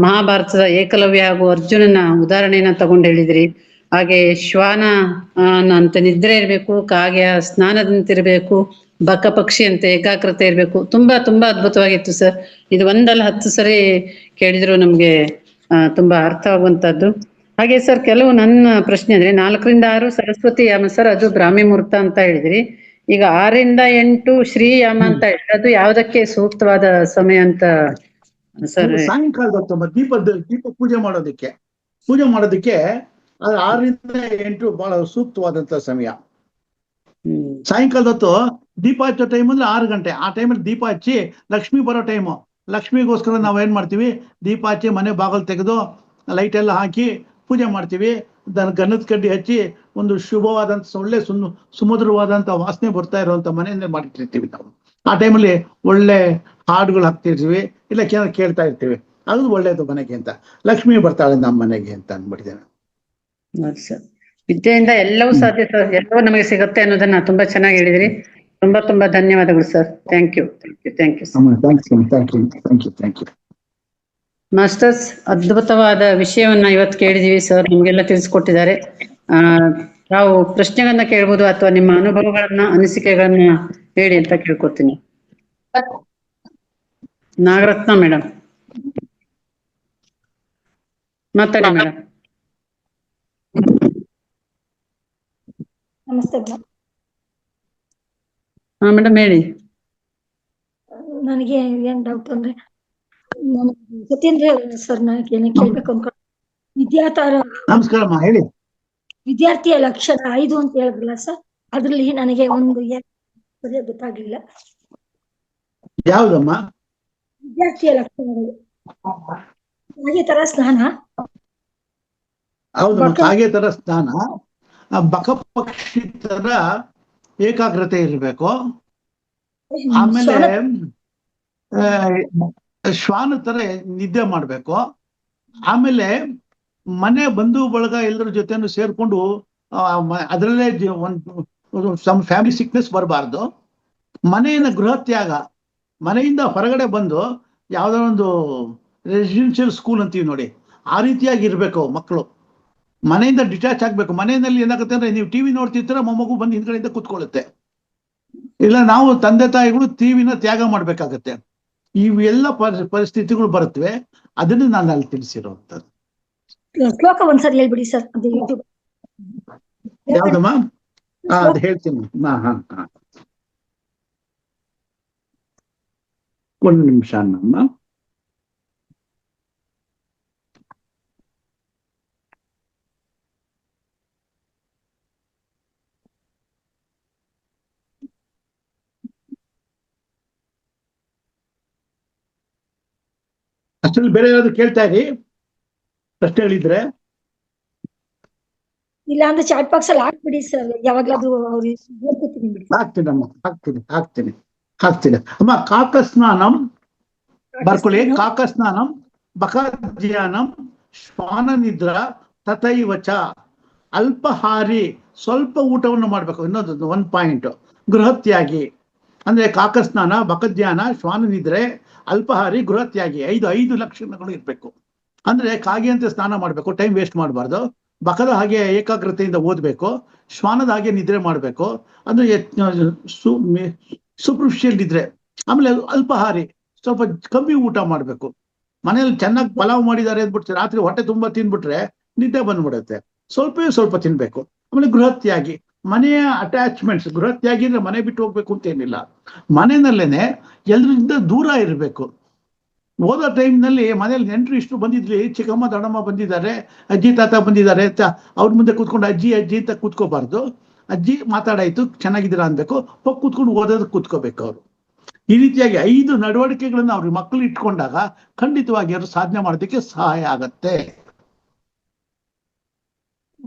ಮಹಾಭಾರತದ ಏಕಲವ್ಯ ಹಾಗೂ ಅರ್ಜುನನ ಉದಾಹರಣೆಯನ್ನ ತಗೊಂಡು ಹೇಳಿದ್ರಿ. ಹಾಗೆ ಶ್ವಾನ ಅಂತ ನಿದ್ರೆ ಇರಬೇಕು, ಕಾಗೆ ಸ್ನಾನದಂತಿರ್ಬೇಕು, ಬಕ ಪಕ್ಷಿ ಅಂತ ಏಕಾಗ್ರತೆ ಇರ್ಬೇಕು. ತುಂಬಾ ತುಂಬಾ ಅದ್ಭುತವಾಗಿತ್ತು ಸರ್. ಇದು ಒಂದಲ್ಲ 10 ಸರಿ ಕೇಳಿದ್ರು ನಮ್ಗೆ ತುಂಬಾ ಅರ್ಥವಾಗುವಂತದ್ದು. ಹಾಗೆ ಸರ್, ಕೆಲವು ನನ್ನ ಪ್ರಶ್ನೆ ಅಂದ್ರೆ 4 ರಿಂದ 6 ಸರಸ್ವತಿ ಯಾಮ ಸರ್, ಅದು ಬ್ರಾಹ್ಮಿ ಮುಹೂರ್ತ ಅಂತ ಹೇಳಿದ್ರಿ. ಈಗ 6 ರಿಂದ 8 ಶ್ರೀ ಯಾಮ ಅಂತ ಹೇಳಿದ್ರೆ ಅದು ಯಾವ್ದಕ್ಕೆ ಸೂಕ್ತವಾದ ಸಮಯ ಅಂತ ಸರ್? ಸಾಯಂಕಾಲದ ಹೊತ್ತು ದೀಪ ಪೂಜೆ ಮಾಡೋದಕ್ಕೆ ಅದು 6 ರಿಂದ 8 ಬಹಳ ಸೂಕ್ತವಾದಂತ ಸಮಯ. ಸಾಯಂಕಾಲದ ಹೊತ್ತು ದೀಪ ಹಚ್ಚೋ ಟೈಮ್ ಅಂದ್ರೆ 6 ಗಂಟೆ. ಆ ಟೈಮಲ್ಲಿ ದೀಪ ಹಚ್ಚಿ ಲಕ್ಷ್ಮಿ ಬರೋ ಟೈಮು. ಲಕ್ಷ್ಮಿಗೋಸ್ಕರ ನಾವ್ ಏನ್ ಮಾಡ್ತೀವಿ, ದೀಪ ಹಚ್ಚಿ ಮನೆ ಬಾಗಿಲು ತೆಗೆದು ಲೈಟ್ ಎಲ್ಲ ಹಾಕಿ ಪೂಜೆ ಮಾಡ್ತೀವಿ. ಗಂಧದ ಕಡ್ಡಿ ಹಚ್ಚಿ ಒಂದು ಶುಭವಾದಂತ ಒಳ್ಳೆ ಸುಮಧುರವಾದಂತ ವಾಸನೆ ಬರ್ತಾ ಇರುವಂತ ಮನೆಯನ್ನೇ ಮಾಡಿಟ್ಟಿರ್ತೀವಿ ನಾವು. ಆ ಟೈಮಲ್ಲಿ ಒಳ್ಳೆ ಹಾಡುಗಳು ಹಾಕ್ತಿರ್ತೀವಿ, ಇಲ್ಲ ಕೇಳ್ತಾ ಇರ್ತೀವಿ. ಅದು ಒಳ್ಳೇದು ಮನೆಗೆ ಅಂತ, ಲಕ್ಷ್ಮಿ ಬರ್ತಾಳೆ ನಮ್ಮ ಮನೆಗೆ ಅಂತ ಅಂದ್ಬಿಟ್ಟಿದ್ದೇನೆ. ಸರ್, ವಿದ್ಯೆಯಿಂದ ಎಲ್ಲವೂ ಸಾಧ್ಯ ಸರ್, ಎಲ್ಲವೂ ನಮಗೆ ಸಿಗುತ್ತೆ ಅನ್ನೋದನ್ನ ತುಂಬಾ ಚೆನ್ನಾಗಿ ಹೇಳಿದ್ರಿ. ತುಂಬಾ ತುಂಬಾ ಧನ್ಯವಾದಗಳು ಸರ್. Thank you. ಮಾಸ್ಟರ್ಸ್, ಅದ್ಭುತವಾದ ವಿಷಯವನ್ನ ಇವತ್ತು ಕೇಳಿದೀವಿ ಸರ್, ನಿಮ್ಗೆಲ್ಲ ತಿಳಿಸ್ಕೊಟ್ಟಿದ್ದಾರೆ. ತಾವು ಪ್ರಶ್ನೆಗಳನ್ನ ಕೇಳ್ಬೋದು ಅಥವಾ ನಿಮ್ಮ ಅನುಭವಗಳನ್ನ, ಅನಿಸಿಕೆಗಳನ್ನ ಹೇಳಿ ಅಂತ ಕೇಳ್ಕೊತೀನಿ. ನಾಗರತ್ನ ಮೇಡಮ್ ಮಾತಾಡಿ ಮೇಡಮ್. ನಮಸ್ತೆ ಮೇಡಮ್ ಹೇಳಿ. ನನಗೆ ಏನ್ ಡೌಟ್ ಅಂದ್ರೆ, ಸತ್ಯೇಂದ್ರ ಸರ್ ನನಗೆ ಏನೇ ಕೇಳ್ಬೇಕು ಅನ್ಕೊಂಡು, ನಮಸ್ಕಾರ ಹೇಳಿ. ವಿದ್ಯಾರ್ಥಿಯ ಲಕ್ಷಣ 5 ಅಂತ ಹೇಳಿದ್ರಲ್ಲ ಸರ್, ಅದ್ರಲ್ಲಿ ನನಗೆ ಒಂದು ಸರಿಯಾಗಿ ಗೊತ್ತಾಗ್ಲಿಲ್ಲ. ಯಾವ್ದಮ್ಮ? ವಿದ್ಯಾರ್ಥಿಯ ಲಕ್ಷಣಗಳು ಹಾಗೆ ತರ ಸ್ನಾನ. ಹೌದು, ಹಾಗೆ ತರ ಸ್ನಾನ. ಬಕ ಪಕ್ಷಿ ತರ ಏಕಾಗ್ರತೆ ಇರಬೇಕು. ಆಮೇಲೆ ಶ್ವಾನ ತರ ನಿದ್ದೆ ಮಾಡ್ಬೇಕು. ಆಮೇಲೆ ಮನೆ ಬಂಧು ಬಳಗ ಎಲ್ಲರ ಜೊತೆನೂ ಸೇರ್ಕೊಂಡು ಅದರಲ್ಲೇ ಫ್ಯಾಮಿಲಿ ಸಿಕ್ನೆಸ್ ಬರಬಾರ್ದು. ಮನೆಯಿಂದ ಗೃಹ ತ್ಯಾಗ, ಮನೆಯಿಂದ ಹೊರಗಡೆ ಬಂದು ಯಾವ್ದೋ ಒಂದು ರೆಸಿಡೆನ್ಷಿಯಲ್ ಸ್ಕೂಲ್ ಅಂತೀವಿ ನೋಡಿ, ಆ ರೀತಿಯಾಗಿ ಇರ್ಬೇಕು ಮಕ್ಕಳು. ಮನೆಯಿಂದ ಡಿಟ್ಯಾಚ್ ಆಗ್ಬೇಕು. ಮನೆಯಲ್ಲಿ ಏನಾಗುತ್ತೆ ಅಂದ್ರೆ, ನೀವು ಟಿವಿ ನೋಡ್ತಿರ್ತೀರ, ಮೊಮ್ಮಗು ಬಂದು ಹಿಂದ್ಗಡೆಯಿಂದ ಕೂತ್ಕೊಳ್ಳುತ್ತೆ. ಇಲ್ಲ, ನಾವು ತಂದೆ ತಾಯಿಗಳು ಟಿವಿನ ತ್ಯಾಗ ಮಾಡ್ಬೇಕಾಗತ್ತೆ. ಇವೆಲ್ಲ ಪರಿಸ್ಥಿತಿಗಳು ಬರುತ್ತವೆ. ಅದನ್ನು ನಾನು ಅಲ್ಲಿ ತಿಳಿಸಿರುವಂತದ್ದು. ಶ್ಲೋಕ ಒಂದ್ಸರಿ ಹೇಳ್ಬಿಡಿ ಸರ್. ಯಾವ್ದಮ್ಮ? ಅದು ಹೇಳ್ತೀನಿ. ಒಂದು ನಿಮಿಷ ನಮ್ಮ. ಅಷ್ಟರಲ್ಲಿ ಬೇರೆ ಯಾರಾದ್ರು ಕೇಳ್ತಾ ಇರಿ, ಪ್ರಶ್ನೆಗಳಿದ್ರೆ. ಇಲ್ಲ ಅಂದ್ರೆ ಚಾಟ್ ಬಾಕ್ಸ್ ಅಲ್ಲಿ ಹಾಕ್ಬಿಡಿ ಸರ್, ಯಾವಾಗ್ಲಾದ್ರು ಹಾಕ್ತೀನಿ ಅಮ್ಮ. ಕಾಕಸ್ನಾನಂ ಬರ್ಕೊಳ್ಳಿ. ಕಾಕಸ್ನಾನಂ, ಬಕಧ್ಯಾನಂ, ಶ್ವಾನ ನಿದ್ರಾ ತಥೈವಚ. ಅಲ್ಪಹಾರಿ, ಸ್ವಲ್ಪ ಊಟವನ್ನು ಮಾಡ್ಬೇಕು. ಇನ್ನೊಂದು 1 ಪಾಯಿಂಟ್, ಗೃಹತ್ಯಾಗಿ ಅಂದ್ರೆ ಕಾಕಸ್ನಾನ, ಬಕಧ್ಯಾನ, ಶ್ವಾನ ನಿದ್ರೆ, ಅಲ್ಪಹಾರಿ, ಗೃಹತ್ಯಾಗಿ. 5 ಲಕ್ಷಣಗಳು ಇರ್ಬೇಕು. ಅಂದ್ರೆ ಕಾಗೆ ಅಂತ ಸ್ನಾನ ಮಾಡ್ಬೇಕು, ಟೈಮ್ ವೇಸ್ಟ್ ಮಾಡಬಾರ್ದು. ಬಕದ ಹಾಗೆ ಏಕಾಗ್ರತೆಯಿಂದ ಓದ್ಬೇಕು. ಶ್ವಾನದ ಹಾಗೆ ನಿದ್ರೆ ಮಾಡ್ಬೇಕು, ಅಂದ್ರೆ ಸೂಪರ್ಫಿಷಿಯಲ್ ನಿದ್ರೆ. ಆಮೇಲೆ ಅಲ್ಪಹಾರಿ, ಸ್ವಲ್ಪ ಕಮ್ಮಿ ಊಟ ಮಾಡ್ಬೇಕು. ಮನೇಲಿ ಚೆನ್ನಾಗಿ ಪಲಾವ್ ಮಾಡಿದ್ದಾರೆ ಅಂದ್ಬಿಟ್ಟು ರಾತ್ರಿ ಹೊಟ್ಟೆ ತುಂಬಾ ತಿನ್ಬಿಟ್ರೆ ನಿದ್ದೆ ಬಂದ್ಬಿಡುತ್ತೆ. ಸ್ವಲ್ಪ ತಿನ್ಬೇಕು. ಆಮೇಲೆ ಗೃಹತ್ಯಾಗಿ, ಮನೆಯ ಅಟ್ಯಾಚ್ಮೆಂಟ್ಸ್. ಗೃಹತ್ಯಾಗಿ ಅಂದ್ರೆ ಮನೆ ಬಿಟ್ಟು ಹೋಗ್ಬೇಕು ಅಂತ ಏನಿಲ್ಲ, ಮನೆಯಲ್ಲೇನೆ ಎಲ್ರಿಂದ ದೂರ ಇರಬೇಕು. ಓದೋ ಟೈಮ್ನಲ್ಲಿ ಮನೇಲಿ ನೆಂಟರು ಇಷ್ಟು ಬಂದಿದ್ಲಿ, ಚಿಕ್ಕಮ್ಮ ದೊಡ್ಡಮ್ಮ ಬಂದಿದ್ದಾರೆ, ಅಜ್ಜಿ ತಾತ ಬಂದಿದ್ದಾರೆ, ಅವ್ರ ಮುಂದೆ ಕೂತ್ಕೊಂಡು ಅಜ್ಜಿ ಅಂತ ಕೂತ್ಕೋಬಾರ್ದು. ಅಜ್ಜಿ ಮಾತಾಡಾಯ್ತು, ಚೆನ್ನಾಗಿದ್ದೀರಾ ಅನ್ಬೇಕು, ಹೋಗಿ ಕೂತ್ಕೊಂಡು ಓದೋದಕ್ಕೆ ಕೂತ್ಕೋಬೇಕು ಅವರು. ಈ ರೀತಿಯಾಗಿ 5 ನಡವಳಿಕೆಗಳನ್ನ ಅವ್ರ ಮಕ್ಕಳು ಇಟ್ಕೊಂಡಾಗ ಖಂಡಿತವಾಗಿ ಅವರು ಸಾಧನೆ ಮಾಡೋದಕ್ಕೆ ಸಹಾಯ ಆಗತ್ತೆ.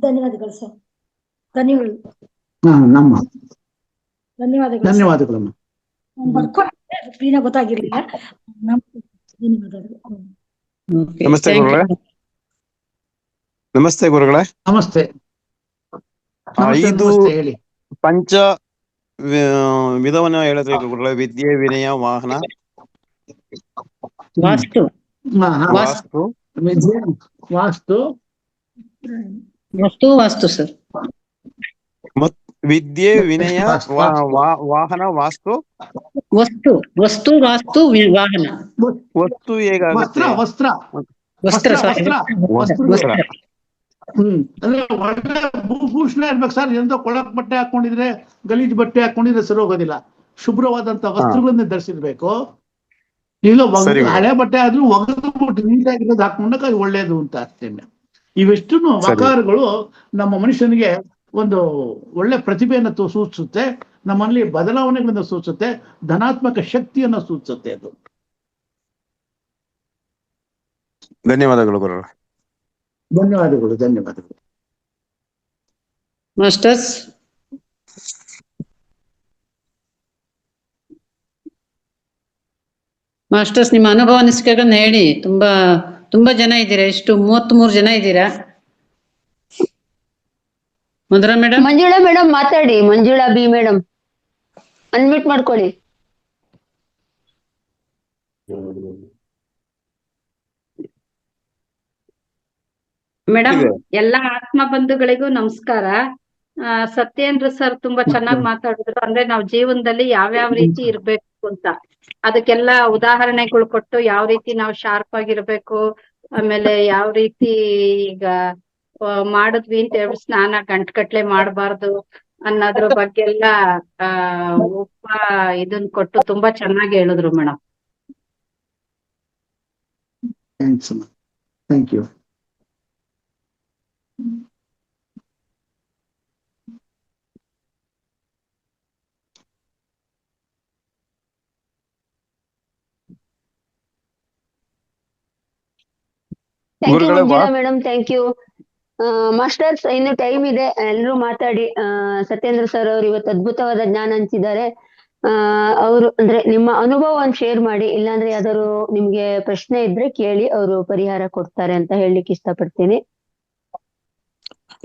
ಧನ್ಯವಾದಗಳು ಸರ್. ಧನ್ಯವಾದಗಳು. ಧನ್ಯವಾದಗಳಮ್ಮ. ಬರ್ಕೊಂಡು ಗೊತ್ತಾಗಿರ್ಲಿಲ್ಲ. ಧನ್ಯವಾದಗಳು. ನಮಸ್ತೆ ಗುರುಗಳೇ. ನಮಸ್ತೆ ಗುರುಗಳೇ. ನಮಸ್ತೆ. 5 ಹೇಳಿ. ಪಂಚ ವಿಧವನ್ನ ಹೇಳಿದ್ರೆ ಗುರುಗಳೇ, ವಿದ್ಯೆ, ವಿನಯ, ವಾಹನ, ವಾಸ್ತು. ವಾಸ್ತು ವಾಸ್ತು ಸರ್. ವಿದ್ಯೆ ವಿನಯ ವಾಹನ ವಾಸ್ತು ವಸ್ತು ವಸ್ತು ವಾಸ್ತು ವಾಹನ ವಸ್ತು ಹೇಗಾಗುತ್ತೆ? ವಸ್ತ್ರ ವಸ್ತ್ರ ವಸ್ತ್ರ ವಸ್ತ್ರ ವಸ್ತ್ರ ಅಂದ್ರೆ ಒಳ್ಳೆ ಭೂಭೂಷಣ ಇರ್ಬೇಕು ಸರ್. ಎಂತ ಕೊಳಕ್ ಬಟ್ಟೆ ಹಾಕೊಂಡಿದ್ರೆ, ಗಲೀಜ್ ಬಟ್ಟೆ ಹಾಕೊಂಡಿದ್ರೆ ಸರಿ ಹೋಗೋದಿಲ್ಲ. ಶುಭ್ರವಾದಂತ ವಸ್ತ್ರಗಳನ್ನ ಧರಿಸಿರ್ಬೇಕು. ಇಲ್ಲ ಹಳೆ ಬಟ್ಟೆ ಆದ್ರೂ ಒಗೆದ್ಬಿಟ್ಟು ನೀಟಾಗಿರೋದು ಹಾಕೊಂಡಾಗ ಅದು ಒಳ್ಳೇದು ಅಂತ ಅಷ್ಟೇನೆ. ಇವೆಷ್ಟು ಆಕಾರಗಳು ನಮ್ಮ ಮನುಷ್ಯನಿಗೆ ಒಂದು ಒಳ್ಳೆ ಪ್ರತಿಭೆಯನ್ನು ಸೂಚಿಸುತ್ತೆ, ನಮ್ಮಲ್ಲಿ ಬದಲಾವಣೆಗಳನ್ನು ಸೂಚಿಸುತ್ತೆ, ಧನಾತ್ಮಕ ಶಕ್ತಿಯನ್ನು ಸೂಚಿಸುತ್ತೆ. ಅದು ಧನ್ಯವಾದಗಳು ಗುರು. ಧನ್ಯವಾದಗಳು. ಮಾಸ್ಟರ್ಸ್. ಮಾಸ್ಟರ್ಸ್, ನಿಮ್ಮ ಅನುಭವ ಅನಿಸಿಕೆಗಳನ್ನ ಹೇಳಿ. ತುಂಬಾ ಜನ ಇದ್ದೀರಾ. ಎಷ್ಟು 33 ಜನ ಇದ್ದೀರಾ. ಮಧುರಾ ಮೇಡಮ್. ಮಂಜುಳಾ ಮೇಡಮ್ ಮಾತಾಡಿ. ಮಂಜುಳಾ ಬಿ ಮೇಡಮ್ ಅನ್ಮ್ಯೂಟ್ ಮಾಡ್ಕೊಳ್ಳಿ. ಮೇಡಮ್, ಎಲ್ಲಾ ಆತ್ಮ ಬಂಧುಗಳಿಗೂ ನಮಸ್ಕಾರ. ಸತ್ಯೇಂದ್ರ ಸರ್ ತುಂಬಾ ಚೆನ್ನಾಗಿ ಮಾತಾಡಿದ್ರು. ಅಂದ್ರೆ ನಾವು ಜೀವನದಲ್ಲಿ ಯಾವ್ಯಾವ ರೀತಿ ಇರ್ಬೇಕು ಅಂತ, ಅದಕ್ಕೆಲ್ಲ ಉದಾಹರಣೆಗಳು ಕೊಟ್ಟು ಯಾವ ರೀತಿ ನಾವು ಶಾರ್ಪ್ ಆಗಿರ್ಬೇಕು, ಆಮೇಲೆ ಯಾವ ರೀತಿ ಈಗ ಮಾಡಿದ್ವಿ ಅಂತ ಹೇಳಿ ಸ್ನಾನ ಗಂಟ್ಗಟ್ಲೆ ಮಾಡಬಾರ್ದು ಅನ್ನೋದ್ರ ಬಗ್ಗೆ ಎಲ್ಲ ಇದನ್ ಕೊಟ್ಟು ತುಂಬಾ ಚೆನ್ನಾಗಿ ಹೇಳಿದ್ರು madam. Thank you. Manjula madam, thank you. Masters, ಇನ್ನು ಟೈಮ್ ಇದೆ, ಎಲ್ಲರೂ ಮಾತಾಡಿ. ಸತ್ಯೇಂದ್ರ ಸರ್ ಅವರು ಇವತ್ತು ಅದ್ಭುತವಾದ ಜ್ಞಾನ ಹಂಚಿದ್ದಾರೆ. ಅವರು ಅಂದ್ರೆ ನಿಮ್ಮ ಅನುಭವವನ್ನು ಶೇರ್ ಮಾಡಿ, ಇಲ್ಲಾಂದ್ರೆ ಯಾವ್ದಾದ್ರು ನಿಮ್ಗೆ ಪ್ರಶ್ನೆ ಇದ್ರೆ ಕೇಳಿ, ಅವರು ಪರಿಹಾರ ಕೊಡ್ತಾರೆ ಅಂತ ಹೇಳಲಿಕ್ಕೆ ಇಷ್ಟಪಡ್ತೀನಿ.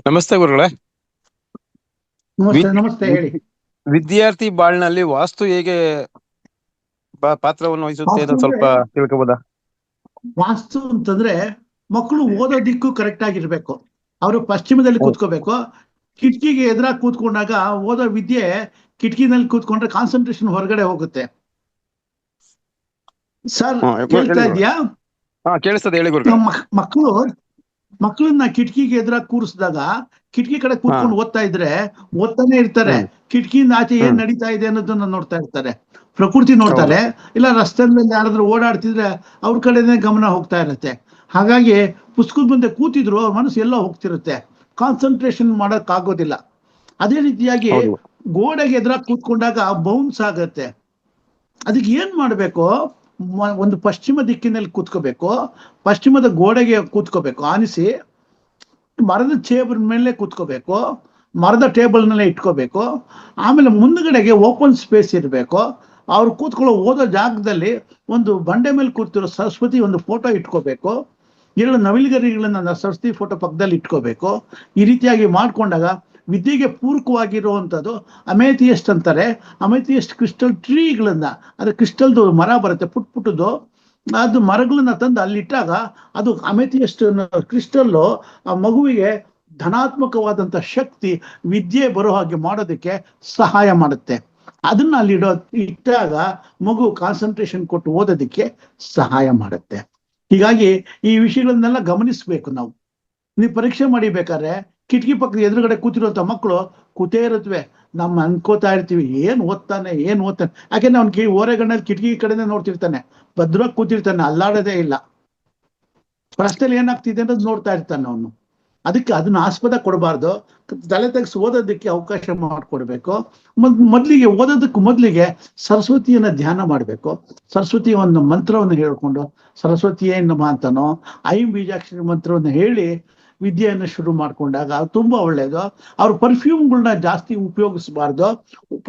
ನಮಸ್ತೆ ಗುರುಗಳೇ. ನಮಸ್ತೆ, ಹೇಳಿ. ವಿದ್ಯಾರ್ಥಿ ಬಾಳ್ನಲ್ಲಿ ವಾಸ್ತು ಹೇಗೆ ಪಾತ್ರವನ್ನು ವಹಿಸುತ್ತೆ ಅಂತ ಸ್ವಲ್ಪ ತಿಳ್ಕೊಬೋದಾ? ವಾಸ್ತು ಅಂತಂದ್ರೆ ಮಕ್ಕಳು ಓದೋ ದಿಕ್ಕು ಕರೆಕ್ಟ್ ಆಗಿರ್ಬೇಕು. ಅವರು ಪಶ್ಚಿಮದಲ್ಲಿ ಕೂತ್ಕೋಬೇಕು. ಕಿಟಕಿಗೆ ಎದುರಾಗಿ ಕೂತ್ಕೊಂಡಾಗ ಓದೋ ವಿದ್ಯೆ ಕಿಟಕಿನಲ್ಲಿ ಕೂತ್ಕೊಂಡ್ರೆ ಕಾನ್ಸಂಟ್ರೇಷನ್ ಹೊರಗಡೆ ಹೋಗುತ್ತೆ. ಸರ್ ಕೇಳ್ತಾ ಇದೆಯಾ? ಕೇಳಿಸ್ತದೆ, ಹೇಳಿ ಗುರುಗಳೇ. ಮಕ್ಕಳನ್ನ ಕಿಟಕಿಗೆ ಎದುರಾಗಿ ಕೂರಿಸಿದಾಗ ಕಿಟಕಿ ಕಡೆ ಕೂತ್ಕೊಂಡು ಓದ್ತಾ ಇದ್ರೆ ಓದ್ತಾನೆ ಇರ್ತಾರೆ. ಕಿಟಕಿಯಿಂದ ಆಚೆ ಏನ್ ನಡೀತಾ ಇದೆ ಅನ್ನೋದನ್ನ ನೋಡ್ತಾ ಇರ್ತಾರೆ, ಪ್ರಕೃತಿ ನೋಡ್ತಾರೆ. ಇಲ್ಲ ರಸ್ತೆ ಮೇಲೆ ಯಾರಾದ್ರೂ ಓಡಾಡ್ತಿದ್ರೆ ಅವ್ರ ಕಡೆನೇ ಗಮನ ಹೋಗ್ತಾ ಇರುತ್ತೆ. ಹಾಗಾಗಿ ಪುಸ್ತಕದ ಮುಂದೆ ಕೂತಿದ್ರು ಅವ್ರ ಮನಸ್ಸು ಎಲ್ಲ ಹೋಗ್ತಿರುತ್ತೆ, ಕಾನ್ಸಂಟ್ರೇಷನ್ ಮಾಡಕ್ ಆಗೋದಿಲ್ಲ. ಅದೇ ರೀತಿಯಾಗಿ ಗೋಡೆಗೆ ಎದುರಾಗಿ ಕೂತ್ಕೊಂಡಾಗ ಬೌನ್ಸ್ ಆಗತ್ತೆ. ಅದಕ್ಕೆ ಏನ್ ಮಾಡ್ಬೇಕು? ಒಂದು ಪಶ್ಚಿಮ ದಿಕ್ಕಿನಲ್ಲಿ ಕೂತ್ಕೋಬೇಕು, ಪಶ್ಚಿಮದ ಗೋಡೆಗೆ ಕೂತ್ಕೋಬೇಕು, ಆನಿಸಿ ಮರದ ಚೇಬರ್ ಮೇಲೆ ಕೂತ್ಕೋಬೇಕು, ಮರದ ಟೇಬಲ್ ನಲ್ಲೇ ಇಟ್ಕೋಬೇಕು. ಆಮೇಲೆ ಮುಂದ್ಗಡೆಗೆ ಓಪನ್ ಸ್ಪೇಸ್ ಇರಬೇಕು. ಅವ್ರು ಕೂತ್ಕೊಳ್ಳೋ ಓದೋ ಜಾಗದಲ್ಲಿ ಒಂದು ಬಂಡೆ ಮೇಲೆ ಕೂತಿರೋ ಸರಸ್ವತಿ ಒಂದು ಫೋಟೋ ಇಟ್ಕೋಬೇಕು. 2 ನವಿಲುಗರಿಗಳನ್ನ ಸರಸ್ವತಿ ಫೋಟೋ ಪಕ್ಕದಲ್ಲಿ ಇಟ್ಕೋಬೇಕು. ಈ ರೀತಿಯಾಗಿ ಮಾಡ್ಕೊಂಡಾಗ ವಿದ್ಯೆಗೆ ಪೂರಕವಾಗಿರುವಂಥದ್ದು ಅಮೇಥಿಯಸ್ಟ್ ಅಂತಾರೆ. ಅಮೇಥಿಯಸ್ಟ್ ಕ್ರಿಸ್ಟಲ್ ಟ್ರೀಗಳನ್ನ, ಅದು ಕ್ರಿಸ್ಟಲ್ದು ಮರ ಬರುತ್ತೆ ಪುಟ್ಟದು, ಅದು ಮರಗಳನ್ನ ತಂದು ಅಲ್ಲಿಟ್ಟಾಗ ಅದು ಅಮೇಥಿಯಸ್ಟ್ ಕ್ರಿಸ್ಟಲ್ಲು ಆ ಮಗುವಿಗೆ ಧನಾತ್ಮಕವಾದಂಥ ಶಕ್ತಿ, ವಿದ್ಯೆ ಬರೋ ಹಾಗೆ ಮಾಡೋದಕ್ಕೆ ಸಹಾಯ ಮಾಡುತ್ತೆ. ಅದನ್ನ ಅಲ್ಲಿ ಇಟ್ಟಾಗ ಮಗು ಕಾನ್ಸಂಟ್ರೇಷನ್ ಕೊಟ್ಟು ಓದೋದಕ್ಕೆ ಸಹಾಯ ಮಾಡುತ್ತೆ. ಹೀಗಾಗಿ ಈ ವಿಷಯಗಳನ್ನೆಲ್ಲ ಗಮನಿಸ್ಬೇಕು ನಾವು. ನೀವು ಪರೀಕ್ಷೆ ಮಾಡಿಬೇಕಾದ್ರೆ ಕಿಟಕಿ ಪಕ್ಕದ ಎದುರುಗಡೆ ಕೂತಿರುವಂತ ಮಕ್ಕಳು ಕೂತೇ ಇರುತ್ತವೆ. ನಮ್ಮ ಅನ್ಕೋತಾ ಇರ್ತೀವಿ ಏನ್ ಓದ್ತಾನೆ. ಯಾಕೆಂದ್ರೆ ಅವ್ನ ಓರೆಗಣ್ಣಲ್ಲಿ ಕಿಟಕಿ ಕಡೆನೇ ನೋಡ್ತಿರ್ತಾನೆ, ಭದ್ರವಾಗಿ ಕೂತಿರ್ತಾನೆ, ಅಲ್ಲಾಡೋದೇ ಇಲ್ಲ. ರಸ್ತೆಯಲ್ಲಿ ಏನಾಗ್ತಿದೆ ಅನ್ನೋದು ನೋಡ್ತಾ ಇರ್ತಾನೆ ಅವನು. ಅದಕ್ಕೆ ಅದನ್ನ ಆಸ್ಪದ ಕೊಡಬಾರ್ದು, ತಲೆ ತೆಗೆಸಿ ಓದೋದಕ್ಕೆ ಅವಕಾಶ ಮಾಡಿಕೊಡ್ಬೇಕು. ಮೊದಲಿಗೆ ಓದೋದಕ್ಕೆ ಮೊದಲಿಗೆ ಸರಸ್ವತಿಯನ್ನ ಧ್ಯಾನ ಮಾಡಬೇಕು. ಸರಸ್ವತಿ ಒಂದು ಮಂತ್ರವನ್ನು ಹೇಳ್ಕೊಂಡು ಸರಸ್ವತಿಯೇ ನಮಃ ಅಂತನೋ ಐಂ ಬೀಜಾಕ್ಷರಿ ಮಂತ್ರವನ್ನು ಹೇಳಿ ವಿದ್ಯೆಯನ್ನು ಶುರು ಮಾಡ್ಕೊಂಡಾಗ ತುಂಬಾ ಒಳ್ಳೇದು. ಅವ್ರು ಪರ್ಫ್ಯೂಮ್ಗಳನ್ನ ಜಾಸ್ತಿ ಉಪಯೋಗಿಸಬಾರ್ದು.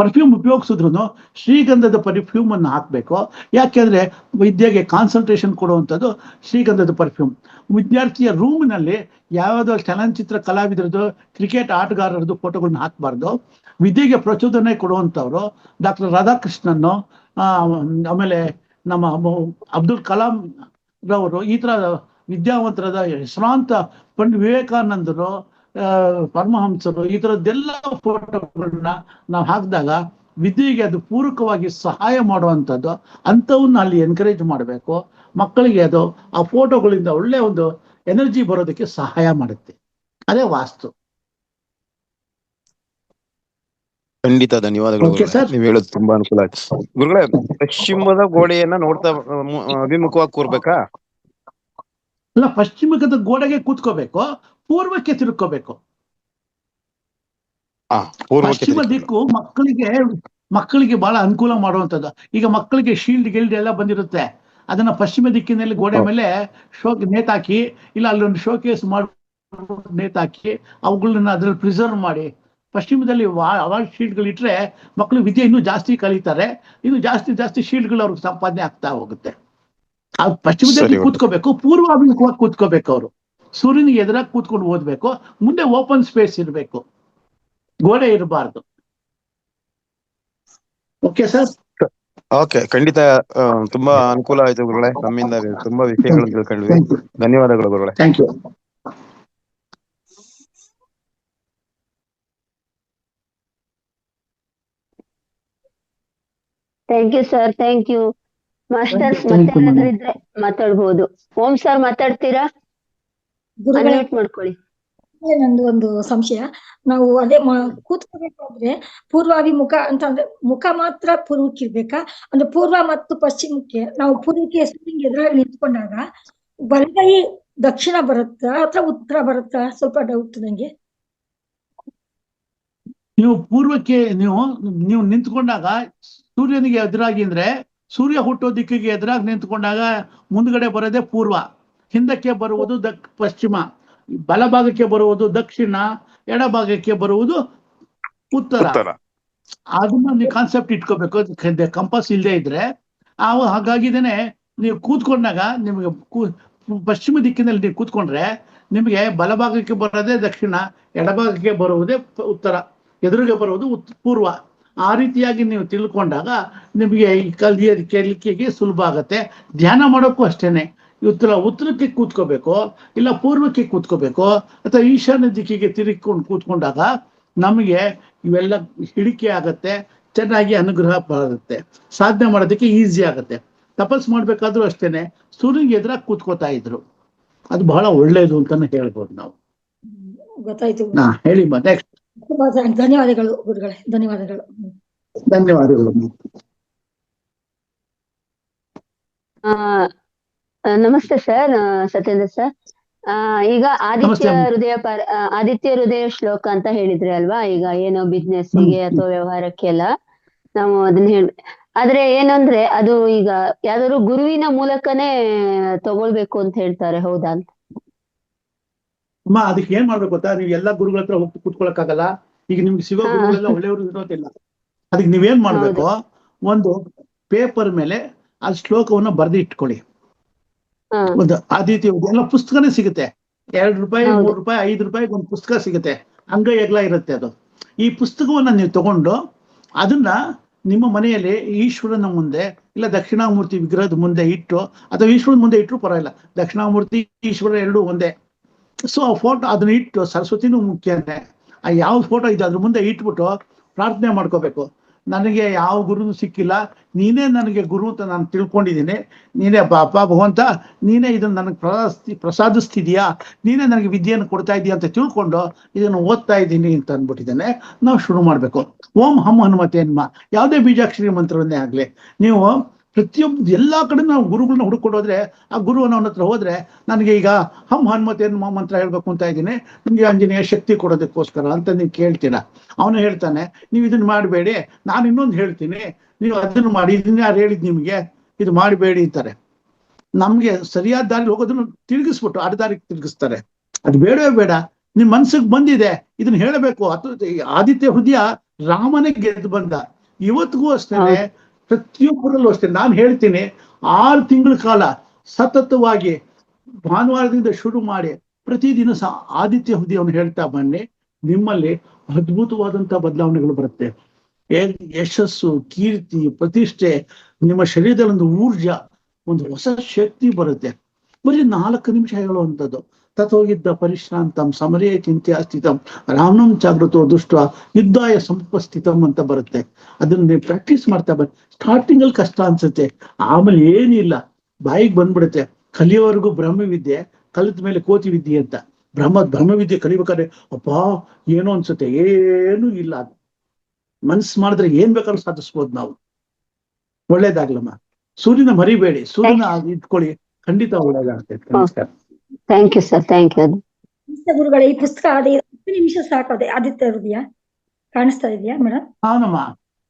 ಪರ್ಫ್ಯೂಮ್ ಉಪಯೋಗಿಸಿದ್ರು ಶ್ರೀಗಂಧದ ಪರ್ಫ್ಯೂಮ್ ಅನ್ನು ಹಾಕ್ಬೇಕು. ಯಾಕೆಂದ್ರೆ ವಿದ್ಯೆಗೆ ಕಾನ್ಸಂಟ್ರೇಷನ್ ಕೊಡುವಂಥದ್ದು ಶ್ರೀಗಂಧದ ಪರ್ಫ್ಯೂಮ್. ವಿದ್ಯಾರ್ಥಿಯ ರೂಮ್ನಲ್ಲಿ ಯಾವುದೋ ಚಲನಚಿತ್ರ ಕಲಾವಿದರದು, ಕ್ರಿಕೆಟ್ ಆಟಗಾರರದು ಫೋಟೋಗಳನ್ನ ಹಾಕಬಾರ್ದು. ವಿದ್ಯೆಗೆ ಪ್ರಚೋದನೆ ಕೊಡುವಂಥವ್ರು ಡಾಕ್ಟರ್ ರಾಧಾಕೃಷ್ಣನ್ನು, ಆಮೇಲೆ ನಮ್ಮ ಅಬ್ದುಲ್ ಕಲಾಂ ರವರು, ಈ ತರ ವಿದ್ಯಾವಂತರಾದ ಹೆಸರಾಂತ ವಿವೇಕಾನಂದರು, ಪರಮಹಂಸರು ಈ ತರದ್ದೆಲ್ಲ ಫೋಟೋಗಳನ್ನ ನಾವು ಹಾಕಿದಾಗ ವಿದ್ಯೆಗೆ ಅದು ಪೂರಕವಾಗಿ ಸಹಾಯ ಮಾಡುವಂಥದ್ದು ಅಂಥವನ್ನ ಅಲ್ಲಿ ಎನ್ಕರೇಜ್ ಮಾಡಬೇಕು. ಮಕ್ಕಳಿಗೆ ಅದು ಆ ಫೋಟೋಗಳಿಂದ ಒಳ್ಳೆ ಒಂದು ಎನರ್ಜಿ ಬರೋದಕ್ಕೆ ಸಹಾಯ ಮಾಡುತ್ತೆ. ಅದೇ ವಾಸ್ತು. ಖಂಡಿತ ಧನ್ಯವಾದಗಳು Okay, ಗುರುಗಳೇ. sir. ನೀವ್ ಹೇಳೋದು ತುಂಬಾ ಅನುಕೂಲ ಆಯ್ತು ಗುರುಗಳೇ. ಪಶ್ಚಿಮದ ಗೋಡೆಯನ್ನ ನೋಡ್ತಾ ಅಭಿಮುಖವಾಗಿ ಕೂರ್ಬೇಕಾ? ಅಲ್ಲ, ಪಶ್ಚಿಮದ ಗೋಡೆಗೆ ಕೂತ್ಕೋಬೇಕು, ಪೂರ್ವಕ್ಕೆ ತಿರುಗ್ಕೋಬೇಕು. ಪಶ್ಚಿಮ ದಿಕ್ಕು ಮಕ್ಕಳಿಗೆ ಬಹಳ ಅನುಕೂಲ ಮಾಡುವಂಥದ್ದು. ಈಗ ಮಕ್ಕಳಿಗೆ ಶೀಲ್ಡ್ ಗಿಲ್ಡ್ ಎಲ್ಲ ಬಂದಿರುತ್ತೆ, ಅದನ್ನ ಪಶ್ಚಿಮ ದಿಕ್ಕಿನಲ್ಲಿ ಗೋಡೆ ಮೇಲೆ ನೇತಾಕಿ, ಇಲ್ಲ ಅಲ್ಲೊಂದು ಶೋಕೇಸ್ ಮಾಡಿ ನೇತಾಕಿ ಅವುಗಳನ್ನ ಅದ್ರಲ್ಲಿ ಪ್ರಿಸರ್ವ್ ಮಾಡಿ ಪಶ್ಚಿಮದಲ್ಲಿ ಅವಾರ್ಡ್ ಶೀಲ್ಡ್ಗಳು ಇಟ್ರೆ ಮಕ್ಕಳು ವಿದ್ಯೆ ಇನ್ನೂ ಜಾಸ್ತಿ ಕಲಿತಾರೆ, ಇನ್ನು ಜಾಸ್ತಿ ಶೀಲ್ಡ್ಗಳು ಅವ್ರಿಗೆ ಸಂಪಾದನೆ ಆಗ್ತಾ ಹೋಗುತ್ತೆ. ಅದು ಪಶ್ಚಿಮದಲ್ಲಿ ಕೂತ್ಕೋಬೇಕು, ಪೂರ್ವಾಭಿಮುಖವಾಗಿ ಕೂತ್ಕೋಬೇಕು. ಅವರು ಸೂರ್ಯನಿಗೆ ಎದುರಾಗಿ ಕೂತ್ಕೊಂಡು ಓದ್ಬೇಕು, ಮುಂದೆ ಓಪನ್ ಸ್ಪೇಸ್ ಇರಬೇಕು, ಗೋಡೆ ಇರಬಾರ್ದು. Okay sir? ಓಕೆ, ಖಂಡಿತ. ತುಂಬಾ ಅನುಕೂಲ ಆಯ್ತು ಗುರುಗಳೇ, ನಮ್ಮಿಂದ ತುಂಬಾ ವಿಷಯಗಳನ್ನು ತಿಳ್ಕೊಂಡ್ವಿ. ಧನ್ಯವಾದಗಳು ಗುರುಗಳೇ. Thank you. Thank you sir, thank you. Masters Thank you, ಮತ್ತೆ ಇದ್ರೆ ಮಾತಾಡ್ಬೋದು. ಓಂ ಸರ್ ಮಾತಾಡ್ತೀರಾ? ಗುರುಗಳೇ, ಅನ್ಮ್ಯೂಟ್ ಮಾಡ್ಕೊಳ್ಳಿ. ನಂದು ಒಂದು ಸಂಶಯ. ನಾವು ಅದೇ ಕೂತ್ಕೋಬೇಕಾದ್ರೆ ಪೂರ್ವಾಭಿಮುಖ ಅಂತ ಅಂದ್ರೆ ಮುಖ ಮಾತ್ರ ಪೂರ್ವಕ್ಕೆ ಇರ್ಬೇಕಾ? ಅಂದ್ರೆ ಪೂರ್ವ ಮತ್ತು ಪಶ್ಚಿಮಕ್ಕೆ ನಾವು ಪೂರ್ವಕ್ಕೆ ಸೂರ್ಯನಿಗೆ ಎದುರಾಗಿ ನಿಂತ್ಕೊಂಡಾಗ ಬಲಗೈ ದಕ್ಷಿಣ ಬರುತ್ತಾ ಅಥವಾ ಉತ್ತರ ಬರುತ್ತಾ? ಸ್ವಲ್ಪ ಡೌಟ್ ನಂಗೆ. ನೀವು ಪೂರ್ವಕ್ಕೆ ನೀವು ನಿಂತ್ಕೊಂಡಾಗ ಸೂರ್ಯನಿಗೆ ಎದುರಾಗಿ ಅಂದ್ರೆ ಸೂರ್ಯ ಹುಟ್ಟೋ ದಿಕ್ಕಿಗೆ ಎದುರಾಗಿ ನಿಂತ್ಕೊಂಡಾಗ ಮುಂದ್ಗಡೆ ಬರೋದೇ ಪೂರ್ವ, ಹಿಂದಕ್ಕೆ ಬರುವುದು ಪಶ್ಚಿಮ, ಬಲಭಾಗಕ್ಕೆ ಬರುವುದು ದಕ್ಷಿಣ, ಎಡಭಾಗಕ್ಕೆ ಬರುವುದು ಉತ್ತರ. ಅದನ್ನ ನೀವು ಕಾನ್ಸೆಪ್ಟ್ ಇಟ್ಕೋಬೇಕು. ಕಂಪಾಸ್ ಇಲ್ಲದೆ ಇದ್ರೆ ಹಾಗಾಗಿದ್ದೇನೆ ನೀವು ಕೂತ್ಕೊಂಡಾಗ ನಿಮಗೆ ಪಶ್ಚಿಮ ದಿಕ್ಕಿನಲ್ಲಿ ನೀವು ಕೂತ್ಕೊಂಡ್ರೆ ನಿಮಗೆ ಬಲಭಾಗಕ್ಕೆ ಬರೋದೇ ದಕ್ಷಿಣ, ಎಡಭಾಗಕ್ಕೆ ಬರುವುದೇ ಉತ್ತರ, ಎದುರಿಗೆ ಬರುವುದು ಪೂರ್ವ. ಆ ರೀತಿಯಾಗಿ ನೀವು ತಿಳ್ಕೊಂಡಾಗ ನಿಮಗೆ ಈ ಕಲಿಕೆಗೆ ಸುಲಭ ಆಗತ್ತೆ. ಧ್ಯಾನ ಮಾಡೋಕ್ಕೂ ಅಷ್ಟೇನೆ, ಉತ್ತರಕ್ಕೆ ಕೂತ್ಕೋಬೇಕು, ಇಲ್ಲ ಪೂರ್ವಕ್ಕೆ ಕೂತ್ಕೋಬೇಕು, ಅಥವಾ ಈಶಾನ್ಯ ದಿಕ್ಕಿಗೆ ತಿರುಗಿಕೊಂಡು ಕೂತ್ಕೊಂಡಾಗ ನಮಗೆ ಇವೆಲ್ಲ ಹಿಡಿಕೆ ಆಗತ್ತೆ, ಚೆನ್ನಾಗಿ ಅನುಗ್ರಹ ಬರುತ್ತೆ, ಸಾಧನೆ ಮಾಡೋದಕ್ಕೆ ಈಸಿ ಆಗತ್ತೆ. ತಪಸ್ ಮಾಡ್ಬೇಕಾದ್ರೂ ಅಷ್ಟೇನೆ ಸೂರ್ಯನಿಗೆ ಎದುರಾಗಿ ಕೂತ್ಕೋತಾ ಇದ್ರು, ಅದು ಬಹಳ ಒಳ್ಳೇದು ಅಂತಾನೆ ಹೇಳ್ಬೋದು ನಾವು. ಗೊತ್ತಾಯ್ತು. ಹೇಳಿ ನೆಕ್ಸ್ಟ್. ಧನ್ಯವಾದಗಳು ಗುರುಗಳೇ, ಧನ್ಯವಾದಗಳು. ನಮಸ್ತೆ ಸರ್, ಸತ್ಯೇಂದ್ರ ಸರ್. ಈಗ ಆದಿತ್ಯ ಹೃದಯ ಶ್ಲೋಕ ಅಂತ ಹೇಳಿದ್ರಿ ಅಲ್ವಾ? ಈಗ ಏನೋ ಬಿಸ್ನೆಸ್ಗೆ ಅಥವಾ ವ್ಯವಹಾರಕ್ಕೆಲ್ಲ ನಾವು ಅದನ್ನ ಆದ್ರೆ ಏನಂದ್ರೆ ಅದು ಈಗ ಯಾವ್ದಾದ್ರು ಗುರುವಿನ ಮೂಲಕನೇ ತಗೊಳ್ಬೇಕು ಅಂತ ಹೇಳ್ತಾರೆ, ಹೌದಾ ಅಂತ? ಅದಕ್ಕೆ ಏನ್ ಮಾಡ್ಬೇಕು ಗೊತ್ತಾ, ನೀವು ಎಲ್ಲಾ ಗುರುಗಳ ಹತ್ರ ಹೋಗಿ ಕೂತ್ಕೊಳಕ್ಕಾಗಲ್ಲ. ಈಗ ನಿಮ್ಗೆ ಸಿಗೋ ಗುರುಗಳೆಲ್ಲ ಒಳ್ಳೆಯವರು ಇರೋದಿಲ್ಲ. ಅದಕ್ಕೆ ನೀವೇನ್ ಮಾಡ್ಬೇಕು, ಒಂದು ಪೇಪರ್ ಮೇಲೆ ಆ ಶ್ಲೋಕವನ್ನ ಬರ್ದು ಇಟ್ಕೊಳ್ಳಿ. ಒಂದು ಆದಿತ್ಯ ಎಲ್ಲ ಪುಸ್ತಕನೇ ಸಿಗುತ್ತೆ, 2 ರೂಪಾಯಿ 3 ರೂಪಾಯಿ 5 ರೂಪಾಯಿಗೆ ಒಂದು ಪುಸ್ತಕ ಸಿಗುತ್ತೆ, ಅಂಗೈ ಅಗಲ ಇರುತ್ತೆ ಅದು. ಈ ಪುಸ್ತಕವನ್ನ ನೀವು ತಗೊಂಡು ಅದನ್ನ ನಿಮ್ಮ ಮನೆಯಲ್ಲಿ ಈಶ್ವರನ ಮುಂದೆ ಇಲ್ಲ ದಕ್ಷಿಣಾಮೂರ್ತಿ ವಿಗ್ರಹದ ಮುಂದೆ ಇಟ್ಟು, ಅಥವಾ ಈಶ್ವರನ ಮುಂದೆ ಇಟ್ಟರು ಪರವಾಗಿಲ್ಲ, ದಕ್ಷಿಣಾಮೂರ್ತಿ ಈಶ್ವರ ಎರಡೂ ಒಂದೇ. ಸೊ ಆ ಫೋಟೋ ಅದನ್ನ ಇಟ್ಟು, ಸರಸ್ವತಿನೂ ಮುಖ್ಯನೇ, ಆ ಯಾವ ಫೋಟೋ ಇದೆ ಅದ್ರ ಮುಂದೆ ಇಟ್ಬಿಟ್ಟು ಪ್ರಾರ್ಥನೆ ಮಾಡ್ಕೋಬೇಕು. ನನಗೆ ಯಾವ ಗುರುನು ಸಿಕ್ಕಿಲ್ಲ, ನೀನೇ ನನಗೆ ಗುರು ಅಂತ ನಾನು ತಿಳ್ಕೊಂಡಿದ್ದೀನಿ, ನೀನೇ ಬಾಪ ಭಗವಂತ, ನೀನೇ ಇದನ್ನ ನನಗೆ ಪ್ರಸಾದಿಸ್ತಿದೀಯಾ, ನೀನೇ ನನಗೆ ವಿದ್ಯೆಯನ್ನು ಕೊಡ್ತಾ ಇದೀಯ ಅಂತ ತಿಳ್ಕೊಂಡು ಇದನ್ನು ಓದ್ತಾ ಇದ್ದೀನಿ ಅಂತ ಅಂದ್ಬಿಟ್ಟಿದ್ದೇನೆ. ನಾವು ಶುರು ಮಾಡ್ಬೇಕು. ಓಂ ಹಂ ಹನುಮತೆ ಎನ್ಮ, ಯಾವುದೇ ಬೀಜಾಕ್ಷರಿ ಮಂತ್ರವನ್ನೇ ಆಗ್ಲಿ, ನೀವು ಪ್ರತಿಯೊಬ್ಬ ಎಲ್ಲಾ ಕಡೆ ನಾವು ಗುರುಗಳನ್ನ ಹುಡುಕೊಂಡು ಹೋದ್ರೆ, ಆ ಗುರು ಅನ್ನೋನ ಹತ್ರ ಹೋದ್ರೆ, ನನಗೆ ಈಗ ಹಂ ಹನುಮತೆ ಎನ್ಮ ಮಂತ್ರ ಹೇಳ್ಬೇಕು ಅಂತ ಇದ್ದೀನಿ, ನಿಮ್ಗೆ ಆಂಜನೇಯ ಶಕ್ತಿ ಕೊಡೋದಕ್ಕೋಸ್ಕರ ಅಂತ ನೀವು ಕೇಳ್ತೀರಾ. ಅವನು ಹೇಳ್ತಾನೆ, ನೀವು ಇದನ್ನ ಮಾಡಬೇಡಿ, ನಾನು ಇನ್ನೊಂದು ಹೇಳ್ತೀನಿ, ನೀವು ಅದನ್ನು ಮಾಡಿ, ಇದನ್ನ ಯಾರು ಹೇಳಿದ್ ನಿಮ್ಗೆ, ಇದು ಮಾಡಬೇಡಿ ಅಂತಾರೆ. ನಮ್ಗೆ ಸರಿಯಾದ ದಾರಿ ಹೋಗೋದನ್ನು ತಿರುಗಿಸ್ಬಿಟ್ಟು ಅಡ್ಡದಾರಿಗೆ ತಿರುಗಿಸ್ತಾರೆ. ಅದು ಬೇಡವೇ ಬೇಡ, ನಿಮ್ ಮನ್ಸಿಗೆ ಬಂದಿದೆ ಇದನ್ನ ಹೇಳಬೇಕು. ಆದಿತ್ಯ ಹೃದಯ ರಾಮನೇ ಗೆದ್ದು ಬಂದ, ಇವತ್ತಿಗೂ ಅಷ್ಟೇನೆ, ಪ್ರತಿಯೊಬ್ಬರಲ್ಲೂ ಅಷ್ಟೇ. ನಾನು ಹೇಳ್ತೀನಿ, 6 ತಿಂಗಳ ಕಾಲ ಸತತವಾಗಿ ಭಾನುವಾರದಿಂದ ಶುರು ಮಾಡಿ ಪ್ರತಿದಿನ ಆದಿತ್ಯ ಹೃದಯವನ್ನು ಹೇಳ್ತಾ ಬನ್ನಿ, ನಿಮ್ಮಲ್ಲಿ ಅದ್ಭುತವಾದಂತಹ ಬದಲಾವಣೆಗಳು ಬರುತ್ತೆ. ಯಶಸ್ಸು, ಕೀರ್ತಿ, ಪ್ರತಿಷ್ಠೆ, ನಿಮ್ಮ ಶರೀರದಲ್ಲಿ ಒಂದು ಊರ್ಜಾ, ಒಂದು ಹೊಸ ಶಕ್ತಿ ಬರುತ್ತೆ. ಬರೀ 4 ನಿಮಿಷ ಹೇಳುವಂಥದ್ದು. ತಥೋಗಿದ್ದ ಪರಿಶ್ರಾಂತಂ ಸಮರೇ ಚಿಂತ್ಯ ಸ್ಥಿತಂ ರಾಮನಂ ಜಾಗೃತೋ ದುಷ್ಟ ಯುದ್ಧಾಯ ಸಂಪಸ್ಥಿತಂ ಅಂತ ಬರುತ್ತೆ. ಅದನ್ನ ನೀವು ಪ್ರಾಕ್ಟೀಸ್ ಮಾಡ್ತಾ ಬನ್ನಿ. ಸ್ಟಾರ್ಟಿಂಗ್ ಅಲ್ಲಿ ಕಷ್ಟ ಅನ್ಸುತ್ತೆ, ಆಮೇಲೆ ಏನಿಲ್ಲ, ಬಾಯಿಗೆ ಬಂದ್ಬಿಡುತ್ತೆ. ಕಲಿಯೋವರೆಗೂ ಬ್ರಹ್ಮವಿದ್ಯೆ, ಕಲಿತ ಮೇಲೆ ಕೋತಿ ವಿದ್ಯೆ ಅಂತ. ಬ್ರಹ್ಮವಿದ್ಯೆ ಕಲಿಬೇಕಾದ್ರೆ ಅಪ್ಪಾ ಏನೋ ಅನ್ಸುತ್ತೆ, ಏನೂ ಇಲ್ಲ. ಅದು ಮನ್ಸು ಮಾಡಿದ್ರೆ ಏನ್ ಬೇಕಾದ್ರೂ ಸಾಧಿಸ್ಬೋದು ನಾವು. ಒಳ್ಳೇದಾಗ್ಲಮ್ಮ. ಸೂರ್ಯನ ಮರಿಬೇಡಿ, ಸೂರ್ಯನ ಇಟ್ಕೊಳ್ಳಿ, ಖಂಡಿತ ಒಳ್ಳೇದಾಗ್ತೈತೆ. ನಮಸ್ಕಾರ. Thank you sir, thank you. ಗುರುಗಳೇ, ಈ ಪುಸ್ತಕ ಅದೇ 10 ನಿಮಿಷ ಸಾಕದೆ ಆದಿತ್ಯ ಹೃದಯ ಕಾಣಿಸ್ತಾ ಇದೆಯಾ ಮೇಡಮ್? ಹೌದಮ್ಮ,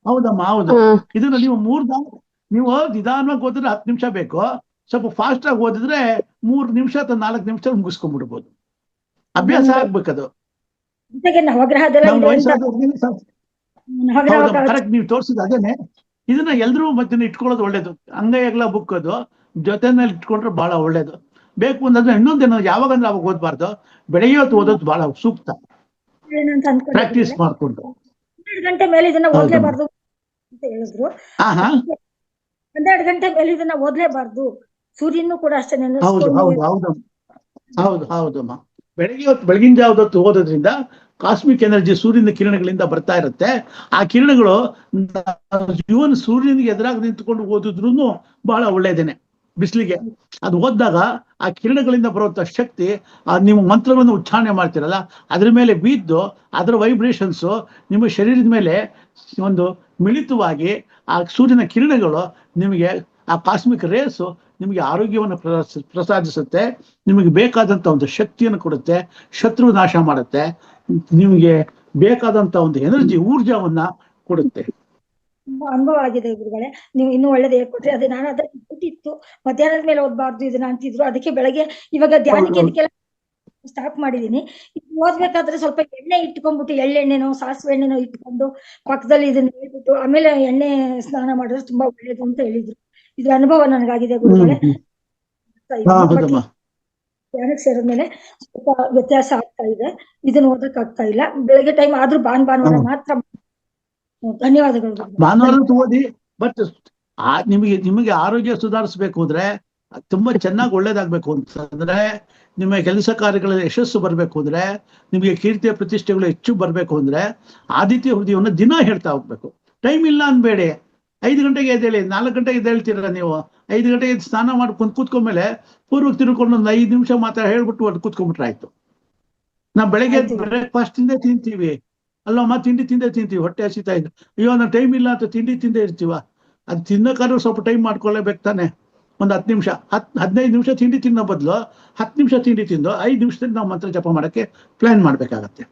ಹೌದಮ್ಮ, ಹೌದು. ಇದನ್ನ ನೀವು ನೀವು ನಿಧಾನವಾಗಿ ಓದಿದ್ರೆ 10 ನಿಮಿಷ ಬೇಕು. ಸ್ವಲ್ಪ ಫಾಸ್ಟ್ ಆಗಿ ಓದಿದ್ರೆ 3 ನಿಮಿಷ ಅಥವಾ 4 ನಿಮಿಷ ಮುಗಿಸ್ಕೊಂಡ್ಬಿಡ್ಬೋದು. ಅಭ್ಯಾಸ ಆಗ್ಬೇಕದು. ಜೊತೆಗೆ ನವಗ್ರಹದೆಲ್ಲ ಇದೆ ಅಂತ ನವಗ್ರಹ ಕರೆಕ್ಟ್, ನೀವು ತೋರಿಸಿದ ಅದೇನೆ. ಇದನ್ನ ಎಲ್ರೂ ಮತ್ತೆ ಇಟ್ಕೊಳ್ಳೋದು ಒಳ್ಳೇದು. ಅಂಗೈಯಗ್ಲ ಬುಕ್ ಅದು ಜೊತೆನಲ್ಲಿ ಇಟ್ಕೊಂಡ್ರೆ ಬಹಳ ಒಳ್ಳೇದು. ಬೇಕು ಅಂತಂದ್ರೆ ಇನ್ನೊಂದೇನೋ ಯಾವಾಗಂದ್ರೆ ಅವಾಗ ಓದ್ಬಾರ್ದು, ಬೆಳಗ್ಗೆ ಹೊತ್ತು ಓದೋದು ಬಹಳ ಸೂಕ್ತ. ಪ್ರಾಕ್ಟೀಸ್ ಮಾಡ್ಕೊಂಡು 12 ಗಂಟೆ ಮೇಲೆ ಇದನ್ನ ಓದ್ಲೇಬಾರ್ದು ಅಂತ ಹೇಳಿದ್ರು. 12 ಗಂಟೆ ಮೇಲೆ ಇದನ್ನ ಓದ್ಲೇಬಾರ್ದು. ಸೂರ್ಯನು ಕೂಡ ಅಷ್ಟೇ. ಹೌದು ಹೌದು ಹೌದಮ್ಮ, ಹೌದು ಹೌದಮ್ಮ. ಬೆಳಗಿನ ಜಾವದೊತ್ತು ಓದೋದ್ರಿಂದ ಕಾಸ್ಮಿಕ್ ಎನರ್ಜಿ ಸೂರ್ಯನ ಕಿರಣಗಳಿಂದ ಬರ್ತಾ ಇರುತ್ತೆ. ಆ ಕಿರಣಗಳು ಇವನ್ ಸೂರ್ಯನಿಗೆ ಎದುರಾಗಿ ನಿಂತ್ಕೊಂಡು ಓದಿದ್ರು ಬಹಳ ಒಳ್ಳೇದೇನೆ. ಬಿಸಿಲಿಗೆ ಅದು ಓದಿದಾಗ ಆ ಕಿರಣಗಳಿಂದ ಬರುವಂತ ಶಕ್ತಿ, ನೀವು ಮಂತ್ರವನ್ನು ಉಚ್ಚಾರಣೆ ಮಾಡ್ತೀರಲ್ಲ, ಅದ್ರ ಮೇಲೆ ಬಿದ್ದು ಅದರ ವೈಬ್ರೇಷನ್ಸ್ ನಿಮ್ಮ ಶರೀರದ ಮೇಲೆ ಒಂದು ಮಿಳಿತವಾಗಿ ಆ ಸೂರ್ಯನ ಕಿರಣಗಳು ನಿಮಗೆ, ಆ ಕಾಸ್ಮಿಕ್ ರೇಸು ನಿಮಗೆ ಆರೋಗ್ಯವನ್ನು ಪ್ರಸಾದಿಸುತ್ತೆ. ನಿಮಗೆ ಬೇಕಾದಂತ ಒಂದು ಶಕ್ತಿಯನ್ನು ಕೊಡುತ್ತೆ, ಶತ್ರು ನಾಶ ಮಾಡುತ್ತೆ, ನಿಮಗೆ ಬೇಕಾದಂತ ಒಂದು ಎನರ್ಜಿ, ಊರ್ಜಾವನ್ನ ಕೊಡುತ್ತೆ. ತುಂಬಾ ಅನುಭವ ಆಗಿದೆ ಗುರುಗಳೇ. ನೀವು ಇನ್ನೂ ಒಳ್ಳೇದು ಹೇಳ್ಕೊಟ್ರಿ. ಅದೇ ನಾನು ಅದ್ರ ಗೊತ್ತಿತ್ತು, ಮಧ್ಯಾಹ್ನದ ಮೇಲೆ ಓದ್ಬಾರ್ದು ಇದನ್ನ ಅಂತಿದ್ರು. ಅದಕ್ಕೆ ಬೆಳಗ್ಗೆ ಇವಾಗ ಧ್ಯಾನಕ್ಕೆ ಇದಕ್ಕೆಲ್ಲ ಸ್ಟಾರ್ಟ್ ಮಾಡಿದೀನಿ. ಓದ್ಬೇಕಾದ್ರೆ ಸ್ವಲ್ಪ ಎಣ್ಣೆ ಇಟ್ಕೊಂಡ್ಬಿಟ್ಟು, ಎಳ್ಳೆಣ್ಣೆನೋ ಸಾಸಿವೆ ಎಣ್ಣೆನೋ ಇಟ್ಕೊಂಡು ಪಕ್ಕದಲ್ಲಿ ಇದನ್ನ ಹೇಳ್ಬಿಟ್ಟು ಆಮೇಲೆ ಎಣ್ಣೆ ಸ್ನಾನ ಮಾಡಿದ್ರೆ ತುಂಬಾ ಒಳ್ಳೇದು ಅಂತ ಹೇಳಿದ್ರು. ಇದ್ರ ಅನುಭವ ನನಗಾಗಿದೆ ಗುರುಗಳೇ. ಧ್ಯಾನಕ್ಕೆ ಸೇರಿದ್ಮೇಲೆ ಸ್ವಲ್ಪ ವ್ಯತ್ಯಾಸ ಆಗ್ತಾ ಇದೆ. ಇದನ್ನ ಓದಕ್ ಆಗ್ತಾ ಇಲ್ಲ ಬೆಳಗ್ಗೆ ಟೈಮ್ ಆದ್ರೂ. ಭಾನುವಾರ ಮಾತ್ರ. ಧನ್ಯವಾದಗಳು. ಭಾನುವಾರ ಓದಿ. ಬಟ್ ನಿಮಗೆ ಆರೋಗ್ಯ ಸುಧಾರಿಸ್ಬೇಕು ಅಂದ್ರೆ, ತುಂಬಾ ಚೆನ್ನಾಗಿ ಒಳ್ಳೇದಾಗ್ಬೇಕು ಅಂತಂದ್ರೆ, ನಿಮ್ಮ ಕೆಲಸ ಕಾರ್ಯಗಳಲ್ಲಿ ಯಶಸ್ಸು ಬರ್ಬೇಕು ಅಂದ್ರೆ, ನಿಮಗೆ ಕೀರ್ತಿಯ ಪ್ರತಿಷ್ಠೆಗಳು ಹೆಚ್ಚು ಬರ್ಬೇಕು ಅಂದ್ರೆ, ಆದಿತ್ಯ ಹೃದಯವನ್ನು ದಿನ ಹೇಳ್ತಾ ಹೋಗ್ಬೇಕು. ಟೈಮ್ ಇಲ್ಲ ಅನ್ಬೇಡಿ. 5 ಗಂಟೆಗೆ ಎದ್ದೇಳಿ, 4 ಗಂಟೆಗೆ ಎದ್ದೇಳ್ತೀರ ನೀವು. 5 ಗಂಟೆಗೆ ಸ್ನಾನ ಮಾಡ್ಕೊಂಡು ಕೂತ್ಕೊಂಡ್ಮೇಲೆ ಪೂರ್ವಕ್ಕೆ ತಿರ್ಕೊಂಡು ಒಂದು 5 ನಿಮಿಷ ಮಾತ್ರ ಹೇಳ್ಬಿಟ್ಟು ಅದು ಕೂತ್ಕೊಂಡ್ಬಿಟ್ರೆ ಆಯ್ತು. ನಾವು ಬೆಳಗ್ಗೆ ಬ್ರೇಕ್ಫಾಸ್ಟ್ ತಿಂದೇ ತಿಂತೀವಿ ಅಲ್ಲಮ್ಮ, ತಿಂಡಿ ತಿಂದೇ ತಿಂತೀವಿ, ಹೊಟ್ಟೆ ಹಸಿತಾ ಇದ್ದು. ಅಯ್ಯೋ ನಾನು ಟೈಮ್ ಇಲ್ಲ ಅಂತ ತಿಂಡಿ ತಿಂದೇ ಇರ್ತೀವ. ಅದು ತಿನ್ನೋಕ್ಕಾದ್ರೂ ಸ್ವಲ್ಪ ಟೈಮ್ ಮಾಡ್ಕೊಳ್ಳೇಬೇಕು ತಾನೆ. ಒಂದು 10 ನಿಮಿಷ, 15 ನಿಮಿಷ ತಿಂಡಿ ತಿನ್ನೋ ಬದಲು 10 ನಿಮಿಷ ತಿಂಡಿ ತಿಂದು 5 ನಿಮಿಷದಲ್ಲಿ ನಾವು ಮಂತ್ರ ಜಪ ಮಾಡೋಕ್ಕೆ ಪ್ಲಾನ್ ಮಾಡ್ಬೇಕಾಗತ್ತೆ.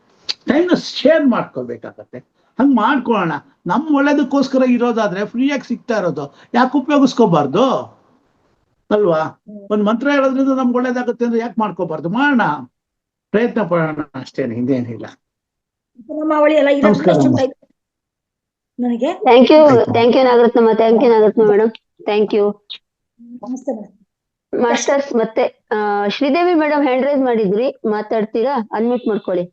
ಟೈಮ್ನ ಶೇರ್ ಮಾಡ್ಕೋಬೇಕಾಗತ್ತೆ. ಹಂಗೆ ಮಾಡ್ಕೊಳ್ಳೋಣ. ನಮ್ಮ ಒಳ್ಳೇದಕ್ಕೋಸ್ಕರ ಇರೋದಾದ್ರೆ, ಫ್ರೀಯಾಗಿ ಸಿಗ್ತಾ ಇರೋದು ಯಾಕೆ ಉಪಯೋಗಿಸ್ಕೋಬಾರ್ದು ಅಲ್ವಾ? ಒಂದು ಮಂತ್ರ ಹೇಳೋದ್ರಿಂದ ನಮ್ಗೆ ಒಳ್ಳೇದಾಗುತ್ತೆ ಅಂದ್ರೆ ಯಾಕೆ ಮಾಡ್ಕೋಬಾರ್ದು? ಮಾಡೋಣ, ಪ್ರಯತ್ನ ಪಡೋಣ ಅಷ್ಟೇನೆ, ಹಿಂದೇನಿಲ್ಲ. ನನಗೆ thank you Nagarathnamma, thank you Nagaratna madam, thank you. Masters ಮತ್ತೆ ಶ್ರೀದೇವಿ ಮೇಡಮ್ ಹ್ಯಾಂಡ್ ರೈಸ್ ಮಾಡಿದ್ರಿ, ಮಾತಾಡ್ತೀರಾ? ಅನ್ಮ್ಯೂಟ್ ಮಾಡ್ಕೊಳ್ಳಿ.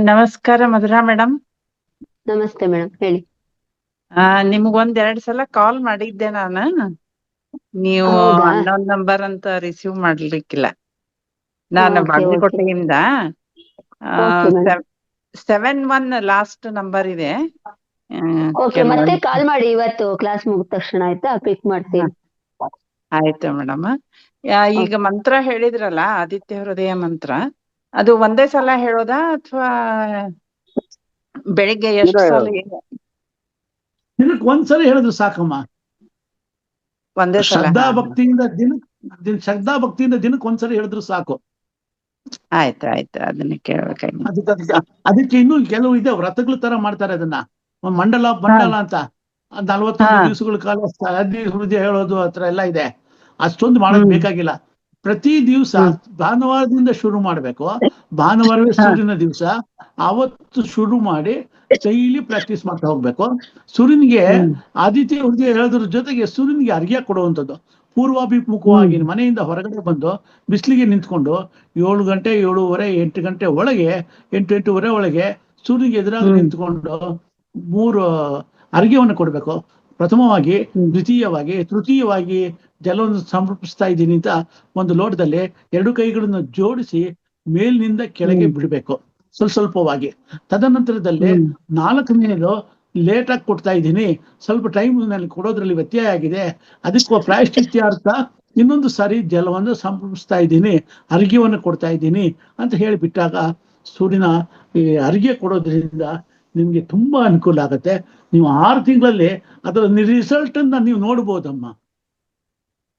ನಮಸ್ಕಾರ ಮಧುರಾ ಮೇಡಮ್. ನಮಸ್ತೆ ಮೇಡಮ್, ಹೇಳಿ. ನಿಮ್ಗೊಂದ್ 2 ಸಲ ಕಾಲ್ ಮಾಡಿದ್ದೆ ನಾನು. ನೀವು ಅನ್ನೋನ್ ನಂಬರ್ ಅಂತ ರಿಸೀವ್ ಮಾಡ್ಲಿಕ್ಕಿಲ್ಲ. ನಾನು ಬಾಗಲಕೋಟೆಯಿಂದ 71 ಲಾಸ್ಟ್ ನಂಬರ್ ಇದೆ. ಮತ್ತೆ ಕಾಲ್ ಮಾಡಿ ಇವತ್ತು ಕ್ಲಾಸ್ ಮುಗಿದ ತಕ್ಷಣ, ಆಯ್ತಾ? ಪಿಕ್ ಮಾಡ್ತೀನಿ. ಆಯ್ತು ಮೇಡಮ್. ಈಗ ಮಂತ್ರ ಹೇಳಿದ್ರಲ್ಲ, ಆದಿತ್ಯ ಹೃದಯ ಮಂತ್ರ, ಅದು ಒಂದೇ ಸಲ ಹೇಳೋದಾ ಅಥವಾ ಬೆಳಿಗ್ಗೆ ಎಷ್ಟು ಸಲ? ದಿನಕ್ಕೆ ಒಂದ್ಸಲ ಹೇಳಿದ್ರು ಸಾಕಮ್ಮ. ಒಂದೇ ಸಲ ಶ್ರದ್ಧಾ ಭಕ್ತಿಯಿಂದ ದಿನಕ್ಕೆ ಒಂದ್ಸಲ ಹೇಳಿದ್ರು ಸಾಕು. ಆಯ್ತು ಅದನ್ನ ಕೇಳ್ಬೇಕಾಗಿ. ಅದಕ್ಕೆ ಇನ್ನೂ ಕೆಲವು ಇದೆ, ವ್ರತಗಳ ತರ ಮಾಡ್ತಾರೆ ಅದನ್ನ. ಮಂಡಲ ಅಂತ 41 ದಿವಸಗಳ ಕಾಲ ಹೃದಯ ಹೇಳೋದು ಹತ್ರ ಎಲ್ಲ ಇದೆ. ಅಷ್ಟೊಂದು ಮಾಡೋದು ಬೇಕಾಗಿಲ್ಲ. ಪ್ರತಿ ದಿವಸ ಭಾನುವಾರದಿಂದ ಶುರು ಮಾಡ್ಬೇಕು. ಭಾನುವಾರವೇ ಸೂರ್ಯನ ದಿವಸ, ಅವತ್ತು ಶುರು ಮಾಡಿ ಡೈಲಿ ಪ್ರಾಕ್ಟೀಸ್ ಮಾಡ್ತಾ ಹೋಗ್ಬೇಕು. ಸೂರ್ಯನಿಗೆ ಆದಿತ್ಯ ಹೃದಯ ಹೇಳೋದ್ರ ಜೊತೆಗೆ ಸೂರ್ಯನಿಗೆ ಅರ್ಘ್ಯ ಕೊಡುವಂಥದ್ದು. ಪೂರ್ವಾಭಿಮುಖವಾಗಿ ಮನೆಯಿಂದ ಹೊರಗಡೆ ಬಂದು ಬಿಸಿಲಿಗೆ ನಿಂತ್ಕೊಂಡು 7 ಗಂಟೆ 7:30 8 ಗಂಟೆ ಒಳಗೆ 8:30 ಒಳಗೆ ಸೂರ್ಯನಿಗೆ ಎದುರಾಗಿ ನಿಂತ್ಕೊಂಡು 3 ಅರ್ಘ್ಯವನ್ನು ಕೊಡ್ಬೇಕು. ಪ್ರಥಮವಾಗಿ, ದ್ವಿತೀಯವಾಗಿ, ತೃತೀಯವಾಗಿ ಜಲವನ್ನು ಸಮರ್ಪಿಸ್ತಾ ಇದ್ದೀನಿ ಅಂತ ಒಂದು ಲೋಟದಲ್ಲಿ 2 ಕೈಗಳನ್ನು ಜೋಡಿಸಿ ಮೇಲಿನಿಂದ ಕೆಳಗೆ ಬಿಡಬೇಕು ಸ್ವಲ್ಪವಾಗಿ. ತದನಂತರದಲ್ಲಿ 4ನೇದು ಲೇಟ್ ಆಗಿ ಕೊಡ್ತಾ ಇದ್ದೀನಿ, ಸ್ವಲ್ಪ ಟೈಮ್ ನಲ್ಲಿ ಕೊಡೋದ್ರಲ್ಲಿ ವ್ಯತ್ಯಯ ಆಗಿದೆ, ಅದಕ್ಕೆ ಪ್ರಾಯಶ್ಚಿತ್ಯಾರ್ಥ ಇನ್ನೊಂದು ಸಾರಿ ಜಲವನ್ನು ಸಮರ್ಪಿಸ್ತಾ ಇದ್ದೀನಿ, ಅರ್ಘ್ಯವನ್ನು ಕೊಡ್ತಾ ಇದ್ದೀನಿ ಅಂತ ಹೇಳಿಬಿಟ್ಟಾಗ ಸೂರ್ಯನ ಈ ಅರ್ಘ್ಯ ಕೊಡೋದ್ರಿಂದ ನಿಮ್ಗೆ ತುಂಬಾ ಅನುಕೂಲ ಆಗತ್ತೆ. ನೀವು 6 ತಿಂಗಳಲ್ಲಿ ಅದರ ರಿಸಲ್ಟ್ ಅನ್ನ ನೀವು ನೋಡ್ಬೋದಮ್ಮ.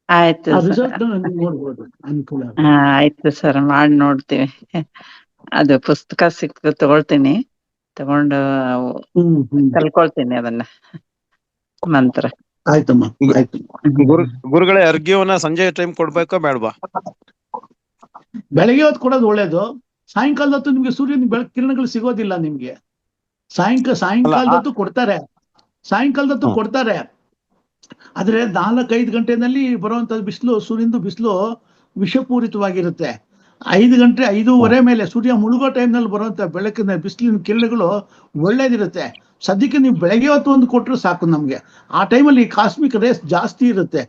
ಆಯ್ತು ಆ ಸರ್. ರಿಸಲ್ಟ್ ಅನ್ನ ನೀವು ನೋಡ್ಬೋದು, ಅನುಕೂಲ ಆಗುತ್ತೆ. ಆಯ್ತು ಸರ್, ಮಾಡಿ ನೋಡ್ತೀವಿ. ಅದು ಪುಸ್ತಕ ಸಿಕ್ತು ತಗೊಳ್ತೀನಿ, ತಗೊಂಡು ಕಲ್ಕೊಳ್ತೀನಿ ಅದನ್ನ ಮಂತ್ರ. ಆಯ್ತಮ್ಮ, ಆಯ್ತು. ಗುರುಗಳೇ, ಅರ್ಘ್ಯವನ್ನ ಸಂಜೆ ಟೈಮ್ ಕೊಡ್ಬೇಕಾ ಬೇಡವಾ? ಬೆಳಗ್ಗೆ ಹೊತ್ತು ಕೊಡೋದು ಒಳ್ಳೇದು. ಸಾಯಂಕಾಲದ ಹೊತ್ತು ನಿಮ್ಗೆ ಸೂರ್ಯನ ಕಿರಣಗಳು ಸಿಗೋದಿಲ್ಲ ನಿಮ್ಗೆ. ಸಾಯಂಕಾಲದ ಹೊತ್ತು ಕೊಡ್ತಾರೆ, ಆದ್ರೆ 4-5 ಗಂಟೆನಲ್ಲಿ ಬರುವಂತ ಬಿಸಿಲು, ಸೂರ್ಯನ ಬಿಸಿಲು ವಿಷಪೂರಿತವಾಗಿರುತ್ತೆ. 5 ಗಂಟೆ 5:15 ಮೇಲೆ ಸೂರ್ಯ ಮುಳುಗೋ ಟೈಮ್ನಲ್ಲಿ ಬರುವಂತ ಬೆಳಕಿನ ಬಿಸಿಲಿನ ಕಿರಣಗಳು ಒಳ್ಳೇದಿರುತ್ತೆ. ಸದ್ಯಕ್ಕೆ ನೀವು ಬೆಳಗ್ಗೆ ಹೊತ್ತು ಒಂದು ಕೊಟ್ಟರು ಸಾಕು ನಮ್ಗೆ. ಆ ಟೈಮಲ್ಲಿ ಕಾಸ್ಮಿಕ್ ರೇಸ್ ಜಾಸ್ತಿ ಇರುತ್ತೆ,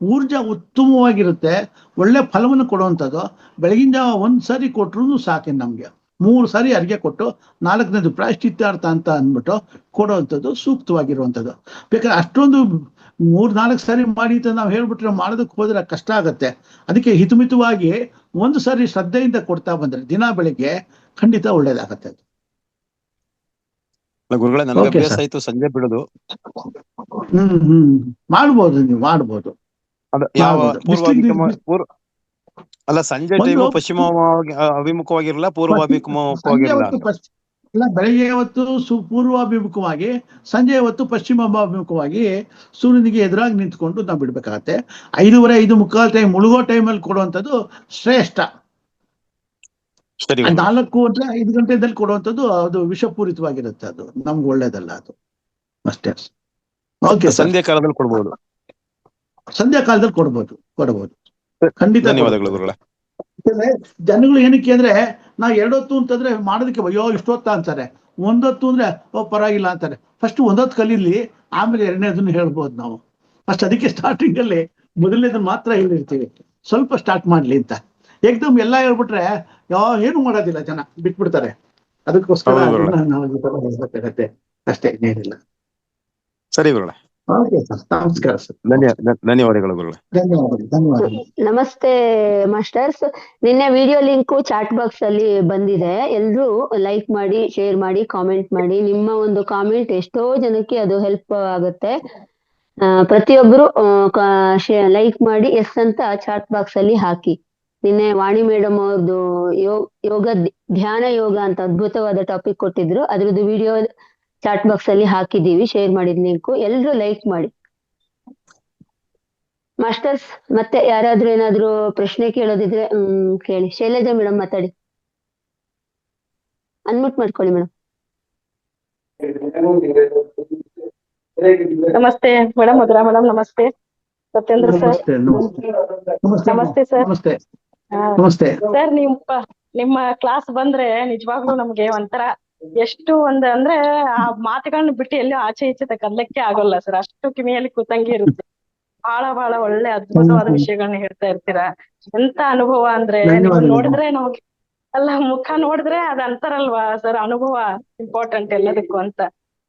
ಊರ್ಜಾ ಉತ್ತಮವಾಗಿರುತ್ತೆ, ಒಳ್ಳೆ ಫಲವನ್ನು ಕೊಡುವಂಥದ್ದು. ಬೆಳಗಿನ ಜಾವ 1 ಸಾರಿ ಕೊಟ್ರು ಸಾಕೆ ನಮ್ಗೆ. 3 ಸಾರಿ ಅರ್ಘ್ಯ ಕೊಟ್ಟು 4ನೇದು ಪ್ರಾಯಶ್ಚಿತ್ಯಾರ್ಥ ಅಂತ ಅಂದ್ಬಿಟ್ಟು ಕೊಡುವಂಥದ್ದು ಸೂಕ್ತವಾಗಿರುವಂಥದ್ದು. ಬೇಕಾದ್ರೆ ಅಷ್ಟೊಂದು 3-4 ಸಾರಿ ಮಾಡಿ ಅಂತ ನಾವು ಹೇಳ್ಬಿಟ್ರೆ ಮಾಡೋದಕ್ಕೆ ಹೋದ್ರೆ ಕಷ್ಟ ಆಗತ್ತೆ. ಅದಕ್ಕೆ ಹಿತಮಿತವಾಗಿ 1 ಸಾರಿ ಶ್ರದ್ಧೆಯಿಂದ ಕೊಡ್ತಾ ಬಂದ್ರೆ ದಿನ ಬೆಳಿಗ್ಗೆ ಖಂಡಿತ ಒಳ್ಳೇದಾಗತ್ತೆ. ಗುರುಗಳೇ, ನನಗೆ ಅಭ್ಯಾಸ ಆಯ್ತು ಸಂಜೆ ಬಿಡೋದು. ಮಾಡ್ಬೋದು, ನೀವು ಮಾಡ್ಬೋದು. ಯಾವ ಅಲ್ಲ, ಸಂಜೆ ಟೈಮ್ ಪಶ್ಚಿಮ ಅಭಿಮುಖವಾಗಿರಲ್ಲ, ಪೂರ್ವ ಅಭಿಮುಖವಾಗಿರಲ್ಲ. ಬೆಳಗ್ಗೆ ಹೊತ್ತು ಪೂರ್ವಾಭಿಮುಖವಾಗಿ, ಸಂಜೆ ಹೊತ್ತು ಪಶ್ಚಿಮ ಅಭಿಮುಖವಾಗಿ ಸೂರ್ಯನಿಗೆ ಎದುರಾಗಿ ನಿಂತ್ಕೊಂಡು ನಾವು ಬಿಡ್ಬೇಕಾಗತ್ತೆ. 5:30, 5:45 ಟೈಮ್ ಮುಳುಗೋ ಟೈಮಲ್ಲಿ ಕೊಡುವಂಥದ್ದು ಶ್ರೇಷ್ಠ. 4-5 ಗಂಟೆದಲ್ಲಿ ಕೊಡುವಂಥದ್ದು ಅದು ವಿಷಪೂರಿತವಾಗಿರುತ್ತೆ, ಅದು ನಮ್ಗೆ ಒಳ್ಳೇದಲ್ಲ, ಅದು ಅಷ್ಟೇ. ಓಕೆ, ಸಂಧ್ಯಾ ಕಾಲದಲ್ಲಿ ಕೊಡ್ಬೋದು. ಸಂಧ್ಯಾ ಕಾಲದಲ್ಲಿ ಕೊಡ್ಬೋದು ಖಂಡಿತ. ಧನ್ಯವಾದಗಳು ಗುರುಗಳೇ. ಜನಗಳು ಏನಕ್ಕೆ ಅಂದ್ರೆ, ನಾವು 2 ಹೊತ್ತು ಅಂತಂದ್ರೆ ಮಾಡೋದಕ್ಕೆ ಅಯ್ಯೋ ಇಷ್ಟೊತ್ತ ಅಂತಾರೆ, 1 ಹೊತ್ತು ಅಂದ್ರೆ ಪರವಾಗಿಲ್ಲ ಅಂತಾರೆ. ಫಸ್ಟ್ 1 ಹೊತ್ತು ಕಲೀಲಿ, ಆಮೇಲೆ 2ನೇದನ್ನು ಹೇಳ್ಬೋದು ನಾವು. ಫಸ್ಟ್ ಅದಕ್ಕೆ ಸ್ಟಾರ್ಟಿಂಗ್ ಅಲ್ಲಿ ಮೊದಲನೇದನ್ನ ಮಾತ್ರ ಹೇಳಿರ್ತೀವಿ, ಸ್ವಲ್ಪ ಸ್ಟಾರ್ಟ್ ಮಾಡ್ಲಿ ಅಂತ. ಏಕದಮ್ ಎಲ್ಲ ಹೇಳ್ಬಿಟ್ರೆ ಏನು ಮಾಡೋದಿಲ್ಲ, ಜನ ಬಿಟ್ಬಿಡ್ತಾರೆ. ಅದಕ್ಕೋಸ್ಕರ ನಾವು ಹೇಳ್ಬೇಕಾಗತ್ತೆ ಅಷ್ಟೇ, ಏನಿಲ್ಲ. ಸರಿ ಗುರುಗಳೇ, ನಮಸ್ಕಾರ ಸರ್. ಧನ್ಯವಾದಗಳು ಗುರುಗಳೇ. ಧನ್ಯವಾದಗಳು. ನಮಸ್ತೆ ಮಾಸ್ಟರ್ಸ್. ನಿನ್ನೆ ವಿಡಿಯೋ ಲಿಂಕ್ ಚಾಟ್ ಬಾಕ್ಸ್ ಅಲ್ಲಿ ಬಂದಿದೆ, ಎಲ್ರೂ ಲೈಕ್ ಮಾಡಿ, ಶೇರ್ ಮಾಡಿ, ಕಾಮೆಂಟ್ ಮಾಡಿ. ನಿಮ್ಮ ಒಂದು ಕಾಮೆಂಟ್ ಎಷ್ಟೋ ಜನಕ್ಕೆ ಅದು ಹೆಲ್ಪ್ ಆಗುತ್ತೆ. ಪ್ರತಿಯೊಬ್ರು ಲೈಕ್ ಮಾಡಿ ಎಸ್ ಅಂತ ಚಾಟ್ ಬಾಕ್ಸ್ ಅಲ್ಲಿ ಹಾಕಿ. ನಿನ್ನೆ ವಾಣಿ ಮೇಡಮ್ ಅವ್ರದ್ದು ಯೋಗ, ಧ್ಯಾನ ಯೋಗ ಅಂತ ಅದ್ಭುತವಾದ ಟಾಪಿಕ್ ಕೊಟ್ಟಿದ್ರು, ಅದ್ರದ್ದು ವಿಡಿಯೋ ಚಾಟ್ ಬಾಕ್ಸ್ ಅಲ್ಲಿ ಹಾಕಿದೀವಿ, ಶೇರ್ ಮಾಡಿದ ಲಿಂಕು. ಎಲ್ರು ಲೈಕ್ ಮಾಡಿ. ಮಾಸ್ಟರ್ಸ್, ಮತ್ತೆ ಯಾರಾದ್ರೂ ಏನಾದ್ರು ಪ್ರಶ್ನೆ ಕೇಳೋದಿದ್ರೆ ಕೇಳಿ. ಶೈಲಜಾ ಮೇಡಮ್ ಮಾತಾಡಿ, ಅನ್ಮ್ಯೂಟ್ ಮಾಡ್ಕೊಳ್ಳಿ ಮೇಡಮ್. ನಮಸ್ತೆ ಮೇಡಮ್, ಮಧುರಾ ಮೇಡಮ್ ನಮಸ್ತೆ. ಸತ್ಯೇಂದ್ರ ಸರ್ ನಮಸ್ತೆ ಸರ್. ನಮಸ್ತೆ ಸರ್, ನಿಮ್ಮ ಕ್ಲಾಸ್ ಬಂದ್ರೆ ನಿಜವಾಗ್ಲೂ ನಮ್ಗೆ ಒಂಥರ ಎಷ್ಟು ಅಂದ್ರೆ ಆ ಮಾತುಗಳನ್ನ ಬಿಟ್ಟು ಎಲ್ಲೂ ಆಚೆ ಈಚೆ ಕದಲಕ್ಕೆ ಆಗೋಲ್ಲ ಸರ್, ಅಷ್ಟು ಕಿವಿಯಲ್ಲಿ ಕೂತಂಗೆ ಇರುತ್ತೆ. ಬಹಳ ಒಳ್ಳೆ ಅದ್ಭುತವಾದ ವಿಷಯಗಳನ್ನ ಹೇಳ್ತಾ ಇರ್ತೀರಾ. ಎಂತ ಅನುಭವ ಅಂದ್ರೆ, ನೋಡಿದ್ರೆ ನಮ್ಗೆ ಅಲ್ಲ, ಮುಖ ನೋಡಿದ್ರೆ ಅದ್ ಅಂತಾರಲ್ವಾ ಸರ್, ಅನುಭವ ಇಂಪಾರ್ಟೆಂಟ್ ಎಲ್ಲದಕ್ಕೂ ಅಂತ.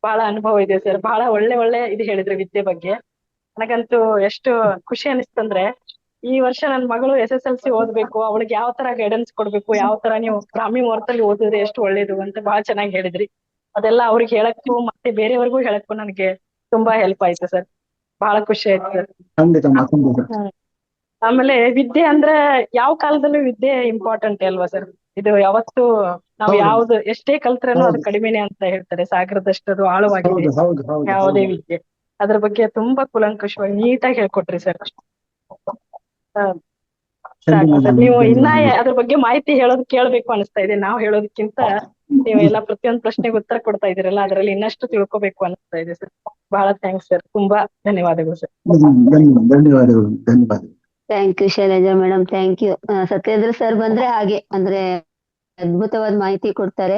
ಬಹಳ ಅನುಭವ ಇದೆ ಸರ್, ಬಹಳ ಒಳ್ಳೆ ಇದು ಹೇಳಿದ್ರೆ ವಿದ್ಯೆ ಬಗ್ಗೆ. ನನಗಂತೂ ಎಷ್ಟು ಖುಷಿ ಅನಿಸ್ತಂದ್ರೆ, ಈ ವರ್ಷ ನನ್ ಮಗಳು SSLC ಓದ್ಬೇಕು, ಅವಳಿಗೆ ಯಾವ ತರ ಗೈಡೆನ್ಸ್ ಕೊಡ್ಬೇಕು, ಯಾವ ತರ ನೀವು ಬ್ರಾಹ್ಮಿ ಮುಹೂರ್ತದಲ್ಲಿ ಓದಿದ್ರೆ ಎಷ್ಟು ಒಳ್ಳೇದು ಅಂತ ಬಹಳ ಚೆನ್ನಾಗಿ ಹೇಳಿದ್ರಿ. ಅದೆಲ್ಲ ಅವ್ರಿಗೆ ಹೇಳಕ್ಕೂ ಮತ್ತೆ ಬೇರೆಯವ್ರಿಗೂ ಹೇಳಕ್ಕೂ ನನಗೆ ತುಂಬಾ ಹೆಲ್ಪ್ ಆಯ್ತು ಸರ್. ಬಹಳ ಖುಷಿ ಆಯ್ತು ಸರ್. ಆಮೇಲೆ ವಿದ್ಯೆ ಅಂದ್ರೆ ಯಾವ ಕಾಲದಲ್ಲೂ ವಿದ್ಯೆ ಇಂಪಾರ್ಟೆಂಟ್ ಅಲ್ವಾ ಸರ್. ಇದು ಯಾವತ್ತು ನಾವು ಯಾವ್ದು ಎಷ್ಟೇ ಕಲ್ತ್ರೇನೋ ಅದು ಕಡಿಮೆನೆ ಅಂತ ಹೇಳ್ತಾರೆ, ಸಾಗರದಷ್ಟು ಆಳವಾಗಿದೆ ಯಾವುದೇ ವಿದ್ಯೆ. ಅದ್ರ ಬಗ್ಗೆ ತುಂಬಾ ಕೂಲಂಕಷವಾಗಿ ನೀಟಾಗಿ ಹೇಳ್ಕೊಟ್ರಿ ಸರ್. ಸಾಕು ಸರ್, ನೀವು ಇನ್ನ ಅದ್ರ ಬಗ್ಗೆ ಮಾಹಿತಿ ಕೇಳ್ಬೇಕು ಅನಿಸ್ತಾ ಇದೆ. ನಾವು ಹೇಳೋದಕ್ಕಿಂತ ನೀವು ಎಲ್ಲ ಪ್ರತಿಯೊಂದು ಪ್ರಶ್ನೆಗೆ ಉತ್ತರ ಕೊಡ್ತಾ ಇದೀರಲ್ಲ, ಅದ್ರಲ್ಲಿ ಇನ್ನಷ್ಟು ತಿಳ್ಕೊಬೇಕು ಅನಿಸ್ತಾ ಇದೆ ಸರ್. ಬಹಳ ಥ್ಯಾಂಕ್ಸ್ ಸರ್, ತುಂಬಾ ಧನ್ಯವಾದಗಳು ಸರ್. ಧನ್ಯವಾದಗಳು. Thank you Shailaja madam, thank you. Satyendra sir ಬಂದ್ರೆ ಹಾಗೆ ಅಂದ್ರೆ ಅದ್ಭುತವಾದ ಮಾಹಿತಿ ಕೊಡ್ತಾರೆ.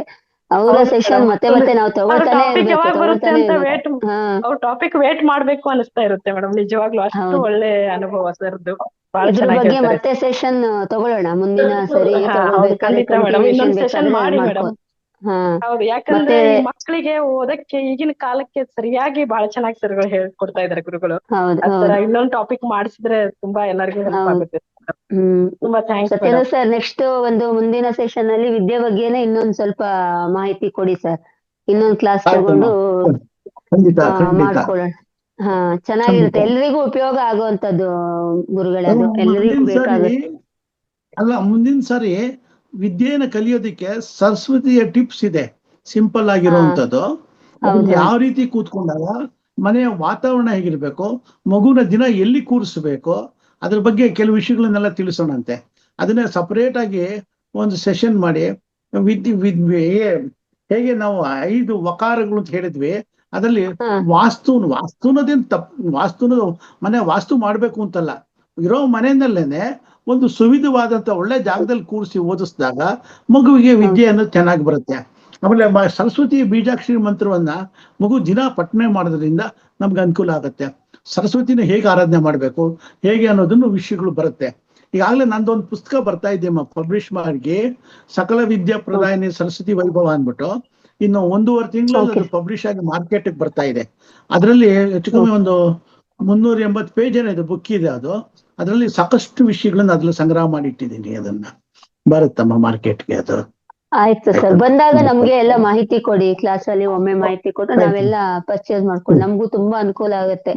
ಅವರ ಹೌದು ಸೆಷನ್ madam. ಮತ್ತೆ ಮತ್ತೆ ನಾವು ತಗೊಳ್ತಾನೆ ಟಾಪಿಕ್ ಇರ್ಬೇಕು ಯಾವಾಗ ಬರುತ್ತೆ ತಗೊಳ್ತಾನೆ ಅಂತ ಇರ್ಬೇಕು. ವೇಟ್ ಹಾ ಅವ್ರ ಟಾಪಿಕ್ ವೇಟ್ ಮಾಡ್ಬೇಕು ಅನಿಸ್ತಾ ಇರುತ್ತೆ ಮೇಡಮ್. ನಿಜವಾಗ್ಲೂ ಅಷ್ಟು ಹೌದು. ಒಳ್ಳೆ ಅನುಭವ ಸರ್ದು. ಬಹಳ ಇದ್ರ ಚೆನ್ನಾಗಿ ಬಗ್ಗೆ ಹೇಳ್ತಾರೆ. ಮತ್ತೆ ಸೆಷನ್ ತಗೊಳ್ಳೋಣ ಮುಂದಿನ ಸರಿ ಹೌದು ತಗೊಳ್ಬೇಕಾದ್ರೆ ಖಂಡಿತ ಮೇಡಮ್. ಕಂಟಿನ್ಯೂಷನ್ ಇನ್ನೊಂದ್ ಸೆಷನ್ ಬೇಕಾದ್ರೆ ಮಾಡಿ ಮಾಡ್ಕೊ. ಮೇಡಮ್. ಹಾ ಹೌದು, ಯಾಕಂದ್ರೆ ಮತ್ತೆ ಈ ಮಕ್ಕಳಿಗೆ ಓದಕ್ಕೆ ಈಗಿನ ಕಾಲಕ್ಕೆ ಸರಿಯಾಗಿ ಬಹಳ ಚೆನ್ನಾಗಿ ಸರ್ಗಳು ಹೇಳ್ಕೊಡ್ತಾ ಇದಾರೆ ಗುರುಗಳು. ಹೌದು ಆ ತರ ಹೌದು ಇನ್ನೊಂದ್ ಟಾಪಿಕ್ ಮಾಡಿಸಿದ್ರೆ ತುಂಬಾ ಎಲ್ಲರಿಗೂ ಹೆಲ್ಪ್ ಹೌದು. ಆಗುತ್ತೆ. ತುಂಬಾ thanks Satyendra madam. Sir, next ಒಂದು ಮುಂದಿನ ಸೆಷನ್ ಅಲ್ಲಿ ವಿದ್ಯೆ ಬಗ್ಗೆನೇ ಇನ್ನೊಂದ್ ಸ್ವಲ್ಪ ಮಾಹಿತಿ ಕೊಡಿ ಸರ್. ಇನ್ನೊಂದ್ ಕ್ಲಾಸ್ ಆಯ್ತಮ್ಮ. ತಗೊಂಡು ಖಂಡಿತ ಖಂಡಿತ ಮಾಡ್ಕೊಳ್ಳೋಣ. ಹಾ ಚೆನ್ನಾಗಿರುತ್ತೆ, ಖಂಡಿತ. ಎಲ್ರಿಗೂ ಉಪಯೋಗ ಆಗುವಂತದ್ದು ಗುರುಗಳೇ, ಅದು ಎಲ್ರಿಗೂ ಮುಂದಿನ ಸಾರಿ ಬೇಕಾಗುತ್ತೆ. ಮುಂದಿನ ಸಾರಿ ವಿದ್ಯೆನ ಕಲಿಯೋದಿಕ್ಕೆ ಸರಸ್ವತಿಯ ಟಿಪ್ಸ್ ಇದೆ, ಸಿಂಪಲ್ ಹಾ ಆಗಿರುವಂತದ್ದು. ಅದನ್ನ ಹೌದು ಯಾವ ರೀತಿ ಕೂತ್ಕೊಂಡಾಗ ಮನೆಯ ವಾತಾವರಣ ಹೇಗಿರ್ಬೇಕು, ಮಗುನ ದಿನ ಎಲ್ಲಿ ಕೂರಿಸ್ಬೇಕು, ಅದ್ರ ಬಗ್ಗೆ ಕೆಲವು ವಿಷಯಗಳನ್ನೆಲ್ಲ ತಿಳಿಸೋಣಂತೆ. ಅದನ್ನ ಸಪರೇಟ್ ಆಗಿ ಒಂದು ಸೆಷನ್ ಮಾಡಿ ಹೇಗೆ ನಾವು 5 ವಕಾರಗಳು ಅಂತ ಹೇಳಿದ್ವಿ, ಅದರಲ್ಲಿ ಹಾ ವಾಸ್ತುನದೇನು ಮನೆ ವಾಸ್ತು ಮಾಡ್ಬೇಕು ಅಂತಲ್ಲ, ಇರೋ ಮನೆಯಲ್ಲೇನೆ ಒಂದು ಸುವಿಧವಾದಂತ ಒಳ್ಳೆ ಜಾಗದಲ್ಲಿ ಕೂರಿಸಿ ಓದಿಸಿದಾಗ ಮಗುವಿಗೆ ವಿದ್ಯೆ ಅನ್ನೋದು ಚೆನ್ನಾಗಿ ಬರುತ್ತೆ. ಆಮೇಲೆ ಸರಸ್ವತಿ ಬೀಜಾಕ್ಷರಿ ಮಂತ್ರವನ್ನ ಮಗು ದಿನ ಪಠನೆ ಮಾಡೋದ್ರಿಂದ ನಮ್ಗೆ ಅನುಕೂಲ ಆಗುತ್ತೆ. ಸರಸ್ವತಿನ ಹೇಗೆ ಆರಾಧನೆ ಮಾಡ್ಬೇಕು ಹೇಗೆ ಅನ್ನೋದನ್ನು ವಿಷಯಗಳು ಬರುತ್ತೆ. ಈಗಾಗಲೇ ನಂದೊಂದು ಪುಸ್ತಕ ಬರ್ತಾ ಇದೆಯಮ್ಮ, ಪಬ್ಲಿಷ್ ಮಾಡಿ, ಸಕಲ ವಿದ್ಯಾ ಪ್ರದಾಯಿನಿ ಸರಸ್ವತಿ ವೈಭವ ಅಂದ್ಬಿಟ್ಟು. ಇನ್ನು 1.5 ತಿಂಗಳಲ್ಲಿ ಅದು ಪಬ್ಲಿಷ್ ಆಗಿ ಮಾರ್ಕೆಟ್ ಬರ್ತಾ ಇದೆ. ಅದರಲ್ಲಿ ಹೆಚ್ಚು ಕಮ್ಮಿ ಒಂದು 380 ಪೇಜ್ ಏನಿದೆ ಬುಕ್ ಇದೆ ಅದು. ಅದರಲ್ಲಿ ಸಾಕಷ್ಟು ವಿಷಯಗಳನ್ನ ಅದ್ರಲ್ಲಿ ಸಂಗ್ರಹ ಮಾಡಿ ಇಟ್ಟಿದ್ದೀನಿ. ಅದನ್ನ ಬರುತ್ತಮ್ಮ ಮಾರ್ಕೆಟ್ಗೆ ಅದು. ಆಯ್ತು ಸರ್, ಬಂದಾಗ ನಮ್ಗೆ ಎಲ್ಲ ಮಾಹಿತಿ ಕೊಡಿ, ಕ್ಲಾಸ್ ಅಲ್ಲಿ ಒಮ್ಮೆ ಮಾಹಿತಿ ಕೊಟ್ಟು ನಾವೆಲ್ಲ ಪರ್ಚೇಸ್ ಮಾಡ್ಕೊಂಡು ನಮಗೂ ತುಂಬಾ ಅನುಕೂಲ ಆಗುತ್ತೆ.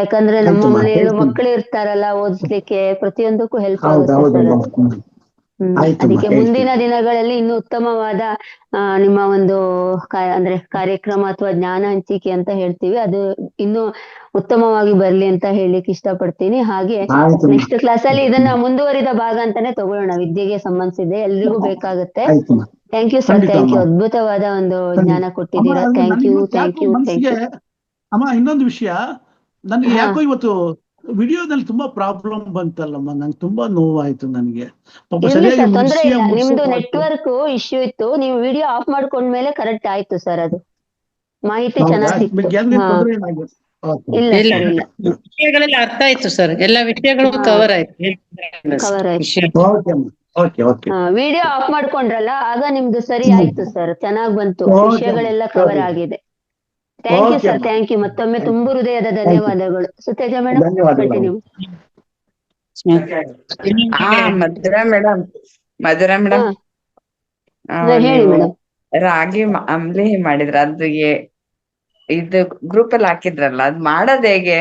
ಯಾಕಂದ್ರೆ ನಮ್ಮ ಮನೆಯಲ್ಲೂ ಮಕ್ಕಳು ಇರ್ತಾರಲ್ಲ, ಓದಿಸ್ಲಿಕ್ಕೆ ಪ್ರತಿಯೊಂದಕ್ಕೂ ಹೆಲ್ಪ್ ಆಗುತ್ತೆ ಸರ್ ಅದು. ಅದಕ್ಕೆ ಮುಂದಿನ ದಿನಗಳಲ್ಲಿ ಇನ್ನು ಉತ್ತಮವಾದ ನಿಮ್ಮ ಒಂದು ಅಂದ್ರೆ ಕಾರ್ಯಕ್ರಮ ಅಥವಾ ಜ್ಞಾನ ಹಂಚಿಕೆ ಅಂತ ಹೇಳ್ತೀವಿ, ಅದು ಇನ್ನು ಉತ್ತಮವಾಗಿ ಬರ್ಲಿ ಅಂತ ಹೇಳಿಕ್ ಇಷ್ಟಪಡ್ತೀನಿ. ಹಾಗೆ ನೆಕ್ಸ್ಟ್ ಕ್ಲಾಸ್ ಅಲ್ಲಿ ಇದನ್ನ ಮುಂದುವರಿದ ಭಾಗ ಅಂತಾನೆ ತಗೊಳ್ಳೋಣ, ವಿದ್ಯೆಗೆ ಸಂಬಂಧಿಸಿದೆ, ಎಲ್ರಿಗೂ ಬೇಕಾಗುತ್ತೆ. Thank you sir, thank you. ಅದ್ಭುತವಾದ ಒಂದು ಜ್ಞಾನ ಕೊಟ್ಟಿದ್ದೀರಾ. Thank you thank you thank you. ಅಮ್ಮ ಇನ್ನೊಂದು ವಿಷಯ, ನನಗೆ ಯಾಕೋ ಇವತ್ತು ವಿಡಿಯೋದಲ್ಲಿ ತುಂಬಾ ಪ್ರಾಬ್ಲಮ್ ಬಂತಲ್ಲಮ್ಮ, ನಂಗೆ ತುಂಬಾ ನೋವಾಯ್ತು. ನನಗೆ ಇರ್ಲಿ ಸರ್, ತೊಂದ್ರೆ ಇಲ್ಲ. ನಿಮ್ದು ನೆಟ್ವರ್ಕ್ ಇಶ್ಯೂ ಇತ್ತು, ನೀವು ವಿಡಿಯೋ ಆಫ್ ಮಾಡ್ಕೊಂಡ್ಮೇಲೆ ಕರೆಕ್ಟ್ ಆಯ್ತು ಸರ್. ಅದು ಮಾಹಿತಿ ಚೆನ್ನಾಗಿ ಸಿಕ್ತು. ಇಲ್ಲ ಸರ್, ಇಲ್ಲ ವಿಷಯಗಳೆಲ್ಲ ಅರ್ಥ ಆಯ್ತು ಸರ್, ಎಲ್ಲ ವಿಷಯಗಳು ಕವರ್ ಆಯ್ತು. ಕವರ್ ಆಯ್ತು. ವಿಡಿಯೋ ಆಫ್ ಮಾಡ್ಕೊಂಡ್ರಲ್ಲ, ಆಗ ನಿಮ್ದು ಸರಿ ಆಯ್ತು ಸರ್, ಚೆನ್ನಾಗ್ ಬಂತು, ವಿಷಯಗಳೆಲ್ಲ ಕವರ್ ಆಗಿದೆ. Thank you sir, thank you. ಮತ್ತೊಮ್ಮೆ ತುಂಬು ಹೃದಯದ ಧನ್ಯವಾದಗಳು. Suteja madam continue. Madhura madam ಹೇಳಿ ಮೇಡಮ್. ರಾಗಿ ಅಂಬ್ಲಿ ಮಾಡಿದ್ರ, ಅದು ಇದು ಗ್ರೂಪ್ ಅಲ್ಲಿ ಹಾಕಿದ್ರಲ್ಲ, ಅದ್ ಮಾಡೋದ್ ಹೇಗೆ?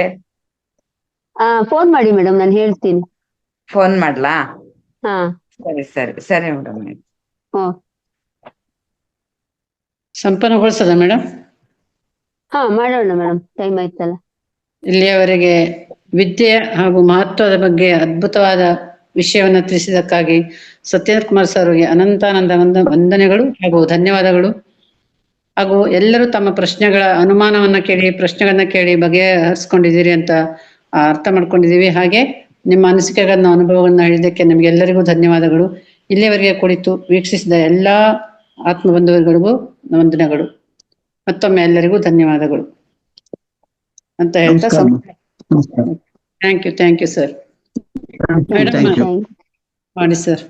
ಫೋನ್ ಮಾಡಿ ಮೇಡಮ್, ನಾನು ಹೇಳ್ತೀನಿ. ಫೋನ್ ಮಾಡ್ಲಾ? ಹಾ ಸರಿ ಮೇಡಮ್. ಸಂಪನ್ನಗೊಳಿಸದ ಮೇಡಮ್? ಹಾ ಮಾಡೋಣ ಮೇಡಮ್, ಟೈಮ್ ಆಯ್ತಲ್ಲ. ಇಲ್ಲಿಯವರೆಗೆ ವಿದ್ಯೆ ಹಾಗೂ ಮಹತ್ವದ ಬಗ್ಗೆ ಅದ್ಭುತವಾದ ವಿಷಯವನ್ನ ತಿಳಿಸಿದಕ್ಕಾಗಿ ಸತ್ಯೇಂದ್ರ ಕುಮಾರ್ ಸರ್ ಅವರಿಗೆ ಅನಂತಾನಂದ ವಂದನೆಗಳು ಹಾಗೂ ಧನ್ಯವಾದಗಳು. ಹಾಗೂ ಎಲ್ಲರೂ ತಮ್ಮ ಅನುಮಾನವನ್ನ ಕೇಳಿ ಪ್ರಶ್ನೆಗಳನ್ನ ಕೇಳಿ ಬಗೆಹರಿಸ್ಕೊಂಡಿದ್ದೀರಿ ಅಂತ ಅರ್ಥ ಮಾಡ್ಕೊಂಡಿದ್ದೀವಿ. ಹಾಗೆ ನಿಮ್ಮ ಅನಿಸಿಕೆಗಳನ್ನ ಅನುಭವಗಳನ್ನ ಹೇಳಿದ್ದಕ್ಕೆ ನಿಮ್ಗೆಲ್ಲರಿಗೂ ಧನ್ಯವಾದಗಳು. ಇಲ್ಲಿಯವರೆಗೆ ಕುಳಿತು ವೀಕ್ಷಿಸಿದ ಎಲ್ಲಾ ಆತ್ಮಬಂಧುಗಳಿಗೂ ವಂದನೆಗಳು. ಮತ್ತೊಮ್ಮೆ ಎಲ್ಲರಿಗೂ ಧನ್ಯವಾದಗಳು ಅಂತ ಹೇಳ್ತಾ ಥ್ಯಾಂಕ್ ಯು ಸರ್. ಮೇಡಮ್ ಮಾಡಿ ಸರ್.